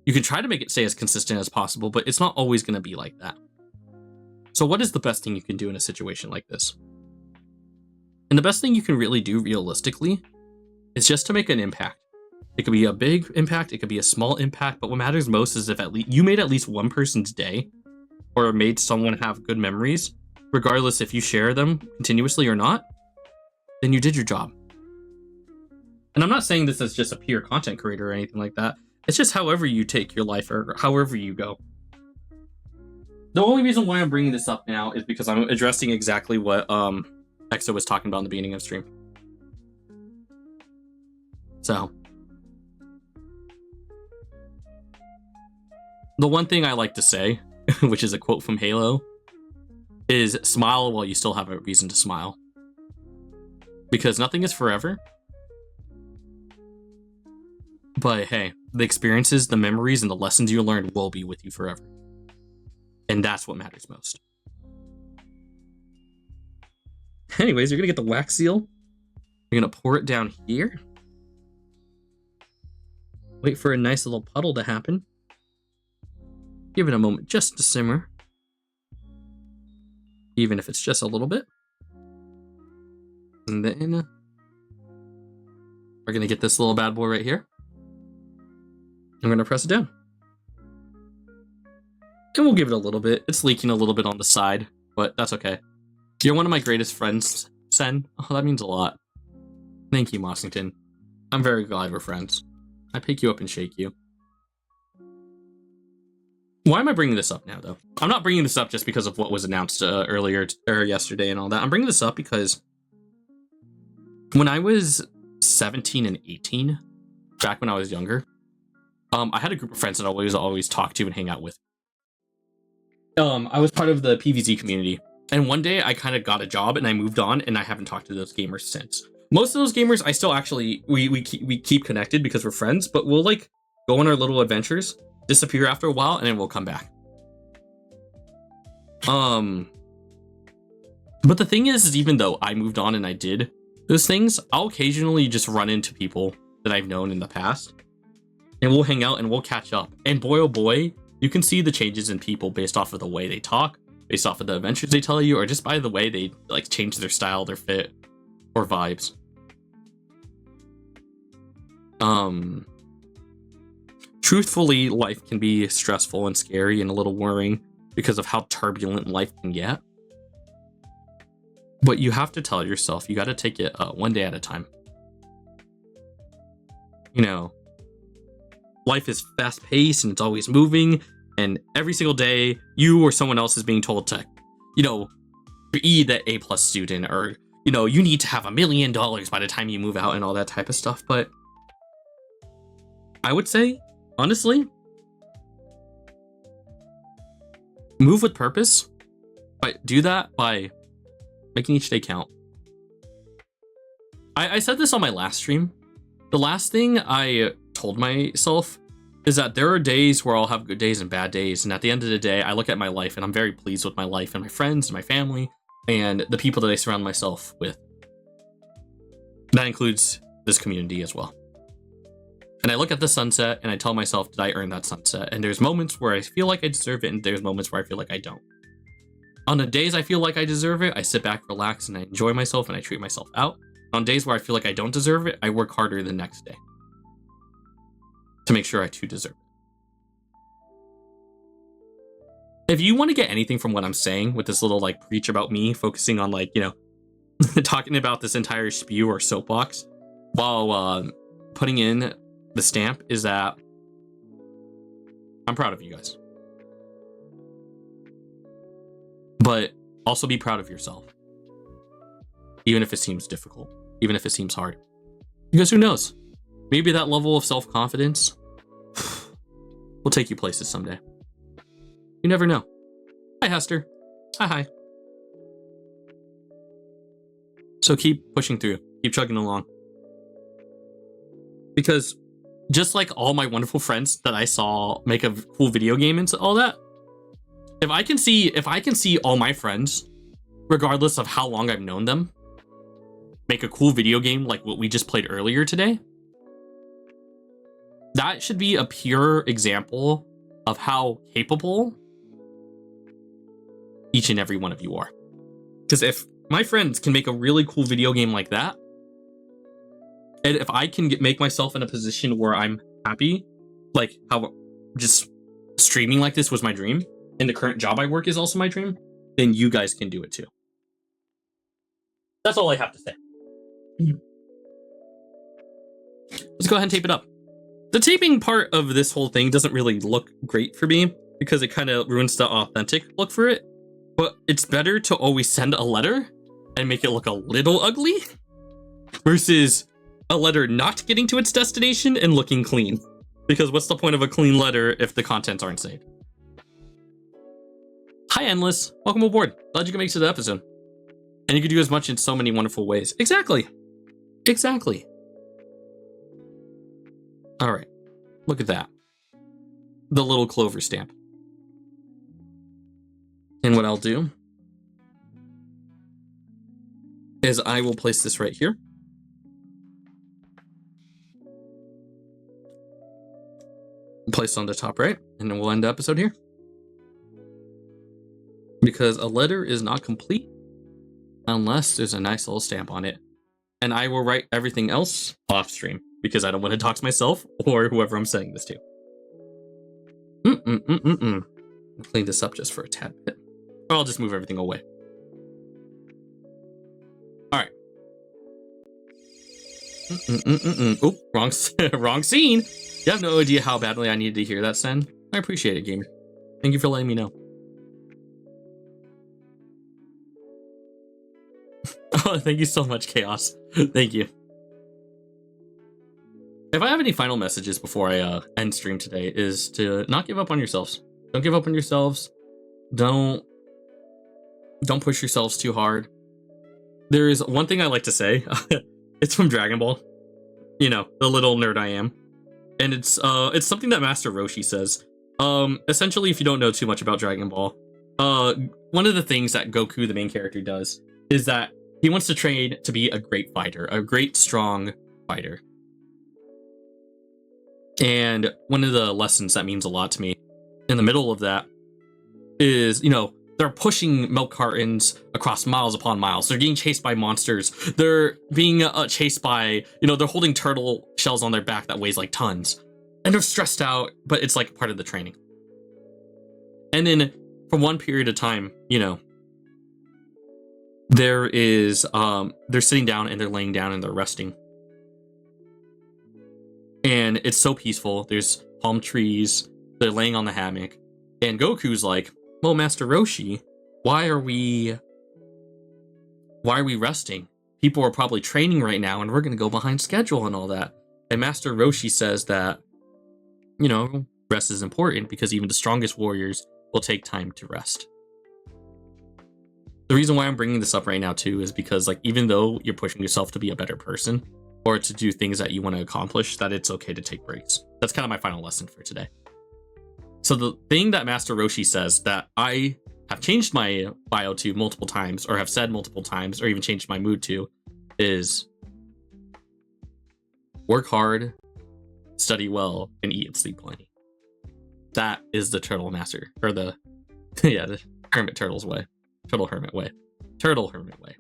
You can try to make it stay as consistent as possible, but it's not always going to be like that. So what is the best thing you can do in a situation like this? And the best thing you can really do realistically is just to make an impact. It could be a big impact, it could be a small impact, but what matters most is if at least you made at least one person's day or made someone have good memories, regardless if you share them continuously or not, then you did your job. And I'm not saying this as just a pure content creator or anything like that. It's just however you take your life or however you go. The only reason why I'm bringing this up now is because I'm addressing exactly what Exo was talking about in the beginning of the stream. So, the one thing I like to say, which is a quote from Halo, is smile while you still have a reason to smile. Because nothing is forever. But hey, the experiences, the memories, and the lessons you learned will be with you forever. And that's what matters most. Anyways, you're gonna get the wax seal. You're gonna pour it down here. Wait for a nice little puddle to happen. Give it a moment just to simmer. Even if it's just a little bit. And then we're gonna get this little bad boy right here. I'm gonna press it down. And we'll give it a little bit. It's leaking a little bit on the side, but that's okay. You're one of my greatest friends, Sen. Oh, that means a lot. Thank you, Mossington. I'm very glad we're friends. I pick you up and shake you. Why am I bringing this up now, though? I'm not bringing this up just because of what was announced earlier or yesterday and all that. I'm bringing this up because when I was 17 and 18, back when I was younger, I had a group of friends that I always talk to and hang out with. I was part of the PvZ community, and one day I kind of got a job and I moved on, and I haven't talked to those gamers since. Most of those gamers, I still actually we keep connected because we're friends, but we'll like go on our little adventures, disappear after a while, and then we'll come back. But the thing is even though I moved on and I did those things, I'll occasionally just run into people that I've known in the past, and we'll hang out and we'll catch up. And boy, oh boy, you can see the changes in people based off of the way they talk, based off of the adventures they tell you, or just by the way they like change their style, their fit, or vibes. Truthfully, life can be stressful and scary and a little worrying because of how turbulent life can get. But you have to tell yourself, you got to take it one day at a time. You know, life is fast-paced and it's always moving, and every single day, you or someone else is being told to, you know, be the A+ student, or you need to have $1 million by the time you move out and all that type of stuff. But I would say, honestly, move with purpose, but do that by making each day count. I said this on my last stream. The last thing I told myself is that there are days where I'll have good days and bad days, and at the end of the day, I look at my life and I'm very pleased with my life and my friends and my family and the people that I surround myself with. That includes this community as well. And I look at the sunset and I tell myself, did I earn that sunset? And there's moments where I feel like I deserve it, and there's moments where I feel like I don't. On the days I feel like I deserve it, I sit back, relax, and I enjoy myself and I treat myself out. On days where I feel like I don't deserve it, I work harder the next day to make sure I too deserve it. If you want to get anything from what I'm saying with this little preach about me, focusing on talking about this entire spew or soapbox while putting in the stamp, is that I'm proud of you guys. But also be proud of yourself. Even if it seems difficult, even if it seems hard. Because who knows? Maybe that level of self-confidence will take you places someday. You never know. Hi, Hester. Hi. So keep pushing through. Keep chugging along. Because just like all my wonderful friends that I saw make a cool video game and all that, if I can see all my friends, regardless of how long I've known them, make a cool video game like what we just played earlier today, that should be a pure example of how capable each and every one of you are. Because if my friends can make a really cool video game like that, and if I can make myself in a position where I'm happy, like how just streaming like this was my dream, and the current job I work is also my dream, then you guys can do it too. That's all I have to say. Let's go ahead and tape it up. The taping part of this whole thing doesn't really look great for me because it kind of ruins the authentic look for it. But it's better to always send a letter and make it look a little ugly versus a letter not getting to its destination and looking clean. Because what's the point of a clean letter if the contents aren't saved? Hi, Endless. Welcome aboard. Glad you can make it to the episode. And you can do as much in so many wonderful ways. Exactly. All right. Look at that. The little Clover stamp. And what I'll do is I will place this right here. Place on the top right, and then we'll end the episode here. Because a letter is not complete unless there's a nice little stamp on it. And I will write everything else off stream because I don't want to dox myself or whoever I'm saying this to. I'll clean this up just for a tad bit. Or I'll just move everything away. Alright. Oop, wrong scene. You have no idea how badly I needed to hear that, Sen. I appreciate it, gamer. Thank you for letting me know. Oh, thank you so much, Chaos. Thank you. If I have any final messages before I end stream today, is to not give up on yourselves. Don't give up on yourselves. Don't push yourselves too hard. There is one thing I like to say. It's from Dragon Ball. You know, the little nerd I am. And it's something that Master Roshi says. Essentially, if you don't know too much about Dragon Ball, one of the things that Goku, the main character, does is that he wants to train to be a great fighter, a great, strong fighter. And one of the lessons that means a lot to me in the middle of that is, you know, they're pushing milk cartons across miles upon miles. They're getting chased by monsters. They're being chased by, you know, they're holding turtle shells on their back that weighs like tons. And they're stressed out, but it's like part of the training. And then for one period of time, you know, there is, they're sitting down and they're laying down and they're resting. And it's so peaceful. There's palm trees. They're laying on the hammock. And Goku's like, well, Master Roshi, why are we why are we resting? People are probably training right now, and we're going to go behind schedule and all that. And Master Roshi says that, you know, rest is important because even the strongest warriors will take time to rest. The reason why I'm bringing this up right now, too, is because, like, even though you're pushing yourself to be a better person or to do things that you want to accomplish, that it's okay to take breaks. That's kind of my final lesson for today. So the thing that Master Roshi says that I have changed my bio to multiple times, or have said multiple times, or even changed my mood to, is work hard, study well, and eat and sleep plenty. That is the turtle master, or the, yeah, the hermit turtle's way. Turtle hermit way. Turtle hermit way.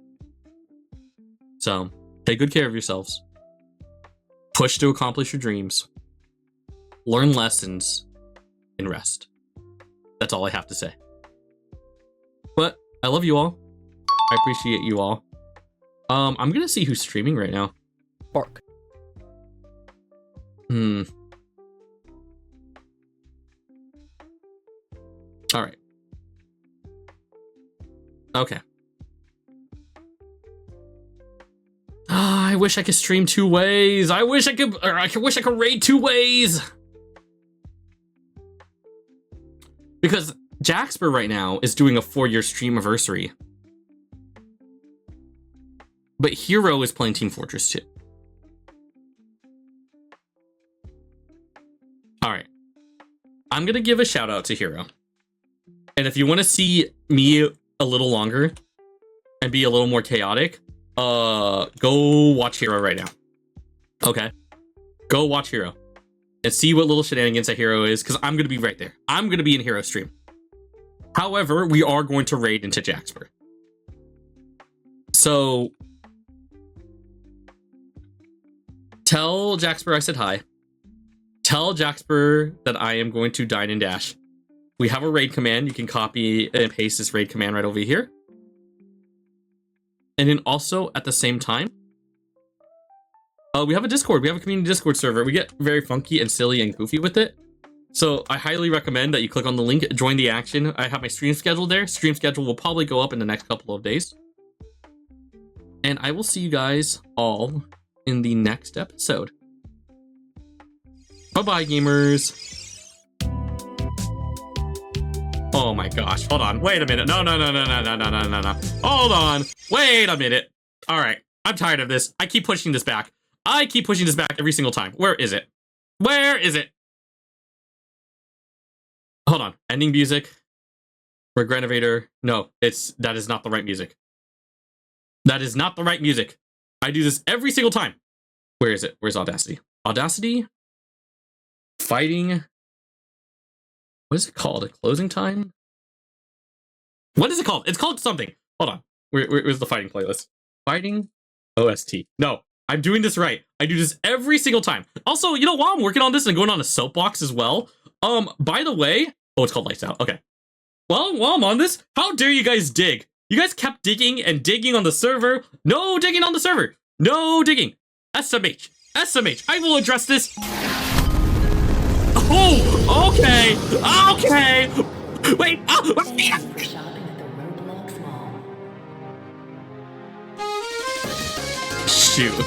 So, take good care of yourselves. Push to accomplish your dreams. Learn lessons. And rest. That's all I have to say. But, I love you all. I appreciate you all. I'm gonna see who's streaming right now. Bark. Alright. Okay. I wish I could stream 2 ways. I wish I could raid 2 ways. Because Jaxper right now is doing a 4-year stream anniversary. But Hero is playing Team Fortress 2. Alright. I'm gonna give a shout out to Hero. And if you want to see me a little longer and be a little more chaotic, go watch Hero right now. Okay? Go watch Hero. And see what little shenanigans that Hero is, because I'm going to be right there. I'm going to be in Hero stream. However, we are going to raid into Jaxper. So, tell Jaxper I said hi. Tell Jaxper that I am going to dine and dash. We have a raid command. You can copy and paste this raid command right over here. And then also, at the same time, we have a Discord. We have a community Discord server. We get very funky and silly and goofy with it. So I highly recommend that you click on the link, join the action. I have my stream schedule there. Stream schedule will probably go up in the next couple of days. And I will see you guys all in the next episode. Bye-bye, gamers. Oh my gosh. Hold on. Wait a minute. No. Hold on. Wait a minute. All right. I'm tired of this. I keep pushing this back. I keep pushing this back every single time. Where is it? Where is it? Hold on. Ending music. Regrenovator. No, that is not the right music. That is not the right music. I do this every single time. Where is it? Where's Audacity? Audacity? Fighting? What is it called? A closing time? What is it called? It's called something. Hold on. Where's the fighting playlist? Fighting? OST. No, I'm doing this right. I do this every single time. Also, you know, while I'm working on this and going on a soapbox as well, by the way, oh, it's called Lights Out. Okay. Well, while I'm on this, how dare you guys dig? You guys kept digging and digging on the server. No digging on the server. No digging. SMH. SMH. I will address this. Oh, okay. Okay. Wait. Oh, shoot.